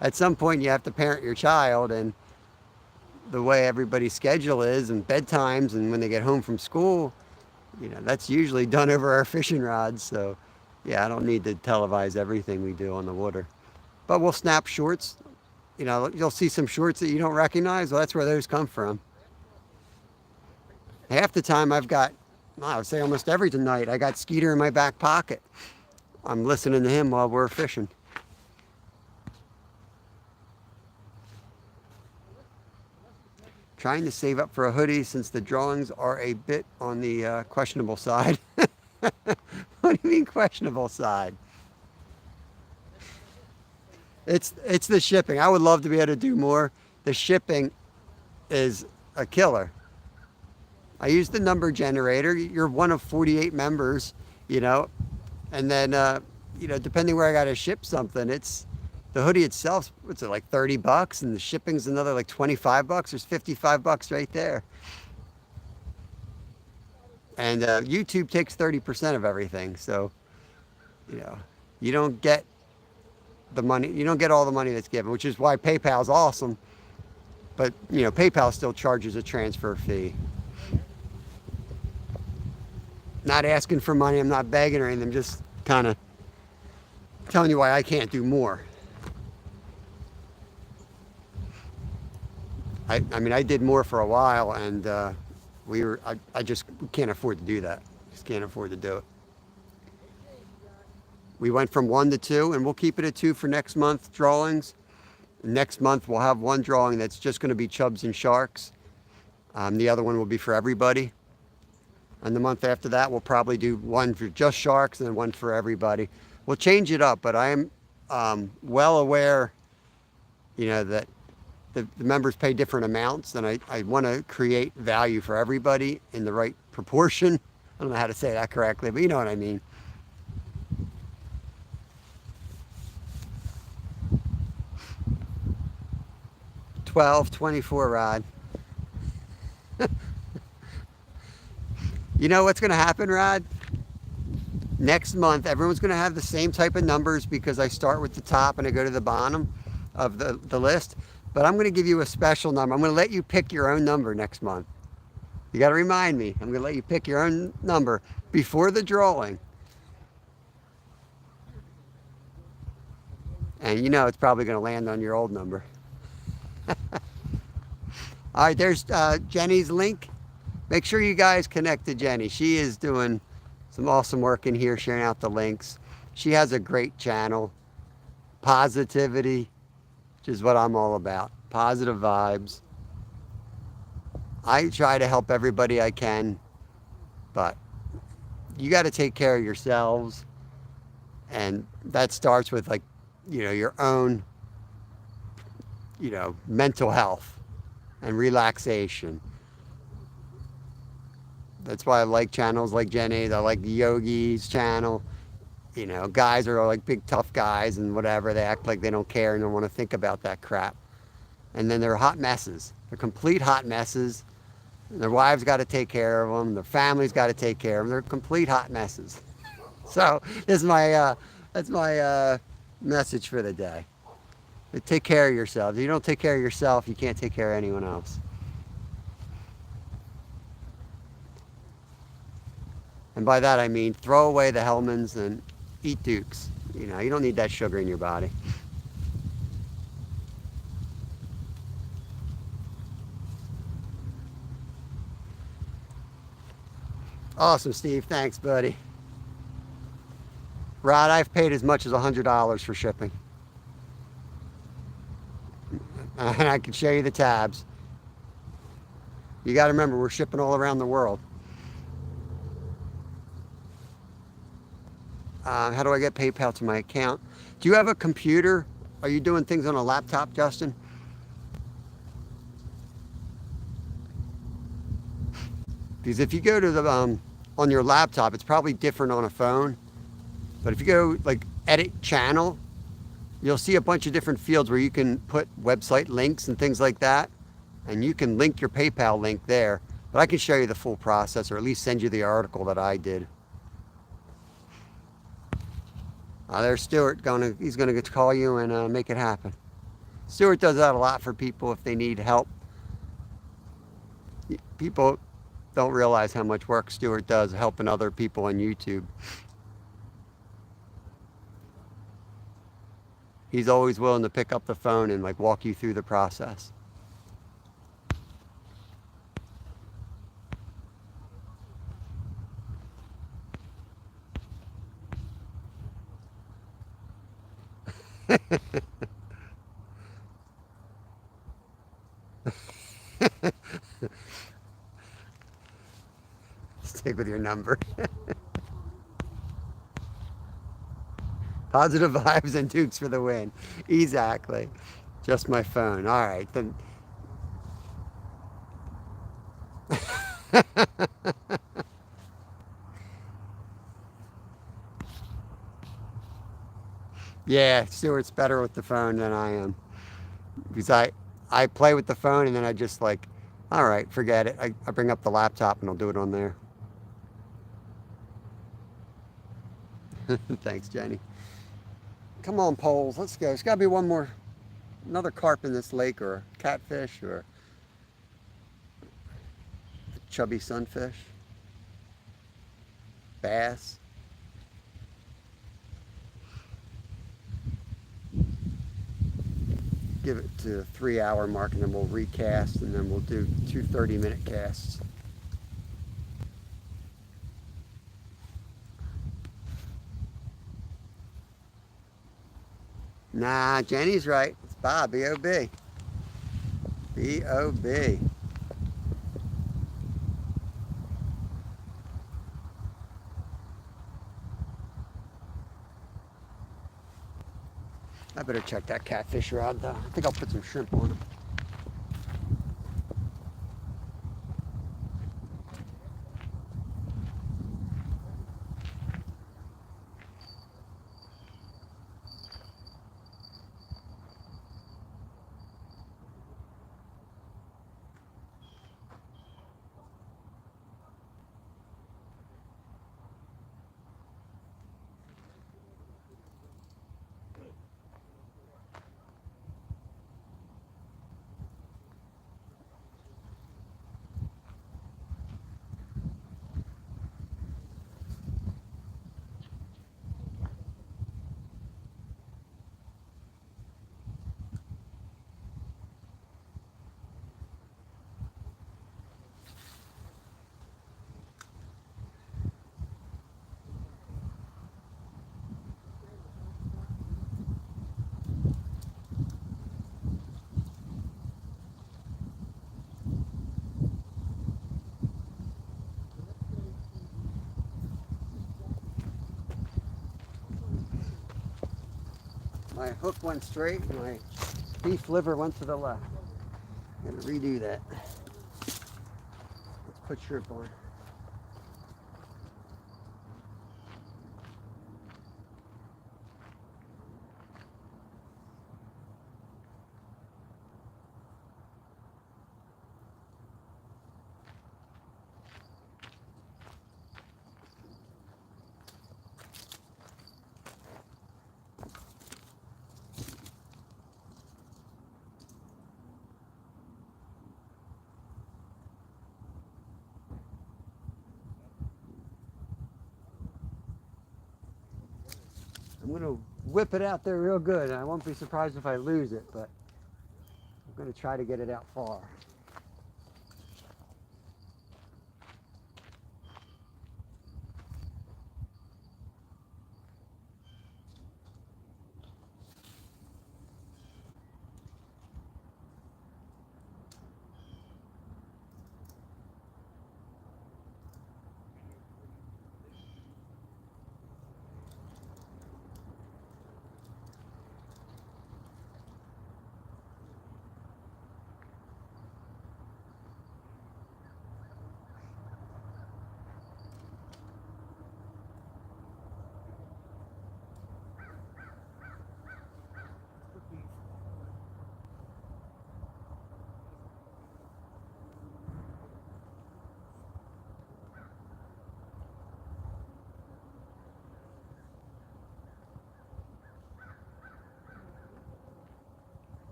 At some point you have to parent your child, and the way everybody's schedule is and bedtimes and when they get home from school, that's usually done over our fishing rods. So, yeah, I don't need to televise everything we do on the water. But we'll snap shorts. You'll see some shorts that you don't recognize. Well, that's where those come from. Half the time I would say almost every night, I got Skeeter in my back pocket. I'm listening to him while we're fishing. Trying to save up for a hoodie since the drawings are a bit on the questionable side. What do you mean questionable side? It's the shipping. I would love to be able to do more. The shipping is a killer. I use the number generator. You're one of 48 members, and then, depending where I got to ship something, it's the hoodie itself. What's it, like $30, and the shipping's another like $25. There's $55 right there. And YouTube takes 30% of everything, so you don't get the money. You don't get all the money that's given, which is why PayPal's awesome. But PayPal still charges a transfer fee. Not asking for money, I'm not begging or anything, I'm just kind of telling you why I can't do more. I mean, I did more for a while, and I just can't afford to do that. Just can't afford to do it. We went from 1 to 2, and we'll keep it at 2 for next month drawings. Next month, we'll have one drawing that's just going to be chubs and sharks. The other one will be for everybody. And the month after that, we'll probably do one for just sharks and then one for everybody. We'll change it up, but I am well aware, that the members pay different amounts, and I want to create value for everybody in the right proportion. I don't know how to say that correctly, but you know what I mean. $12.24, Rod. You know what's going to happen, Rod? Next month, everyone's going to have the same type of numbers because I start with the top and I go to the bottom of the list. But I'm going to give you a special number. I'm going to let you pick your own number next month. You got to remind me. I'm going to let you pick your own number before the drawing. And it's probably going to land on your old number. All right, there's Jenny's link. Make sure you guys connect to Jenny. She is doing some awesome work in here, sharing out the links. She has a great channel, positivity, which is what I'm all about. Positive vibes. I try to help everybody I can, but you got to take care of yourselves, and that starts with, like, your own, mental health and relaxation. That's why I like channels like Jenny's. I like the Yogi's channel. Guys are like big tough guys and whatever. They act like they don't care and don't want to think about that crap. And then they're hot messes. They're complete hot messes. Their wives got to take care of them. Their families got to take care of them. They're complete hot messes. So this is that's my message for the day. Take care of yourselves. If you don't take care of yourself, you can't take care of anyone else. And by that I mean throw away the Hellmann's and eat Dukes. You don't need that sugar in your body. Awesome, Steve. Thanks, buddy. Rod, I've paid as much as $100 for shipping. And I can show you the tabs. You got to remember, we're shipping all around the world. How do I get PayPal to my account? Do you have a computer? Are you doing things on a laptop, Justin? Because if you go to the on your laptop, it's probably different on a phone. But if you go like edit channel, you'll see a bunch of different fields where you can put website links and things like that. And you can link your PayPal link there. But I can show you the full process, or at least send you the article that I did. There's Stuart. He's going to call you and make it happen. Stuart does that a lot for people if they need help. People don't realize how much work Stuart does helping other people on YouTube. He's always willing to pick up the phone and like walk you through the process. Stick with your number. Positive vibes and Dukes for the win. Exactly. Just my phone. All right. Then. Yeah, Stuart's better with the phone than I am. Because I play with the phone and then I just like, all right, forget it. I bring up the laptop and I'll do it on there. Thanks, Jenny. Come on, poles. Let's go. There's got to be another carp in this lake, or a catfish, or a chubby sunfish, bass. Give it to the 3-hour mark, and then we'll recast, and then we'll do 2 30-minute casts. Nah, Jenny's right. It's Bob, B-O-B. B-O-B. I better check that catfish rod, though. I think I'll put some shrimp on it. My hook went straight and my beef liver went to the left. I'm gonna redo that. Let's put shrimp on. I'm gonna whip it out there real good, and I won't be surprised if I lose it, but I'm gonna try to get it out far.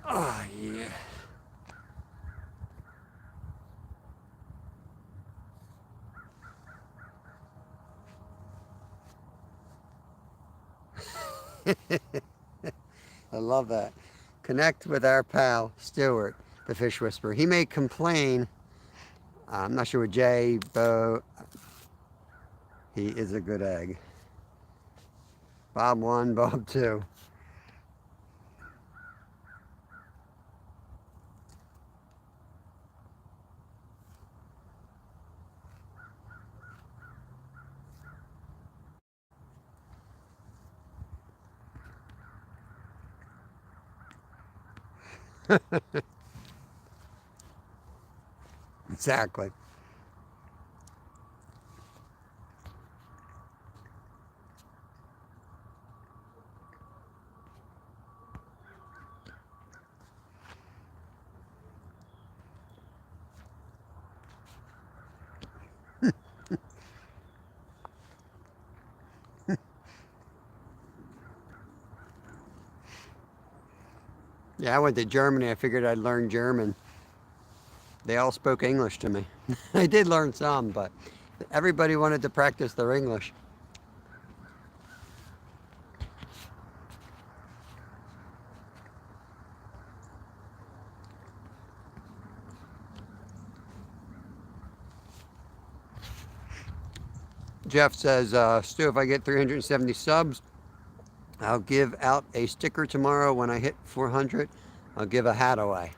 Oh, yeah. I love that. Connect with our pal, Stuart, the fish whisperer. He may complain. I'm not sure with Jay, Bo. He is a good egg. Bob 1, Bob 2. Exactly. Yeah, I went to Germany. I figured I'd learn German. They all spoke English to me. I did learn some, but everybody wanted to practice their English. Jeff says, Stu, if I get 370 subs, I'll give out a sticker tomorrow. When I hit 400, I'll give a hat away.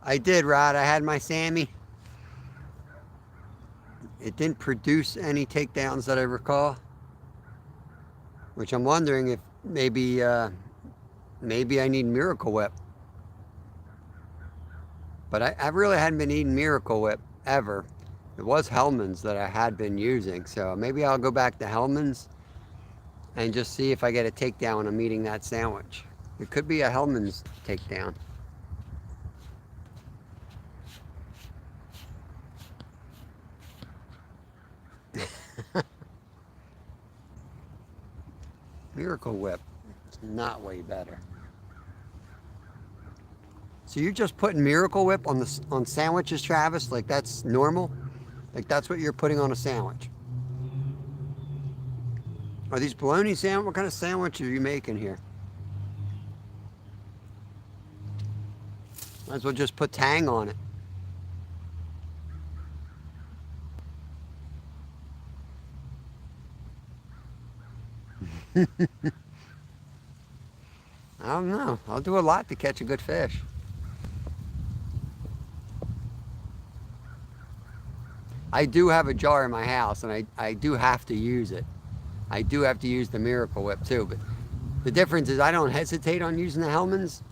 I did, Rod. I had my Sammy. It didn't produce any takedowns that I recall, which I'm wondering if maybe maybe I need Miracle Whip. But I really hadn't been eating Miracle Whip ever. It was Hellman's that I had been using, so maybe I'll go back to Hellman's and just see if I get a takedown when I'm eating that sandwich. It could be a Hellman's takedown. Miracle Whip. It's not way better. So you're just putting Miracle Whip on sandwiches, Travis? Like that's normal? Like that's what you're putting on a sandwich? Are these bologna sandwich? What kind of sandwich are you making here? Might as well just put Tang on it. I don't know. I'll do a lot to catch a good fish. I do have a jar in my house, and I do have to use it. I do have to use the Miracle Whip too, but the difference is I don't hesitate on using the Hellman's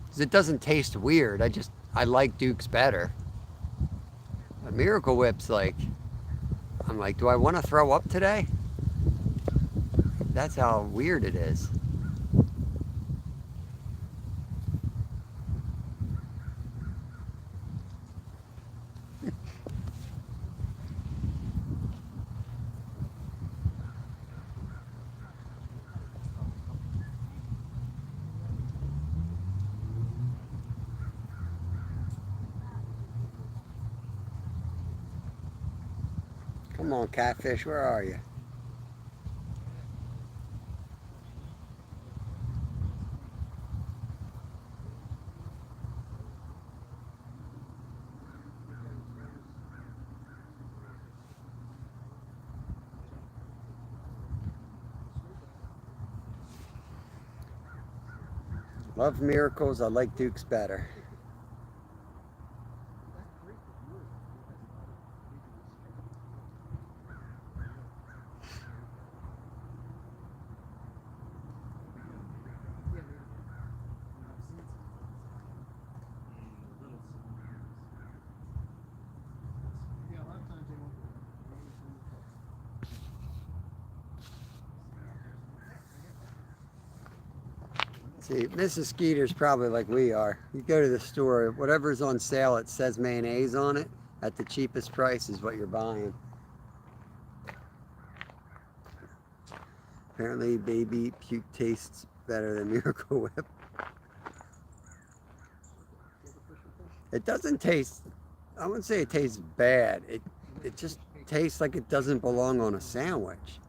because it doesn't taste weird. I like Duke's better. But Miracle Whip's like, I'm like, do I want to throw up today? That's how weird it is. Come on, catfish, where are you? Love Miracles, I like Duke's better. See, Mrs. Skeeter's probably like we are. You go to the store, whatever's on sale, it says mayonnaise on it. At the cheapest price is what you're buying. Apparently, baby puke tastes better than Miracle Whip. It doesn't taste, I wouldn't say it tastes bad. It just tastes like it doesn't belong on a sandwich.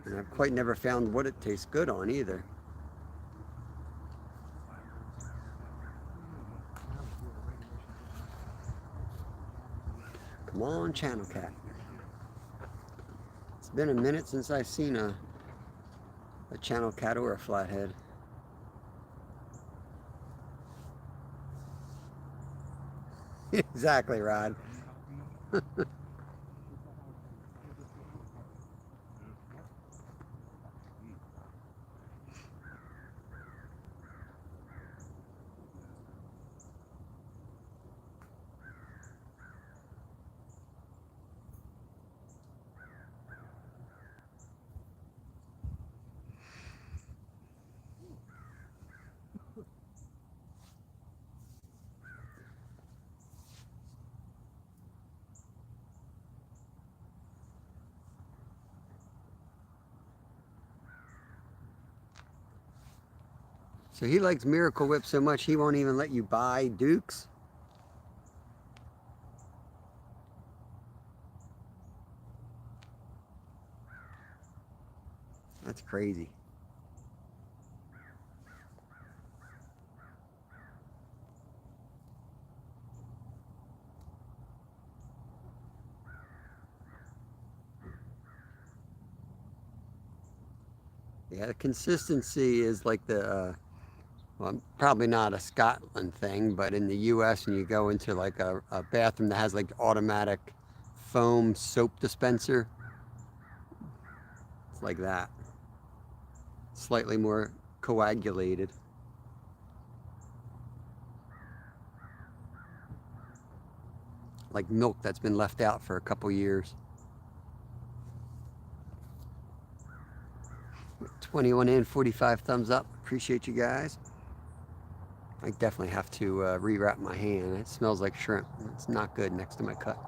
And I've quite never found what it tastes good on either. Come on, Channel Cat. It's been a minute since I've seen a Channel Cat or a flathead. Exactly, Rod. So he likes Miracle Whip so much he won't even let you buy Dukes. That's crazy. Yeah, the consistency is like the, well, probably not a Scotland thing, but in the US, when you go into like a bathroom that has like automatic foam soap dispenser, it's like that. Slightly more coagulated. Like milk that's been left out for a couple years. 21 in, 45 thumbs up. Appreciate you guys. I definitely have to rewrap my hand. It smells like shrimp. It's not good next to my cut.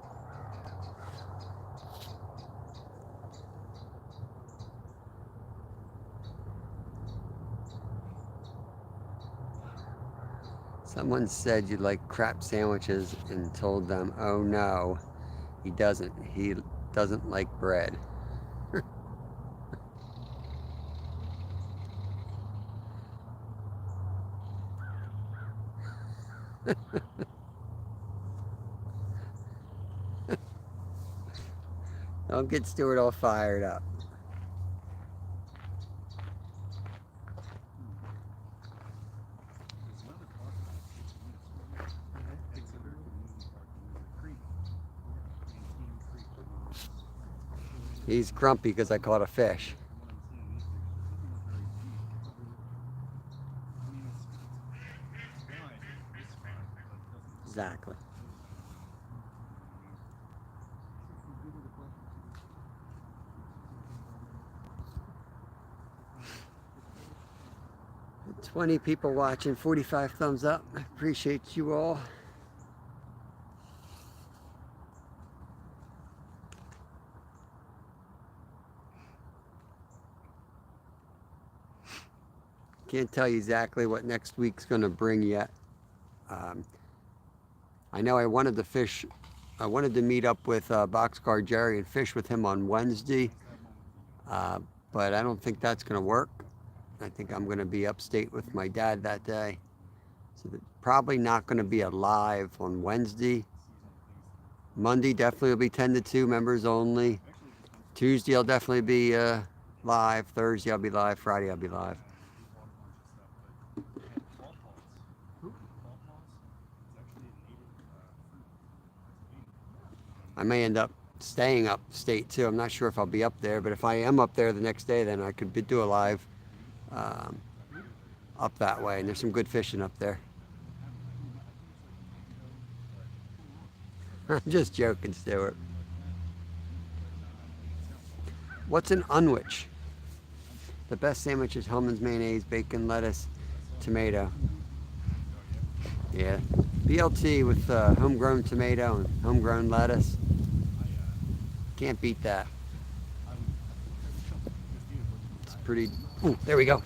Someone said you like crap sandwiches and told them, oh no, he doesn't. He doesn't like bread. Don't get Stuart all fired up. He's grumpy because I caught a fish. Exactly. The 20 people watching, 45 thumbs up. I appreciate you all. Can't tell you exactly what next week's going to bring yet. I know I wanted to meet up with Boxcar Jerry and fish with him on Wednesday, but I don't think that's going to work. I think I'm going to be upstate with my dad that day. So probably not going to be a live on Wednesday. Monday definitely will be 10 to 2, members only. Tuesday I'll definitely be live. Thursday I'll be live. Friday I'll be live. I may end up staying upstate too. I'm not sure if I'll be up there, but if I am up there the next day, then I could do a live up that way. And there's some good fishing up there. I'm just joking, Stuart. What's an unwich? The best sandwich is Hellman's mayonnaise, bacon, lettuce, tomato. Yeah, BLT with homegrown tomato and homegrown lettuce. Can't beat that. It's pretty. Ooh, there we go.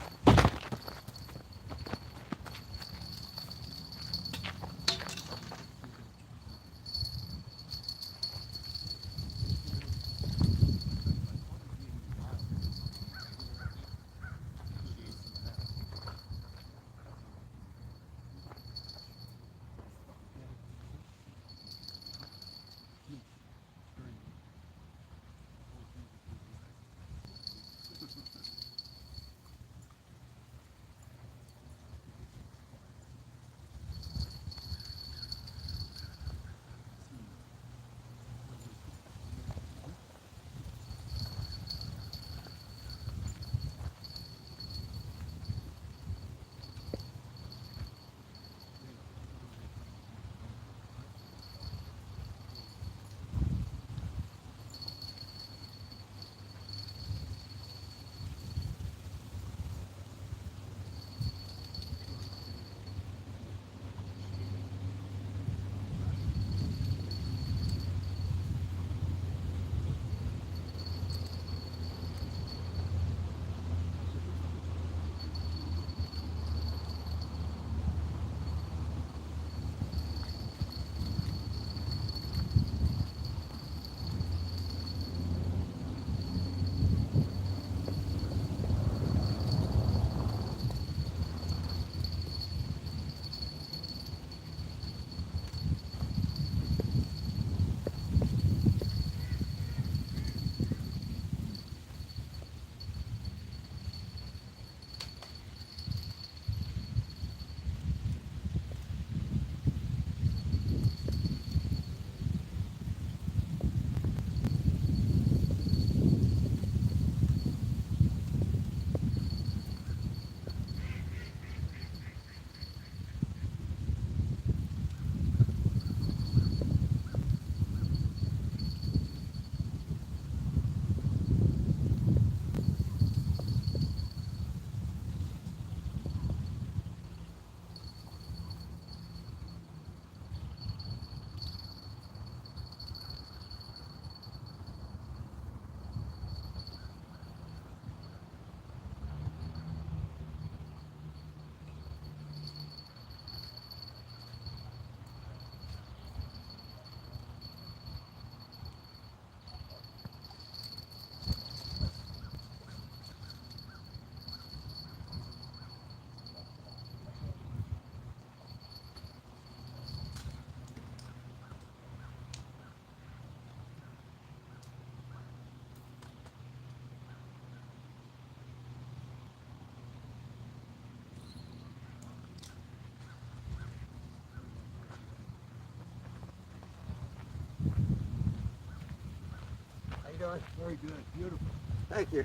doing? Very good. Beautiful. Thank you.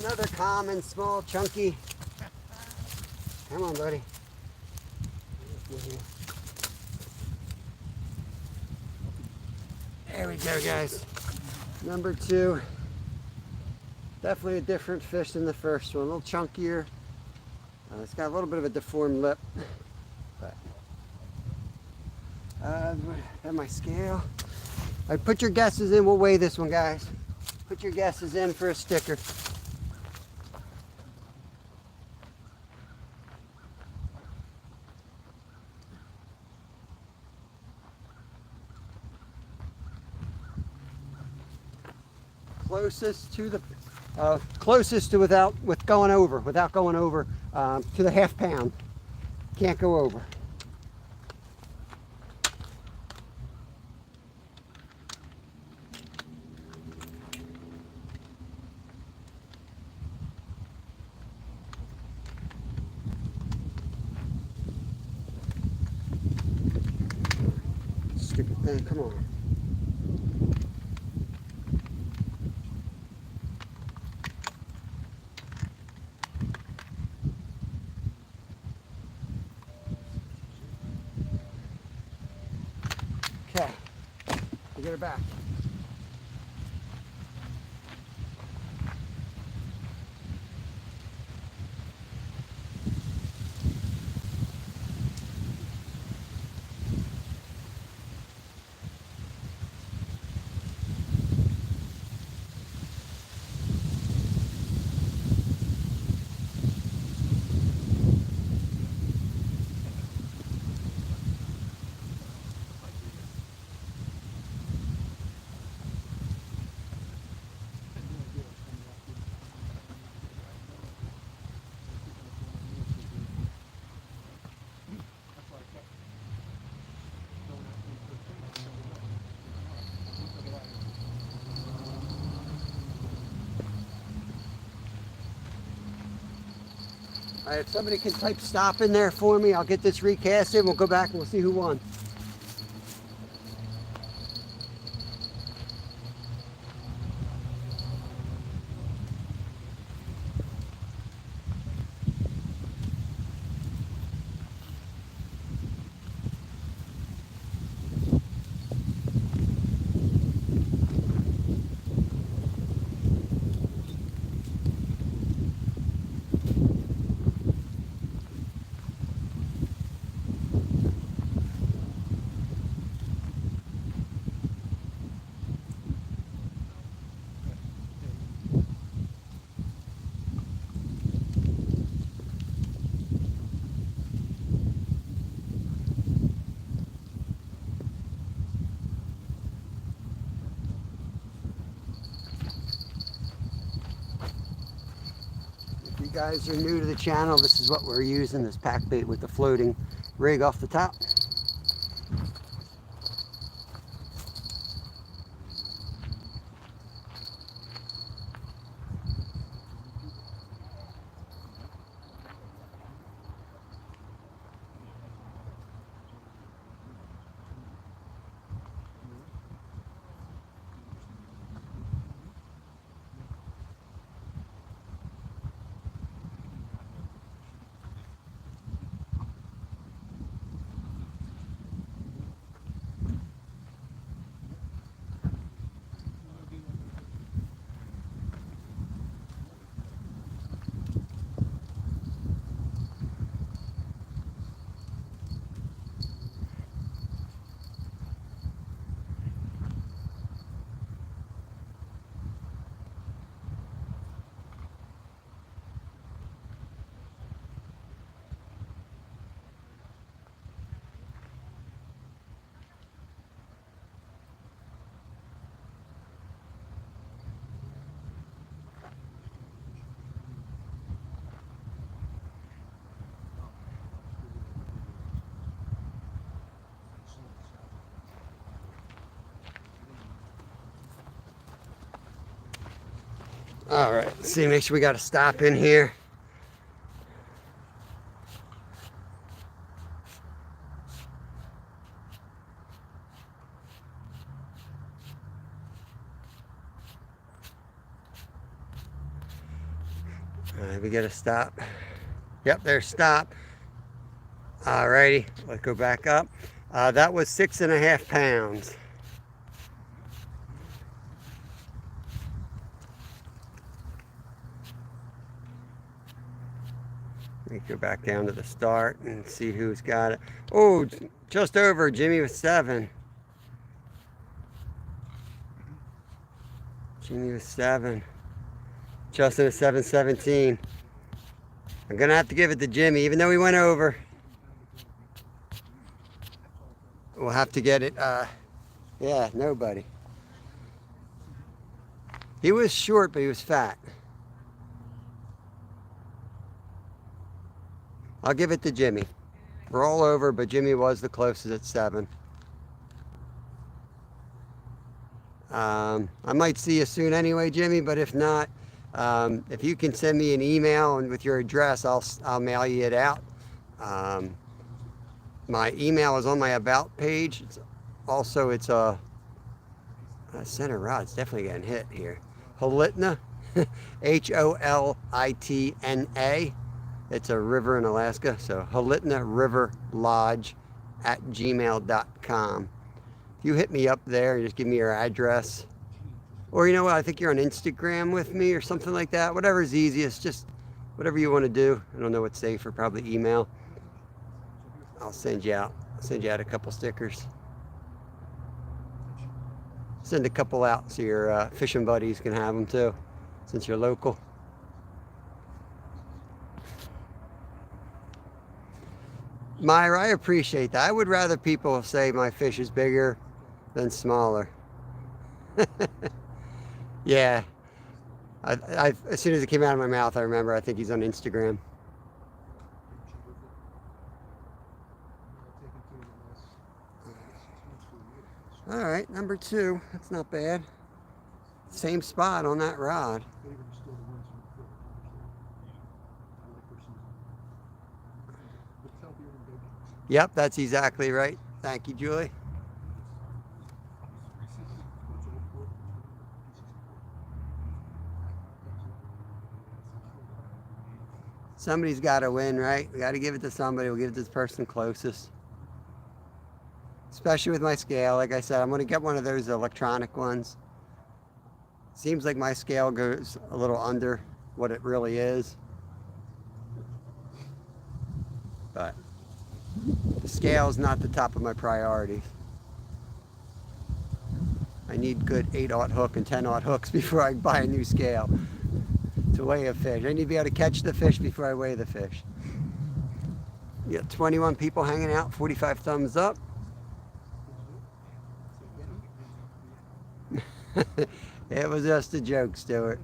Another common, small, chunky. Come on, buddy. There we go, guys. Number 2. Definitely a different fish than the first one. A little chunkier. It's got a little bit of a deformed lip. But, have my scale. All right, put your guesses in. We'll weigh this one, guys. Put your guesses in for a sticker. Closest to the without going over to the half pound. Can't go over. Stupid thing, come on. Okay, we'll get her back. All right, if somebody can type stop in there for me, I'll get this recasted. We'll go back and we'll see who won. If you guys are new to the channel, this is what we're using, this pack bait with the floating rig off the top. All right, let's see, make sure we got a stop in here. All right, we got to stop. Yep, there's stop. Alrighty, let's go back up. That was 6.5 pounds. Let me go back down to the start and see who's got it. Oh, just over. Jimmy was 7. Jimmy was 7. Justin is 7:17. I'm gonna have to give it to Jimmy, even though he went over. We'll have to get it. Yeah, nobody. He was short, but he was fat. I'll give it to Jimmy. We're all over, but Jimmy was the closest at 7. I might see you soon anyway, Jimmy, but if not, if you can send me an email and with your address, I'll mail you it out. My email is on my about page. It's a center rod. It's definitely getting hit here. Holitna, Holitna. It's a river in Alaska. So Holitna River Lodge at gmail.com. If you hit me up there, just give me your address. Or you know what, I think you're on Instagram with me or something like that. Whatever's easiest, just whatever you want to do. I don't know what's safer, probably email. I'll send you out. I'll send you out a couple stickers. Send a couple out so your fishing buddies can have them too, since you're local. Myra, I appreciate that. I would rather people say my fish is bigger than smaller. Yeah. As soon as it came out of my mouth, I remember. I think he's on Instagram. All right, number 2. That's not bad. Same spot on that rod. Yep, that's exactly right. Thank you, Julie. Somebody's got to win, right? We got to give it to somebody. We'll give it to the person closest. Especially with my scale. Like I said, I'm going to get one of those electronic ones. Seems like my scale goes a little under what it really is. But the scale is not the top of my priorities. I need good 8/0 hook and 10/0 hooks before I buy a new scale to weigh a fish. I need to be able to catch the fish before I weigh the fish. You got 21 people hanging out, 45 thumbs up. It was just a joke, Stuart.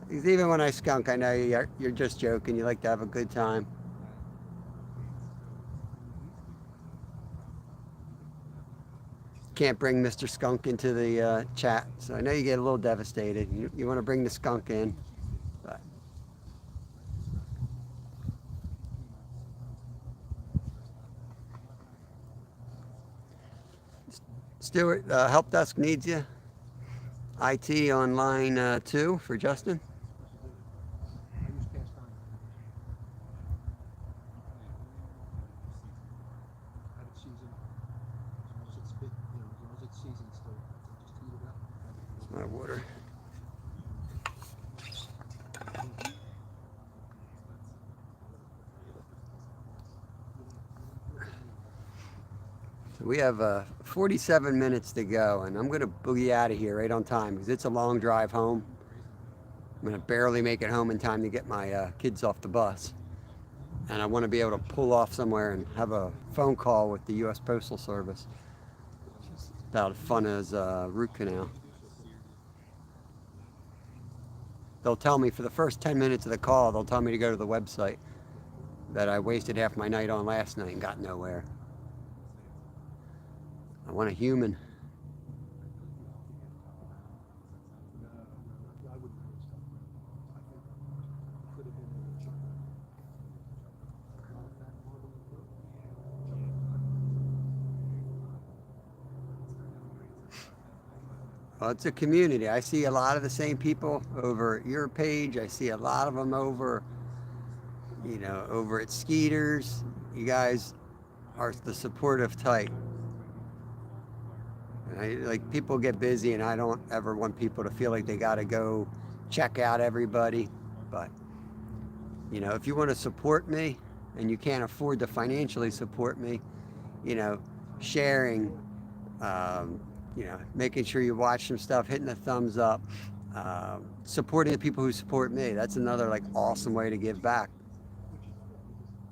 Because even when I skunk, I know you're just joking. You like to have a good time. Can't bring Mr. Skunk into the chat, so I know you get a little devastated. You want to bring the skunk in, but Stuart, help desk needs you. IT on line 2 for Justin. My water. So we have 47 minutes to go, and I'm going to boogie out of here right on time because it's a long drive home. I'm going to barely make it home in time to get my kids off the bus. And I want to be able to pull off somewhere and have a phone call with the U.S. Postal Service. It's about as fun as root canal. They'll tell me for the first 10 minutes of the call, they'll tell me to go to the website that I wasted half my night on last night and got nowhere. I want a human. Well, it's a community. I see a lot of the same people over at your page. I see a lot of them over, over at Skeeters. You guys are the supportive type. And like people get busy, and I don't ever want people to feel like they got to go check out everybody. But if you want to support me and you can't afford to financially support me, sharing, making sure you watch some stuff, hitting the thumbs up, supporting the people who support me. That's another like awesome way to give back.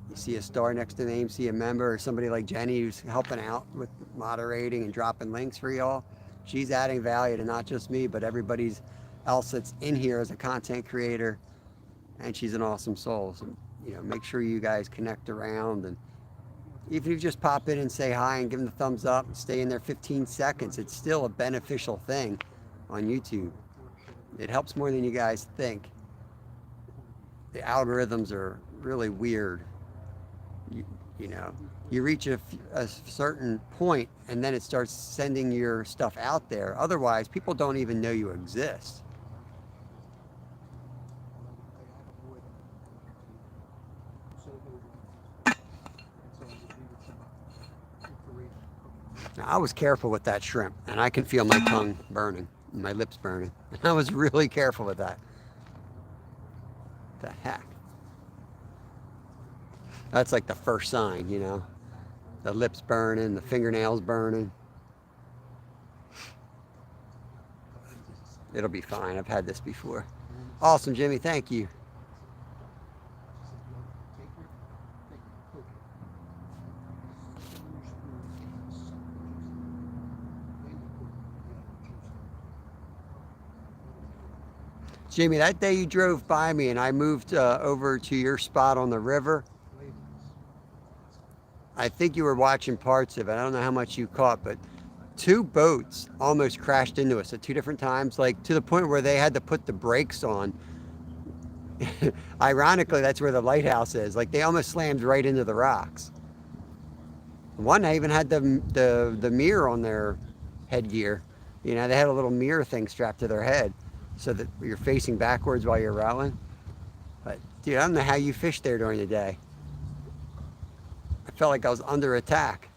You see a star next to the name, see a member, or somebody like Jenny who's helping out with moderating and dropping links for y'all. She's adding value to not just me, but everybody else that's in here as a content creator. And she's an awesome soul. So, make sure you guys connect around. And even if you just pop in and say hi and give them the thumbs up and stay in there 15 seconds, it's still a beneficial thing on YouTube. It helps more than you guys think. The algorithms are really weird. You reach a certain point and then it starts sending your stuff out there. Otherwise, people don't even know you exist. Now, I was careful with that shrimp, and I can feel my tongue burning, and my lips burning. I was really careful with that. The heck? That's like the first sign, The lips burning, the fingernails burning. It'll be fine. I've had this before. Awesome, Jimmy. Thank you. Jimmy, that day you drove by me and I moved over to your spot on the river, I think you were watching parts of it. I don't know how much you caught, but 2 boats almost crashed into us at 2 different times, like to the point where they had to put the brakes on. Ironically, that's where the lighthouse is. Like they almost slammed right into the rocks. One even had the mirror on their headgear. They had a little mirror thing strapped to their head so that you're facing backwards while you're rowing. But dude, I don't know how you fish there during the day. I felt like I was under attack.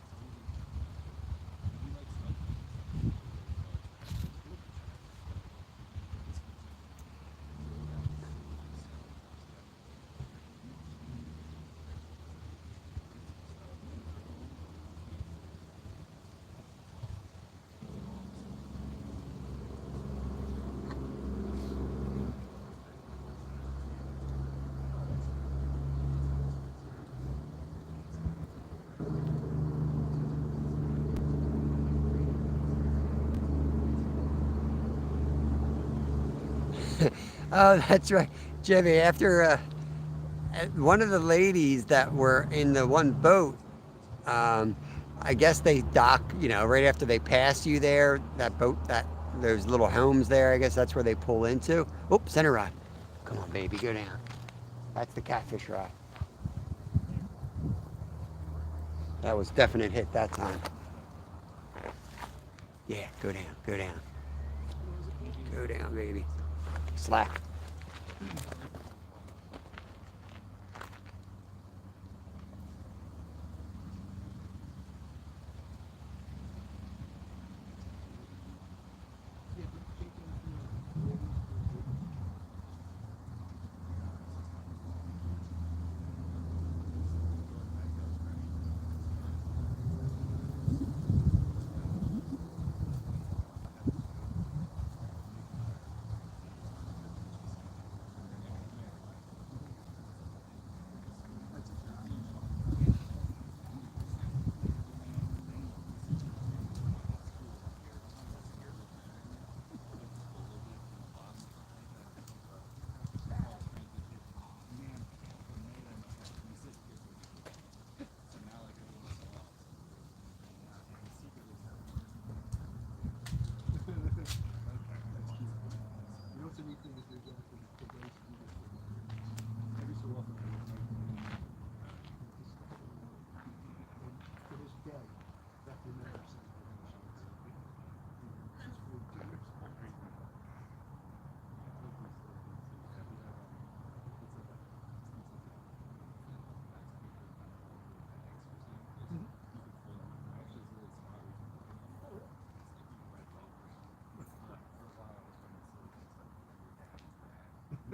Oh, that's right, Jimmy. After one of the ladies that were in the one boat, I guess they dock, right after they pass you there, that boat, those little homes there, I guess that's where they pull into. Oh, center rod. Come on, baby, go down. That's the catfish rod. That was definite hit that time. Yeah, go down, go down. Go down, baby. Slack.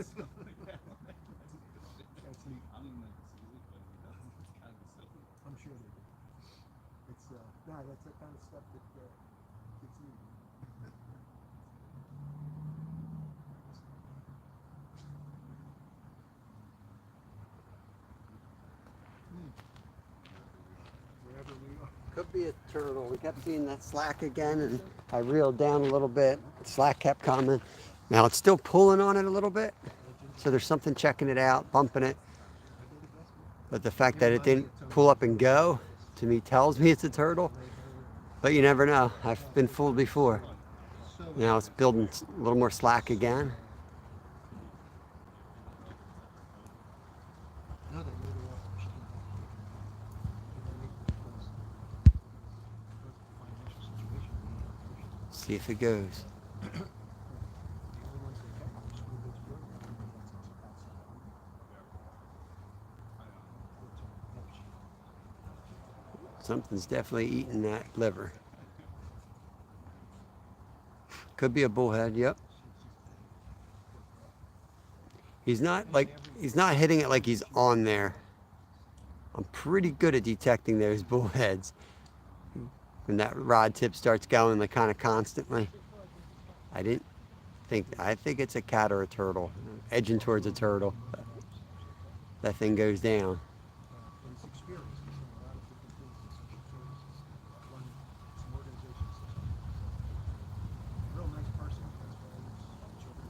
That's neat. I don't even know if he sees it, but he does. It's kind of silly. I'm sure they do. It's no, that's the kind of stuff that gets neat. Wherever we are. Could be a turtle. We kept seeing that slack again, and I reeled down a little bit. Slack kept coming. Now it's still pulling on it a little bit, so there's something checking it out, bumping it. But the fact that it didn't pull up and go, to me, tells me it's a turtle. But you never know. I've been fooled before. Now it's building a little more slack again. No, they made it off the machine. Financial situation. See if it goes. The only ones they kept were school goods program. Something's definitely eating that liver. Could be a bullhead, yep. He's not hitting it like he's on there. I'm pretty good at detecting those bullheads. When that rod tip starts going like kind of constantly. I think it's a cat or a turtle. Edging towards a turtle. That thing goes down. And it's experience. He's done a lot of different things in social services. Run some organizations. Real nice person. As well as children.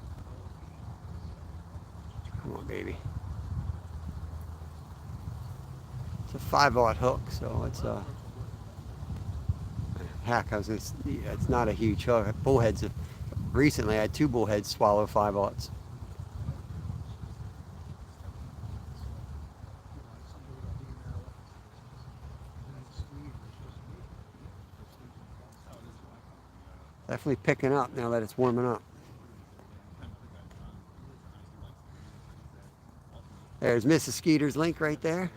Come on, baby. It's a 5/0 hook, so it's a heck. It's not a huge hook. Bullheads. Recently, I had 2 bullheads swallow 5/0s. Definitely picking up now that it's warming up. There's Mrs. Skeeter's link right there.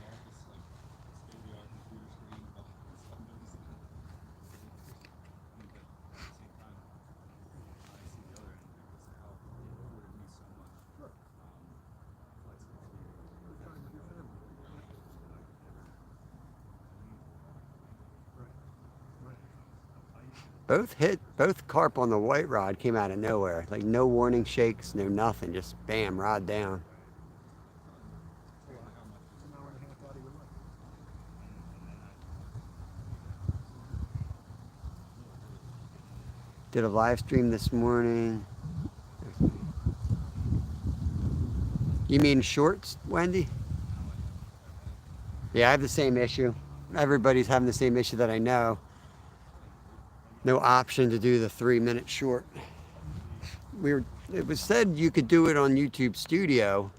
Both carp on the white rod came out of nowhere. Like no warning shakes, no nothing. Just bam, rod down. It's an hour and a half out of your life. Did a live stream this morning. You mean shorts, Wendy? Yeah, I have the same issue. Everybody's having the same issue that I know. No option to do the 3-minute short. It was said you could do it on YouTube Studio,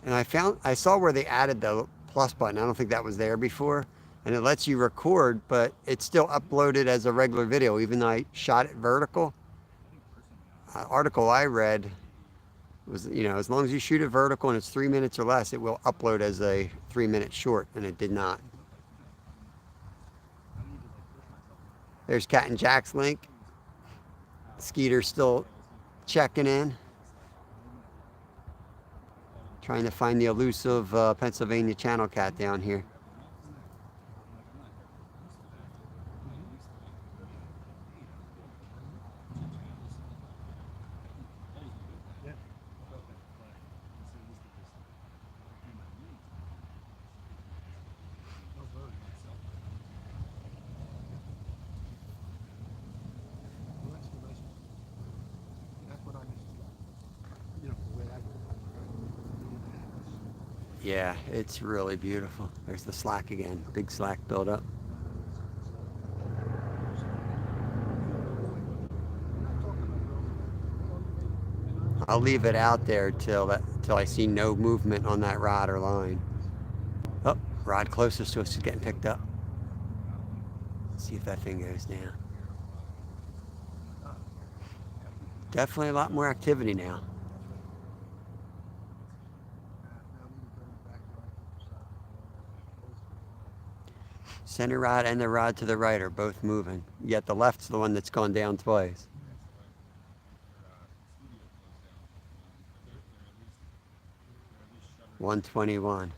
and I saw where they added the plus button. I don't think that was there before, and it lets you record, but it's still uploaded as a regular video, even though I shot it vertical. Article I read was, as long as you shoot it vertical and it's 3 minutes or less, it will upload as a 3-minute short, and it did not. There's Cat and Jack's link. Skeeter's still checking in. Trying to find the elusive Pennsylvania channel cat down here. Well, that's the nice one. That's what I miss. The way I Yeah, it's really beautiful. There's the slack again. Big slack buildup. I'll leave it out there till I see no movement on that rod or line. Oh, rod closest to us is getting picked up. Let's see if that thing goes down. Definitely a lot more activity now. Center rod and the rod to the right are both moving, yet the left's the one that's gone down twice. 121.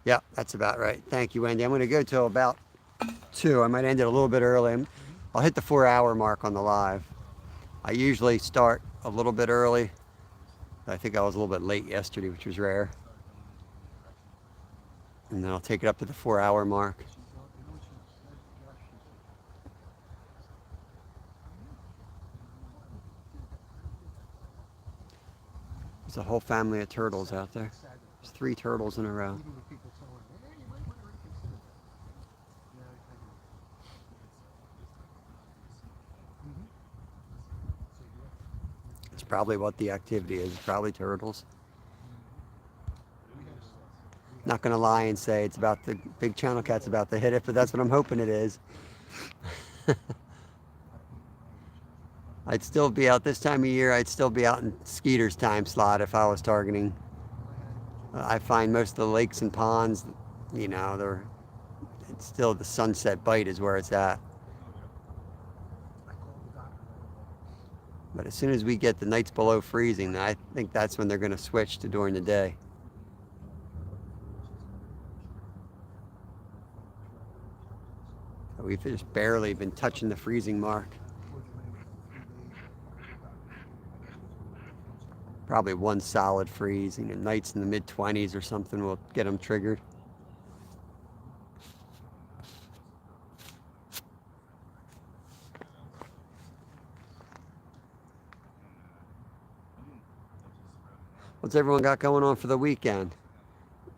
Yep, that's about right. Thank you, Wendy. I'm going to go till about 2. I might end it a little bit early. I'll hit the 4-hour mark on the live. I usually start a little bit early. I think I was a little bit late yesterday, which was rare. And then I'll take it up to the 4-hour mark. There's a whole family of turtles out there. There's 3 turtles in a row. Even with people telling me, hey, you might want to reconsider that. Yeah, I agree. So, yeah. It's probably what the activity is. It's probably turtles. Not gonna lie and say it's about the big channel cat's about to hit it, but that's what I'm hoping it is. I'd still be out this time of year. I'd still be out in Skeeter's time slot if I was targeting. I find most of the lakes and ponds, you know, it's still the sunset bite is where it's at. But as soon as we get the nights below freezing, I think that's when they're going to switch to during the day. We've just barely been touching the freezing mark. Probably one solid freeze, and nights in the mid-20s or something will get them triggered. What's everyone got going on for the weekend?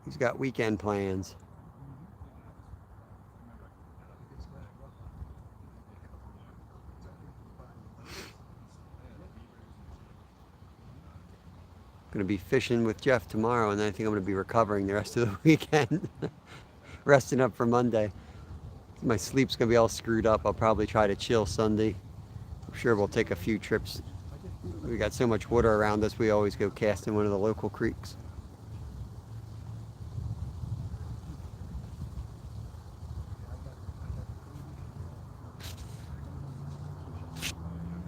Who's got weekend plans? Going to be fishing with Jeff tomorrow, and then I think I'm going to be recovering the rest of the weekend. Resting up for Monday. My sleep's going to be all screwed up. I'll probably try to chill Sunday. I'm sure we'll take a few trips. We got so much water around us, we always go cast in one of the local creeks.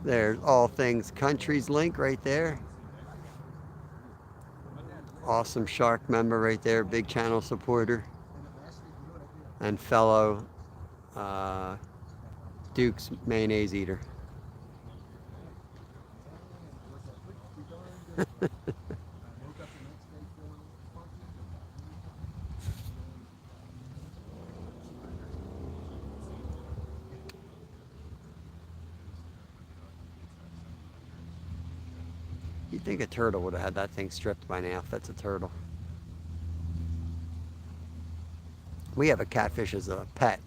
There's All Things Countries link right there. Awesome Shark member right there, big channel supporter, and fellow Duke's mayonnaise eater. You'd think a turtle would have had that thing stripped by now if that's a turtle. We have a catfish as a pet,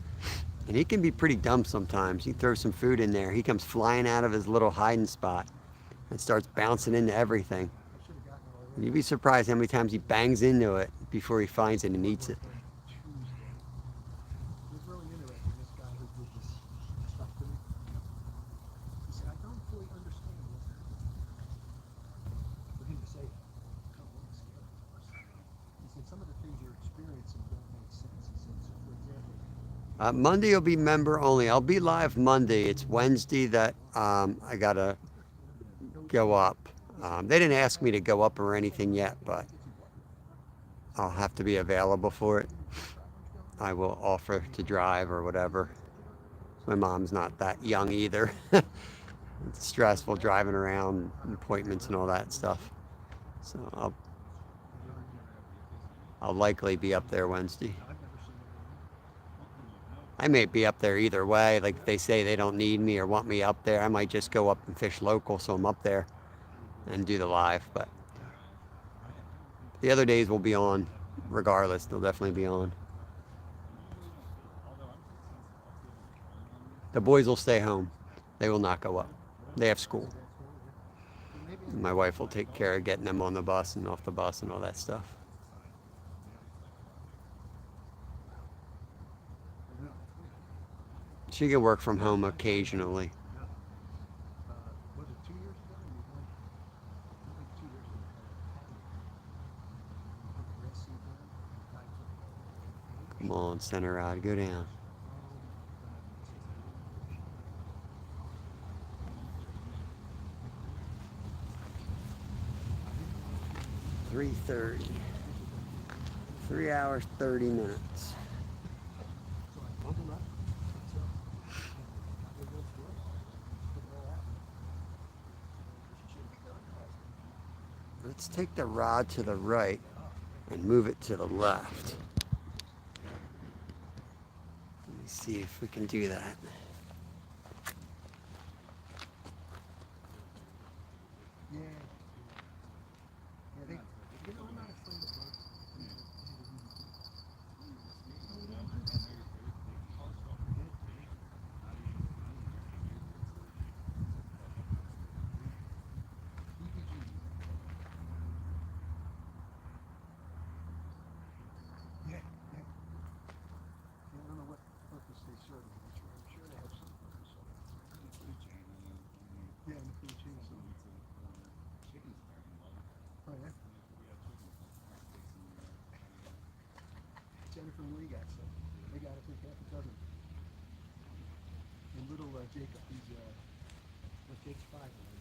and he can be pretty dumb sometimes. You throw some food in there, he comes flying out of his little hiding spot and starts bouncing into everything. And you'd be surprised how many times he bangs into it before he finds it and eats it. Monday will be member only. I'll be live Monday. It's Wednesday that I gotta go up. They didn't ask me to go up or anything yet, but I'll have to be available for it. I will offer to drive or whatever. My mom's not that young either. It's stressful driving around, appointments and all that stuff. So I'll likely be up there Wednesday. I may be up there either way. Like if they say they don't need me or want me up there, I might just go up and fish local so I'm up there and do the live. But the other days will be on regardless. They'll definitely be on. The boys will stay home. They will not go up. They have school. And my wife will take care of getting them on the bus and off the bus and all that stuff. She can work from home occasionally. Come on, center rod, go down. $3.30. 3 hours, 30 minutes. So I bundled up. So, and got rid of those doors. Put it all out. Should be good. Let's take the rod to the right and move it to the left. Let me see if we can do that. Yeah. Yeah, I'm not afraid of bugs. Yeah, yeah. I don't know what purpose they serve. I'm sure they have some purpose. Yeah, in the food chain. Oh, yeah. Jennifer and Lee got some. They got, I think, half a dozen. And little Jacob, he's, Jake's 5 now.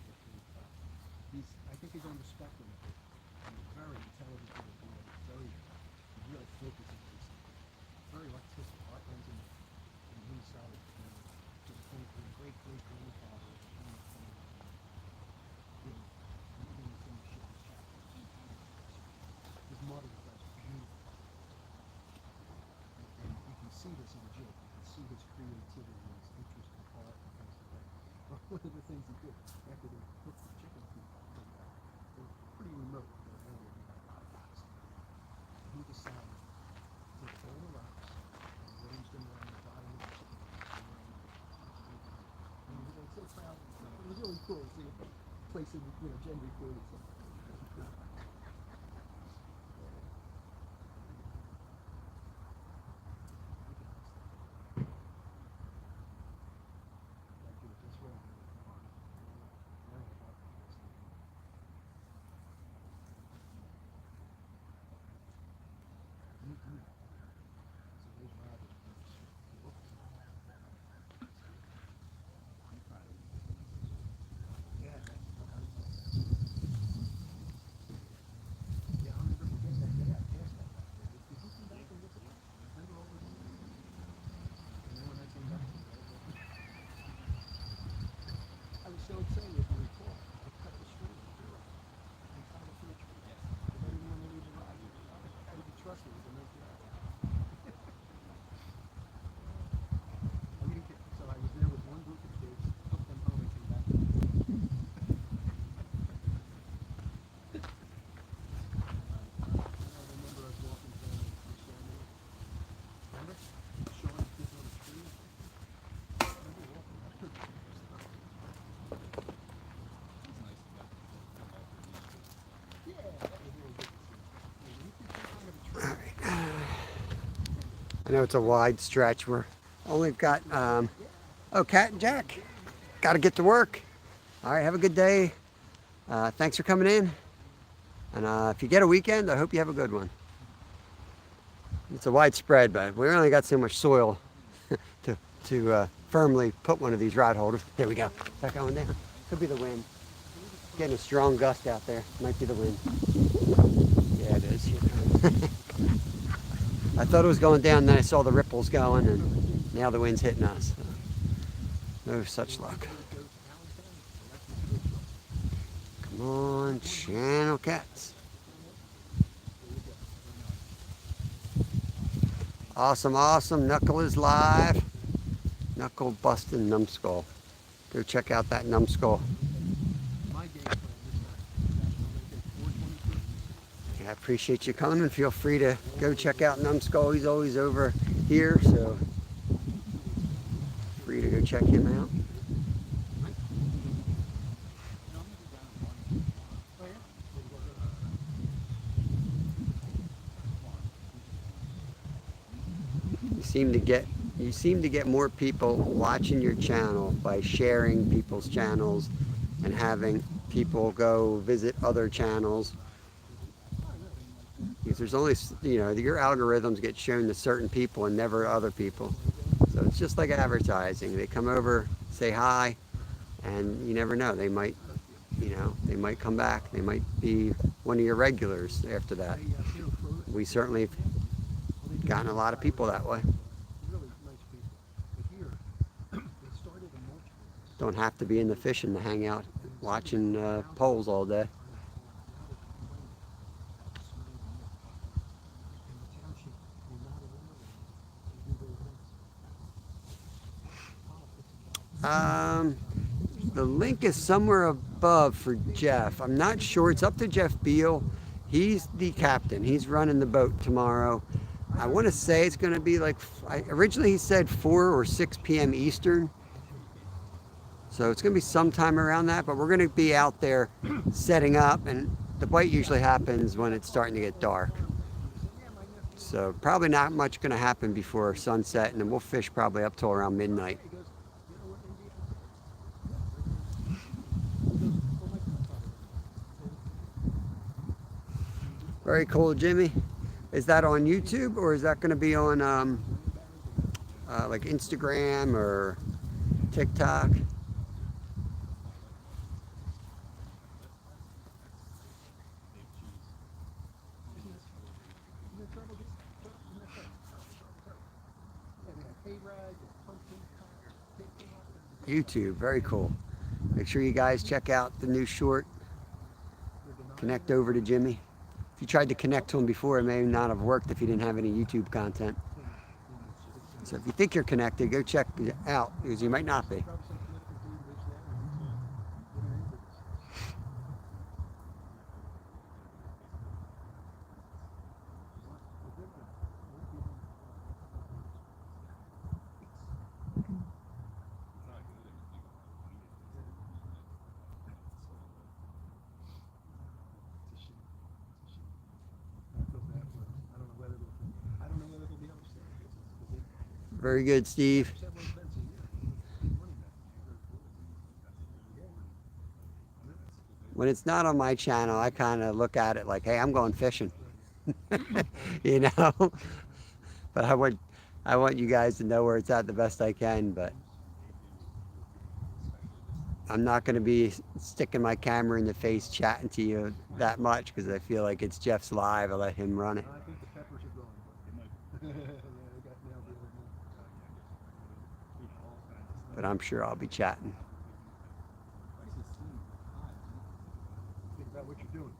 I think he's on the spectrum. He's very intelligent little boy. He really focuses on this. Very artistic. Art runs in his side. Just came from a great grandfather. His mother was beautiful. And you can see this in Jake. You can see his creativity and his interest in art and things like that. One of the things he did after they hooked the chicken coop up, they were pretty remote. They were only about 5 blocks. And he decided to take all the rocks and arrange them around the bottom of the chicken coop. And he was like so proud. It was really cool to see a place in, Jen recorded something. I was so excited to recall. I cut the string and found a tree. I didn't want to leave the ride. I had to be trusted with the no job. So I was there with one group of kids, took them home and came back. I remember us walking down the Samuel. Remember? Showing the kids on the tree. Remember walking up to them? Yeah, that was really good to see. You can take one of the trees. I know it's a wide stretch. We're only got, Cat and Jack. Got to get to work. All right, have a good day. Thanks for coming in. And if you get a weekend, I hope you have a good one. It's a wide spread, but we only got so much soil to firmly put one of these rod holders. There we go. Is that going down? Could be the wind. Getting a strong gust out there. Might be the wind. Yeah, it is. I thought it was going down, then I saw the ripples going, and now the wind's hitting us. No such luck. Come on, channel cats. Awesome, awesome. Knuckle is live. Knuckle busting numbskull. Go check out that numbskull. My game plan this time. I'm going to take 422. I appreciate you coming. Feel free to go check out Numbskull. He's always over here, so free to go check him out. You seem to get more people watching your channel by sharing people's channels and having people go visit other channels. Because there's only, your algorithms get shown to certain people and never other people. So it's just like advertising. They come over, say hi, and you never know. They might, they might come back. They might be one of your regulars after that. We certainly gotten a lot of people that way. Really nice people. But here, they started a mulch business. Don't have to be in the fishing to hang out watching poles all day. The link is somewhere above for Jeff. I'm not sure. It's up to Jeff Beal. He's the captain. He's running the boat tomorrow. I want to say it's going to be like, originally he said 4 or 6 p.m. Eastern. So it's going to be sometime around that, but we're going to be out there setting up, and the bite usually happens when it's starting to get dark. So probably not much going to happen before sunset, and then we'll fish probably up till around midnight. Very cool, Jimmy. Is that on YouTube, or is that going to be on like Instagram or TikTok? YouTube, very cool. Make sure you guys check out the new short. Connect over to Jimmy. If you tried to connect to him before, it may not have worked if you didn't have any YouTube content. So if you think you're connected, go check it out, because you might not be. Very good, Steve. When it's not on my channel, I kind of look at it like, hey, I'm going fishing. You know? But I want you guys to know where it's at the best I can, but I'm not going to be sticking my camera in the face chatting to you that much, because I feel like it's Jeff's live. I let him run it. I think the peppers are going. But I'm sure I'll be chatting. Think about what you're doing.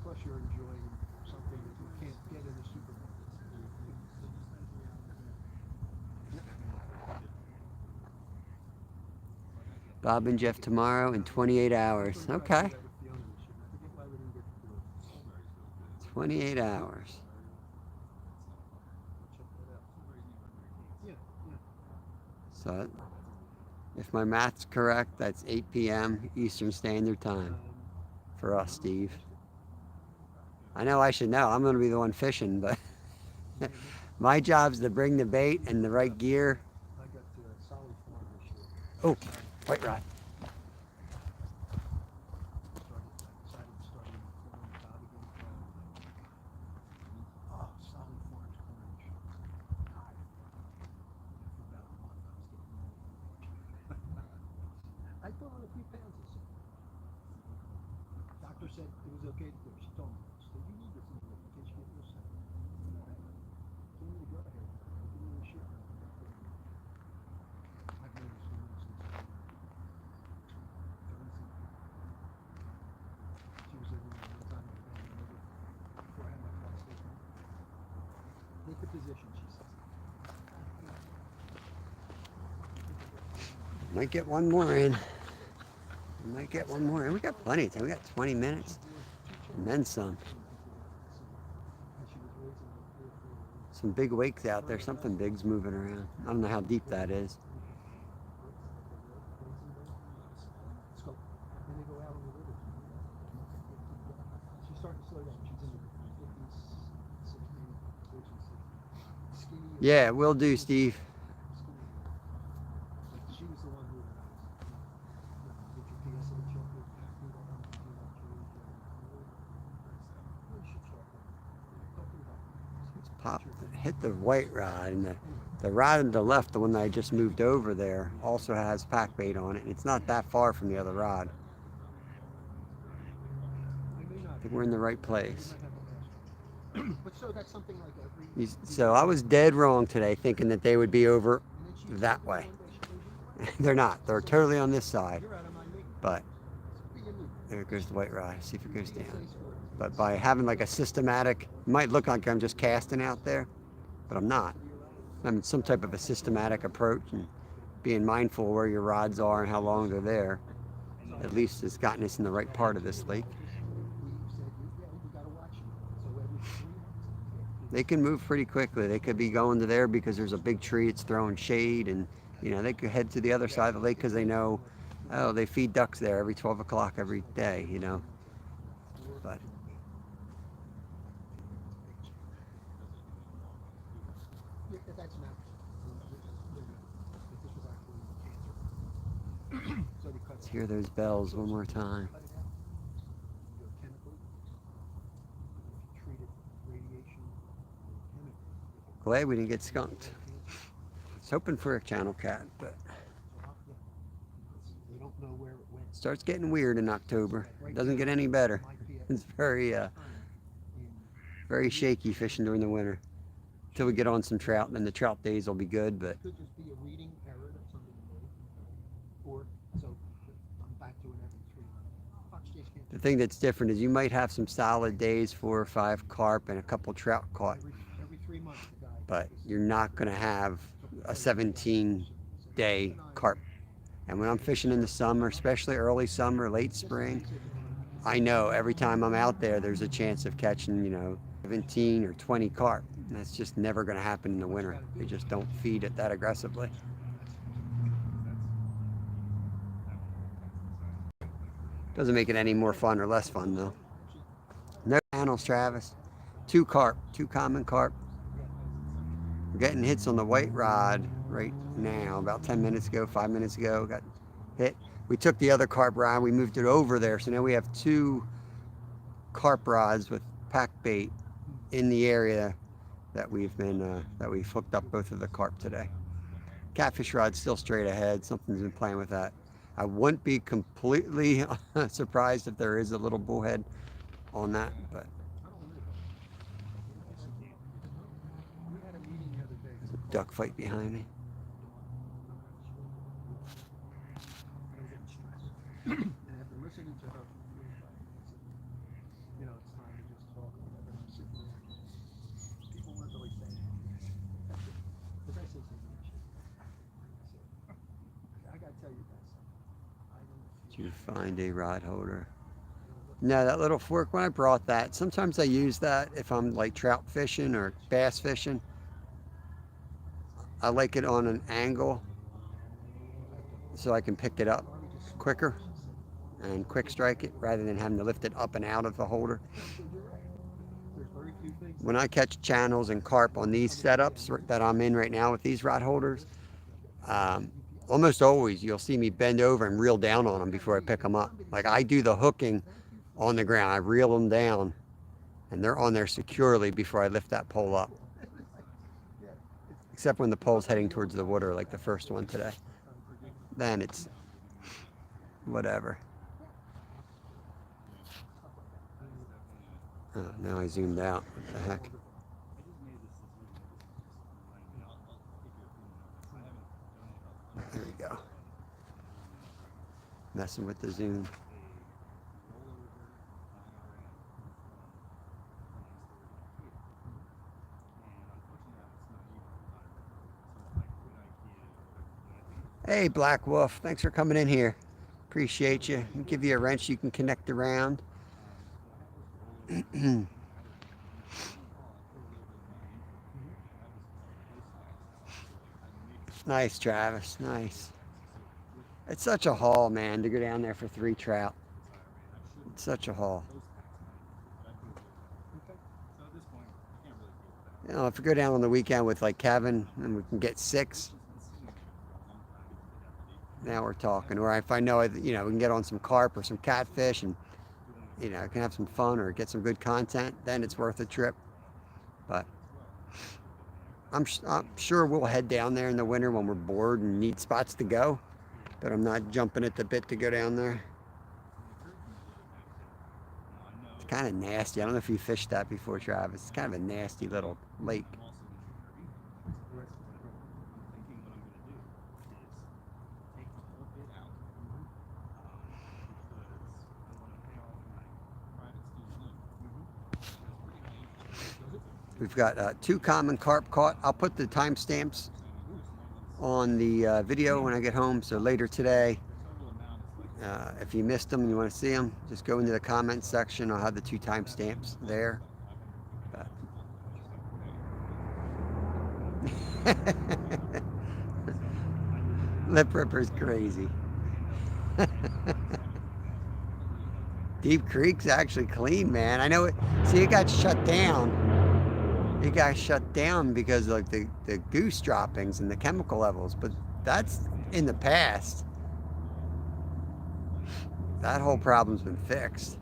Plus, you're enjoying something that you can't get in the supermarket. Bob and Jeff tomorrow in 28 hours. Okay. 28 hours. So, if my math's correct, that's 8 p.m. Eastern Standard Time for us, Steve. I know I should know. I'm going to be the one fishing, but my job's to bring the bait and the right gear. I got solid form this year. Oh, white rod. I put on a few pounds of something. Doctor said it was okay to do. She told me, she said, you need this in case you get real sick. Give me the go ahead. Give me the shit. I've never seen this since she was in one time before I had my prostate. Take the position, she says. Might get one more in. We might get one more in. We got plenty of time. We got 20 minutes. And then some. Some big wakes out there. Something big's moving around. I don't know how deep that is. Let's go. Then they go out on the river. She's starting to slow down. She's in the 50s, 60s, 60s. Skinny. Yeah, will do, Steve. She was the one who get your PSA check. Pop, hit the white rod, and the The rod on the left, the one that I just moved over there, also has pack bait on it. And it's not that far from the other rod. I may not. I think we're in the right I place. might have the last one. But so that's something like every. So I was dead wrong today thinking that they would be over And then she- that way. one day she goes, They're not. They're totally on this side. "You're out of my league." But Be a league. there goes the white rod. See if it goes down. Place for it. But by having like a systematic, it might look like I'm just casting out there, but I'm not. I'm some type of a systematic approach and being mindful of where your rods are and how long they're there. At least it's gotten us in the right part of this lake. We said, "Yeah, we gotta watch you." So every 3 months. They can move pretty quickly. They could be going to there because there's a big tree, it's throwing shade, and they could head to the other side of the lake because they know, oh, they feed ducks there every 12 o'clock every day, But Yeah, that's not. This was actually cancer. So they cut let's it hear those bells one more time. cut it out. You do it chemically. If you treat it with radiation or chemically. Glad we didn't get skunked. I was hoping for a channel cat, but We don't know where it went. it starts getting weird in October. It doesn't get any better. Might be a It's very, in very shaky fishing during the winter. Till we get on some trout, and then the trout days will be good, but could just be a reading error that somebody made. Or so I'm back to it every 3 months. Fox Chase can't the thing that's different is you might have some solid days, 4 or 5 carp and a couple trout caught, every 3 months the guy. but you're not going to have a 17-day carp. And when I'm fishing in the summer, especially early summer, late spring, I know every time I'm out there, there's a chance of catching, 17 or 20 carp. And that's just never going to happen in the winter. They just don't feed it that aggressively. Doesn't make it any more fun or less fun, though. No channels, Travis. 2 carp, 2 common carp. We're getting hits on the white rod right now. About 10 minutes ago, 5 minutes ago, got hit. We took the other carp rod, we moved it over there, so now we have 2 carp rods with pack bait in the area that we've hooked up both of the carp today. Catfish rod's still straight ahead. Something's been playing with that. I wouldn't be completely surprised if there is a little bullhead on that, but We had a meeting the other day. there's a duck fight behind me. I'm getting stressed. And after listening to her, it's time to just talk. And I'm sitting there. People weren't really saying anything. Because I say something. I gotta tell you guys something. I don't Did you find a rod holder? No, that little fork, when I brought that, sometimes I use that if I'm like trout fishing or bass fishing. I like it on an angle so I can pick it up quicker and quick strike it rather than having to lift it up and out of the holder. There's very few things. When I catch channels and carp on these setups that I'm in right now with these rod holders, almost always you'll see me bend over and reel down on them before I pick them up. Like I do the hooking on the ground, I reel them down and they're on there securely before I lift that pole up. Except when the pole's heading towards the water like the first one today. Then it's whatever. Oh, now I zoomed out. What the heck? There we go. Messing with the zoom. Hey, Black Wolf. Thanks for coming in here. Appreciate you. I'll give you a wrench you can connect around. Nice, Travis. Nice. It's such a haul, man, to go down there for 3 trout. It's such a haul. If we go down on the weekend with like Kevin and we can get 6, now we're talking. Or if I know, we can get on some carp or some catfish and, can have some fun or get some good content, then it's worth a trip. But I'm sure we'll head down there in the winter when we're bored and need spots to go. But I'm not jumping at the bit to go down there. It's kind of nasty. I don't know if you fished that before, Travis. It's kind of a nasty little lake. We've got 2 common carp caught. I'll put the timestamps on the video when I get home. So later today, if you missed them and you want to see them, just go into the comments section. I'll have the 2 timestamps there. Lip Ripper's crazy. Deep Creek's actually clean, man. I know it. See, it got shut down. It got shut down because of like the goose droppings and the chemical levels, but that's in the past. That whole problem's been fixed.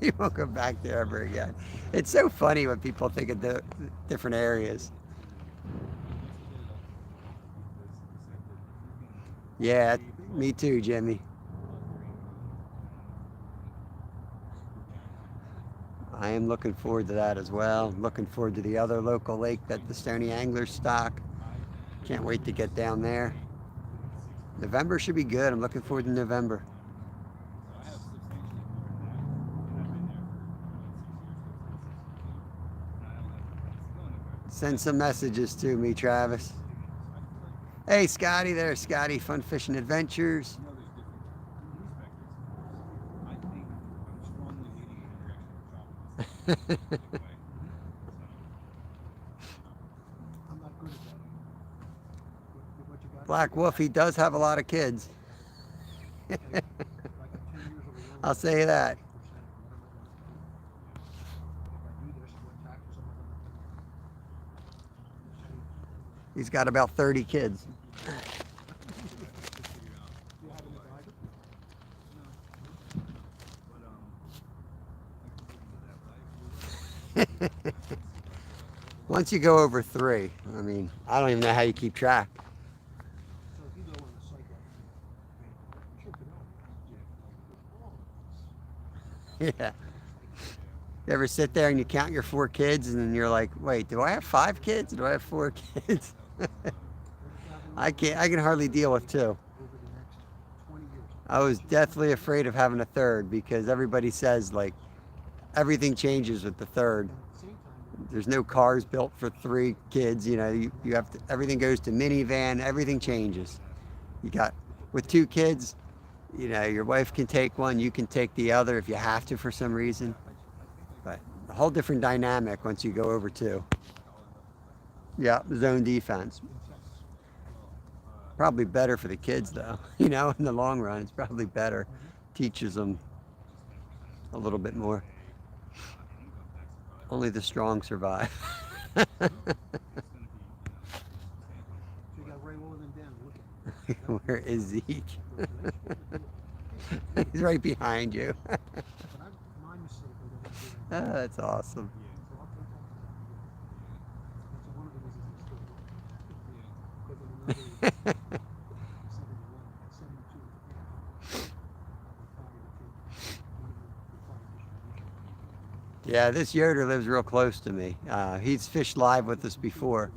You won't go back there ever again. It's so funny when people think of the different areas. Yeah, me too, Jimmy. I am looking forward to that as well. Looking forward to the other local lake that the Stony Anglers stock. Can't wait to get down there. November should be good. I'm looking forward to November. Send some messages to me, Travis. Hey, Scotty there, Scotty, Fun Fishing Adventures. I'm not good at that. What you got? Black Wolf, he does have a lot of kids. I got 10 years of a I'll say that. If I do this, what taxes am I gonna pay? He's got about 30 kids. Do you have an advisor? Once you go over 3, I mean, I don't even know how you keep track. So if you go on the site like, you should know. Yeah. You ever sit there and you count your 4 kids and then you're like, wait, do I have 5 kids? Or do I have 4 kids? I can hardly deal with 2. Over the next 20 years. I was deathly afraid of having a 3rd because everybody says like everything changes with the 3rd. At the same time, There's no cars built for 3 kids. You know, you have to, everything goes to minivan, everything changes. You got, with 2 kids, you know, your wife can take one, you can take the other if you have to for some reason. But a whole different dynamic once you go over 2. Yeah, zone defense. Probably better for the kids though. You know, in the long run, it's probably better. Teaches them a little bit more. Only the strong survive. so you got Ray William down. Look at him. Where is Zeke? He's right behind you. But my mistake was that I didn't. That's awesome. So I'll take that. So one of them is still because of another 71, 72. Yeah, this Yoder lives real close to me. He's fished live with us before.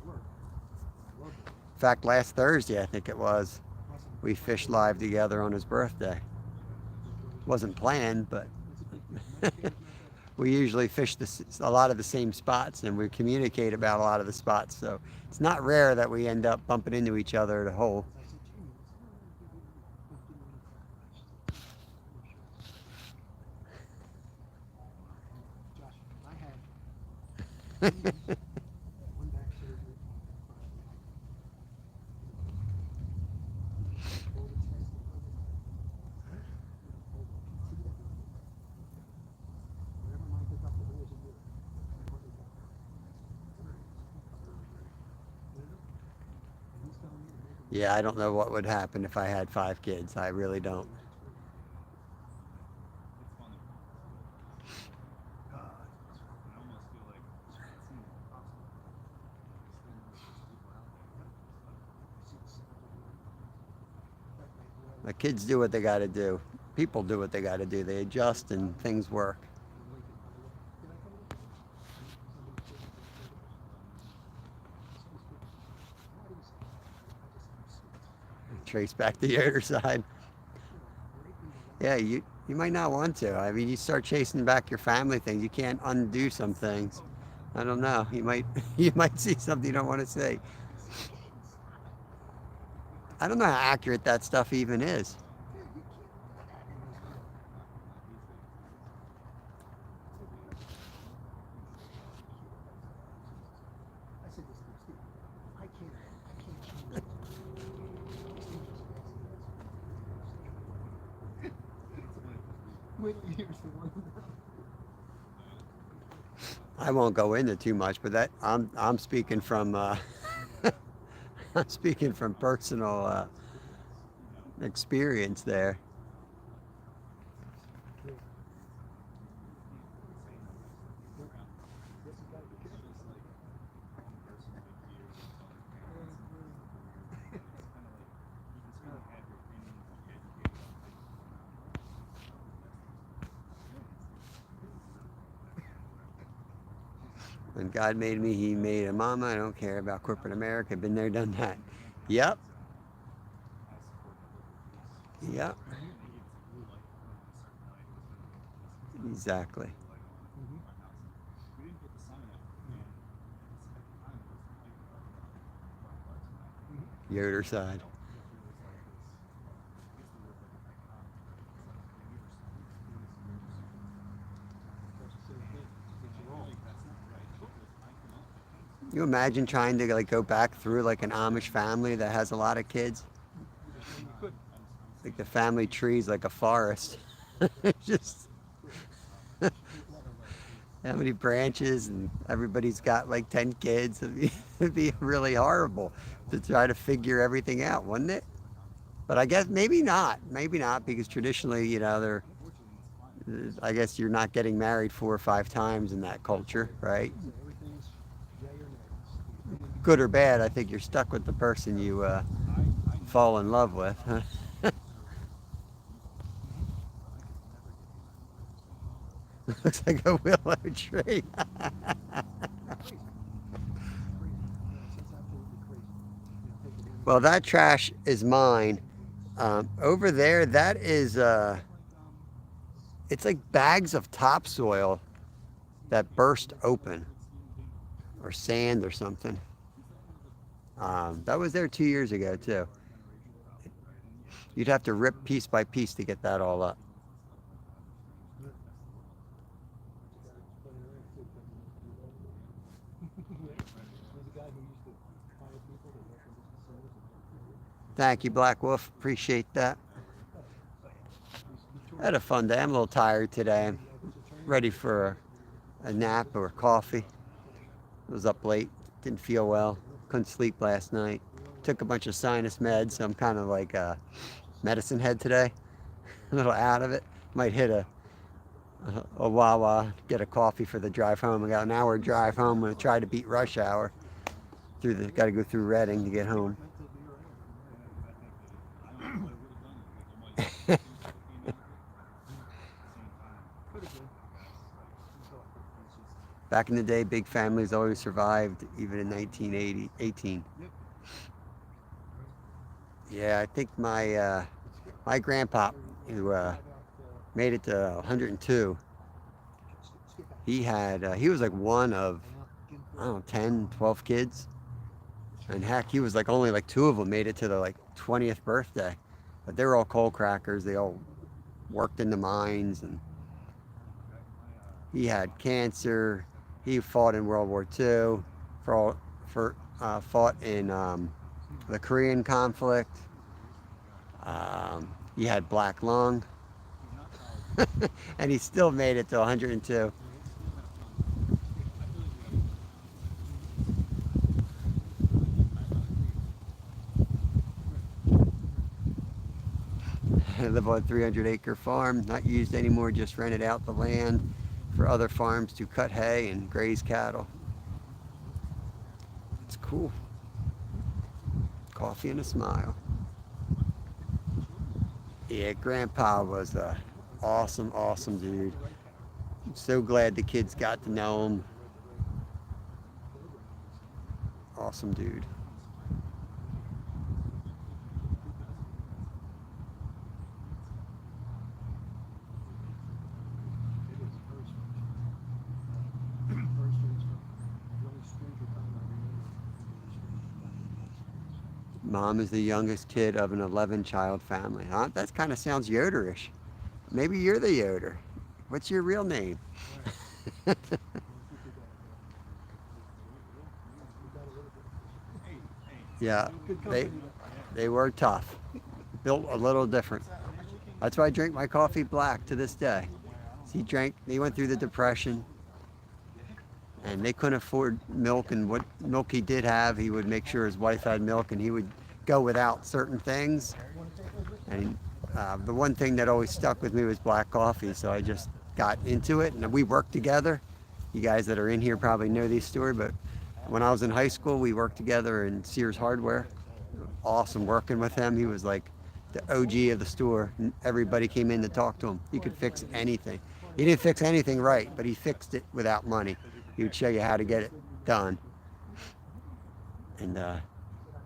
In fact, last Thursday, I think it was, we fished live together on his birthday. Wasn't planned, but we usually fish a lot of the same spots and we communicate about a lot of the spots. So it's not rare that we end up bumping into each other at a hole. Josh, I had one back surgery all the tests whatever my deductible is a year. And he's telling me to make a Yeah, I don't know what would happen if I had 5 kids. I really don't. The kids do what they got to do. People do what they got to do. They adjust and things work. Trace back to the other side. Yeah, you might not want to. I mean, you start chasing back your family things. You can't undo some things. I don't know. You might you might see something you don't want to see. I don't know how accurate that stuff even is. I said this to Steve. I can't change. Wait, here's the one. I won't go into too much, but that I'm speaking from I'm speaking from personal experience there. When God made me, He made a mama. I don't care about corporate America. Been there, done that. Yep. Yep. Exactly. Yoder side. You imagine trying to like go back through like an Amish family that has a lot of kids? Like the family tree's like a forest. Just how many branches and everybody's got like 10 kids. It'd be really horrible to try to figure everything out, wouldn't it? But I guess maybe not. Maybe not because traditionally, you know, I guess you're not getting married 4 or 5 times in that culture, right? Everything's yay or nay. Good or bad, I think you're stuck with the person you fall in love with. Looks like a willow tree. Well, that trash is mine. Over there, that is, it's like bags of topsoil that burst open, or sand or something. That was there 2 years ago, too. You'd have to rip piece by piece to get that all up. Thank you, Black Wolf. Appreciate that. I had a fun day. I'm a little tired today. I'm ready for a nap or coffee. I was up late. Didn't feel well. Couldn't sleep last night. Took a bunch of sinus meds, so I'm kind of like a medicine head today. A little out of it. Might hit a Wawa, get a coffee for the drive home. I got an hour drive home. I'm going to try to beat rush hour. Got to go through Reading to get home. Back in the day, big families always survived, even in 1918. Yeah, I think my grandpa, who made it to 102, he was like one of, I don't know, 10, 12 kids. And heck, he was like only like 2 of them made it to the like 20th birthday. But they were all coal crackers. They all worked in the mines, and he had cancer. He fought in World War II, fought in the Korean conflict. He had black lung, and he still made it to 102. I live on a 300-acre farm, not used anymore, just rented out the land for other farms to cut hay and graze cattle. It's cool. Coffee and a smile. Yeah, Grandpa was a awesome, awesome dude. I'm so glad the kids got to know him. Awesome dude. It is very strange. Very strange stuff. The only stranger time I remember. Mom is the youngest kid of an 11-child family. Huh? That kind of sounds Yoderish. Maybe you're the Yoder. What's your real name? Yeah, Good they company. they were tough. Built a little different. That's why I drink my coffee black to this day. He went through the depression, and they couldn't afford milk, and what milk he did have, he would make sure his wife had milk, and he would go without certain things. And the one thing that always stuck with me was black coffee, so I just got into it, and we worked together. You guys that are in here probably know this story, but when I was in high school, we worked together in Sears Hardware. Awesome working with him. He was like the OG of the store, and everybody came in to talk to him. He could fix anything. He didn't fix anything right, but he fixed it without money. He would show you how to get it done. And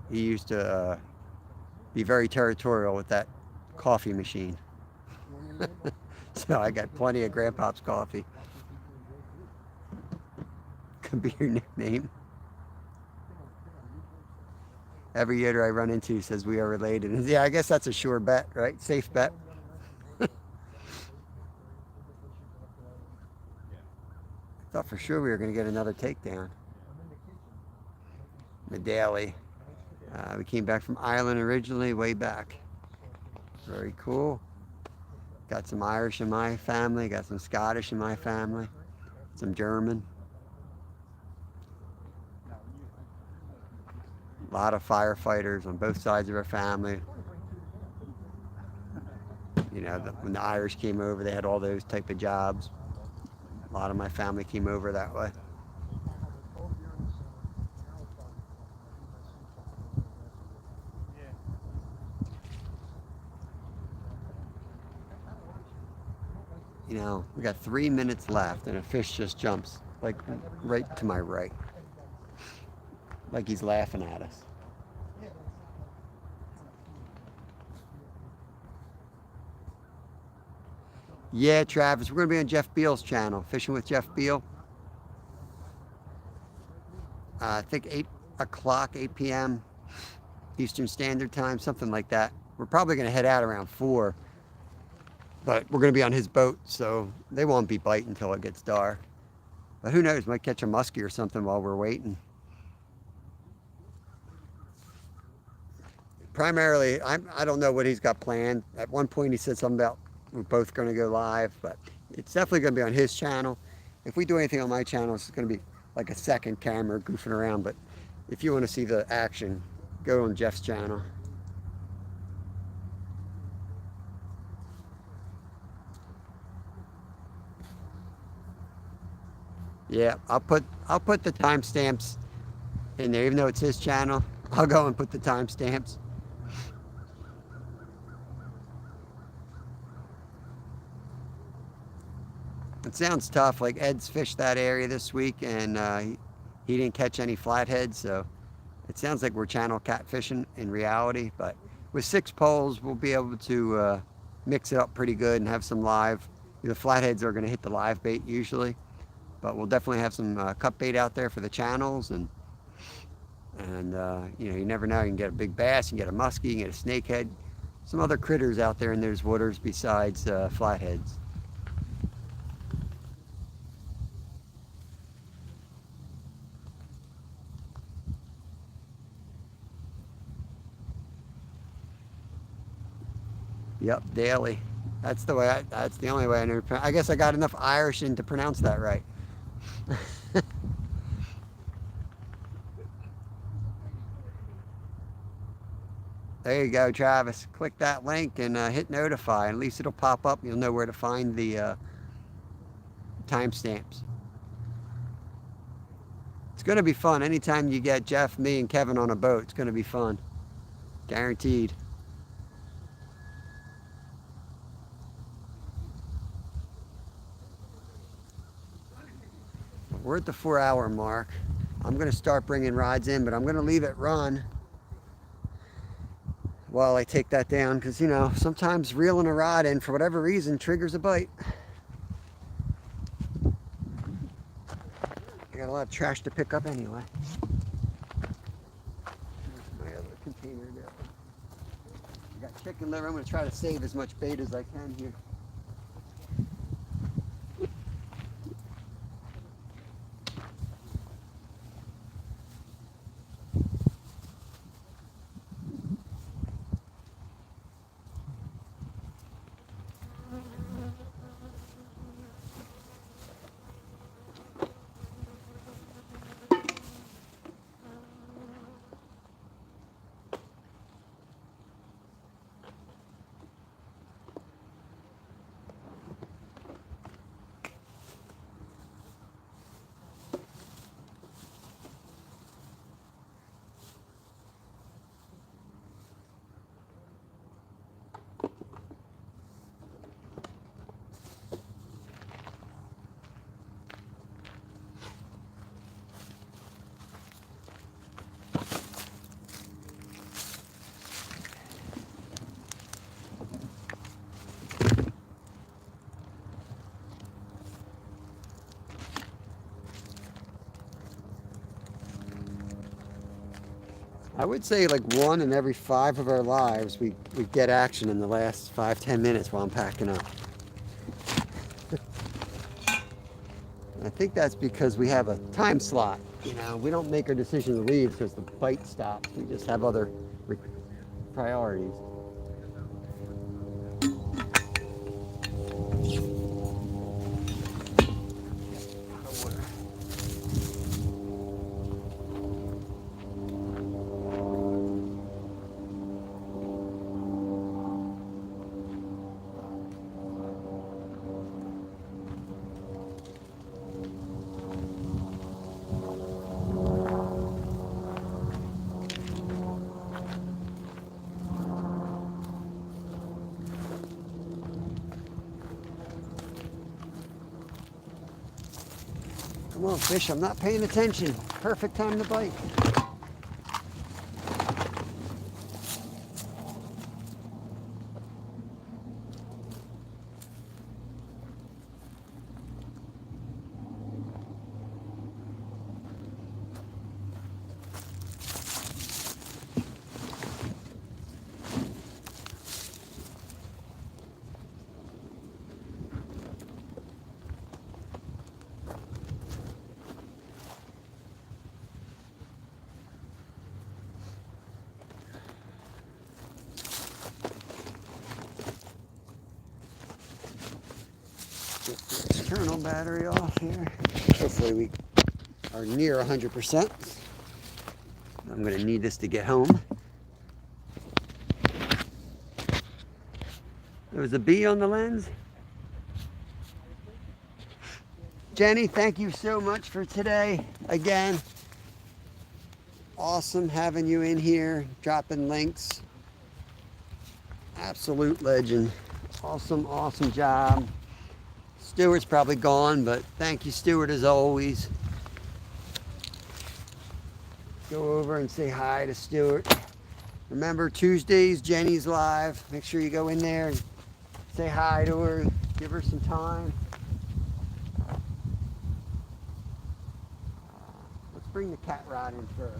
he used to be very territorial with that coffee machine. So I got plenty of Grandpa's coffee. Could be your nickname. Every Yoder I run into says we are related. And yeah, I guess that's a sure bet, right? Safe bet. Thought for sure we were going to get another takedown. Medali. We came back from Ireland originally, way back. Very cool. Got some Irish in my family, got some Scottish in my family, some German. A lot of firefighters on both sides of our family. You know, when the Irish came over, they had all those type of jobs. A lot of my family came over that way. You know, we got 3 minutes left, and a fish just jumps like right to my right, like he's laughing at us. Yeah, Travis, we're going to be on Jeff Beal's channel, Fishing with Jeff Beal. I think 8 o'clock, 8 p.m. Eastern Standard Time, something like that. We're probably going to head out around 4, but we're going to be on his boat, so they won't be biting until it gets dark. But who knows, might catch a muskie or something while we're waiting. Primarily, I don't know what he's got planned. At one point he said something about we're both going to go live, but it's definitely going to be on his channel. If we do anything on my channel, it's going to be like a second camera goofing around, but if you want to see the action, go on Jeff's channel. Yeah, I'll put the timestamps in there, even though it's his channel. I'll go and put the timestamps. It sounds tough. Like Ed's fished that area this week, and he didn't catch any flatheads, so it sounds like we're channel catfishing in reality. But with 6 poles, we'll be able to mix it up pretty good and have some live. The flatheads are going to hit the live bait usually, but we'll definitely have some cut bait out there for the channels, and you know, you never know. You can get a big bass, you can get a muskie, you can get a snakehead, some other critters out there in those waters besides flatheads. Yep, daily. That's the way. That's the only way I know. I guess I got enough Irish in to pronounce that right. There you go, Travis. Click that link and hit notify. At least it'll pop up. You'll know where to find the timestamps. It's going to be fun. Anytime you get Jeff, me, and Kevin on a boat, it's going to be fun. Guaranteed. we're at the 4-hour mark. I'm going to start bringing rods in, but I'm going to leave it run while I take that down, because, you know, sometimes reeling a rod in for whatever reason triggers a bite. I got a lot of trash to pick up anyway. Where's my other container go? I got chicken liver. I'm going to try to save as much bait as I can here. I would say like 1 in every 5 of our lives, we get action in the last 5-10 minutes while I'm packing up. I think that's because we have a time slot. You know, we don't make our decision to leave because the bite stops. We just have other priorities. Come on, fish, I'm not paying attention. Perfect time to bite. External battery off here. Hopefully we are near 100%. I'm going to need this to get home. There was a bee on the lens. Jenny, thank you so much for today. Again, awesome having you in here, dropping links. Absolute legend. Awesome, awesome job. Stuart's probably gone, but thank you, Stuart, as always. Go over and say hi to Stuart. Remember, Tuesdays, Jenny's live. Make sure you go in there and say hi to her. Give her some time. Let's bring the cat rod in first.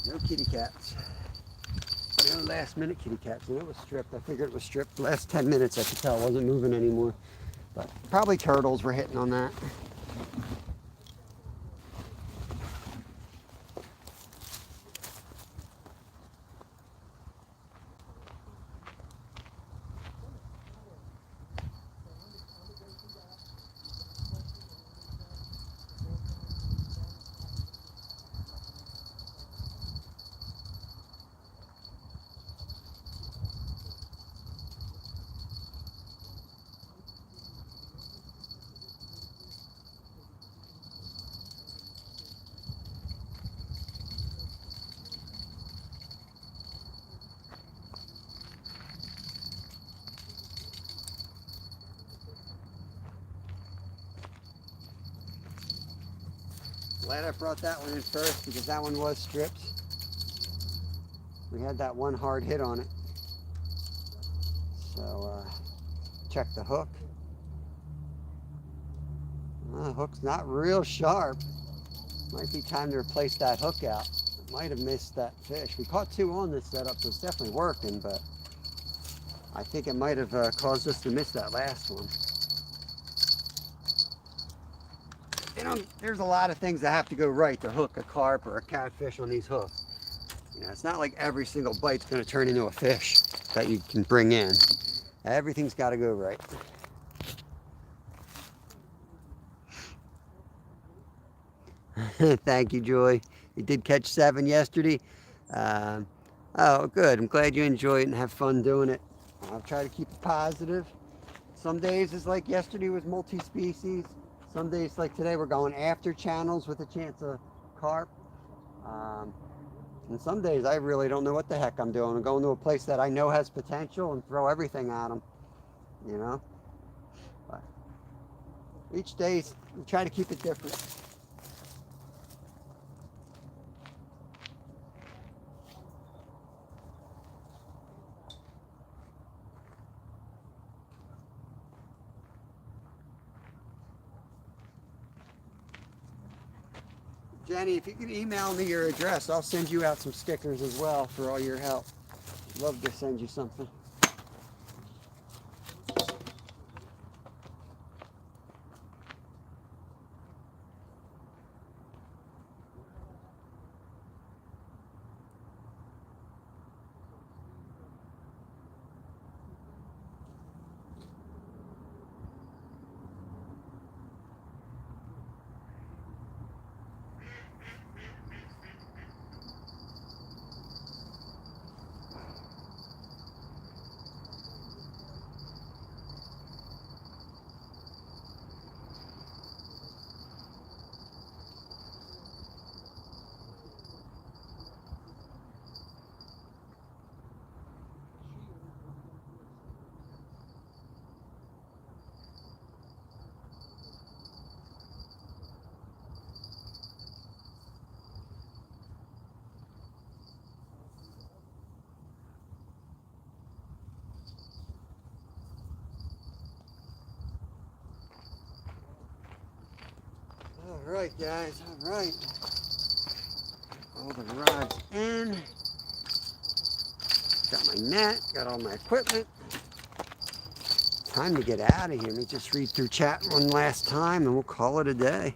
No kitty cats. No last minute kitty cats. And it was stripped. I figured it was stripped. The last 10 minutes I could tell it wasn't moving anymore. But probably turtles were hitting on that. Glad I brought that one in first because that one was stripped. We had that one hard hit on it. So check the hook. The hook's not real sharp. Might be time to replace that hook out. Might have missed that fish. We caught 2 on this setup, so it's definitely working, but I think it might have caused us to miss that last one. You know, there's a lot of things that have to go right to hook a carp or a catfish on these hooks. You know, it's not like every single bite's going to turn into a fish that you can bring in. Everything's got to go right. Thank you, Joy. You did catch 7 yesterday. Oh, good. I'm glad you enjoy it and have fun doing it. I'll try to keep it positive. Some days it's like yesterday was multi-species. Some days like today we're going after channels with a chance of carp. And some days I really don't know what the heck I'm doing. I'm going to a place that I know has potential and throw everything at them, you know. But each day we try to keep it different. Jenny, if you could email me your address, I'll send you out some stickers as well for all your help. Love to send you something. All right, guys, all right. All the rods in. Got my net, got all my equipment. Time to get out of here. Let me just read through chat one last time and we'll call it a day.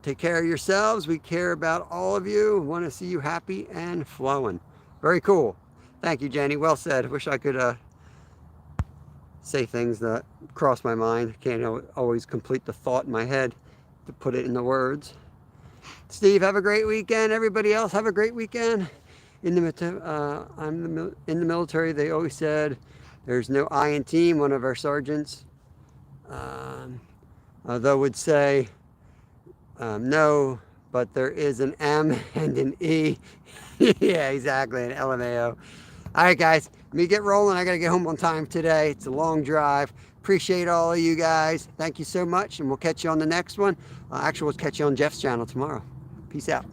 Take care of yourselves. We care about all of you. We want to see you happy and flowing. Very cool. Thank you, Jenny. Well said. Wish I could say things that cross my mind. Can't always complete the thought in my head to put it in the words. Steve, have a great weekend. Everybody else, have a great weekend. In the military, they always said there's no I in team. One of our sergeants, though, would say no, but there is an M and an E. Yeah, exactly, an LMAO. All right, guys, let me get rolling. I got to get home on time today. It's a long drive. Appreciate all of you guys. Thank you so much, and we'll catch you on the next one. Actually, we'll catch you on Jeff's channel tomorrow. Peace out.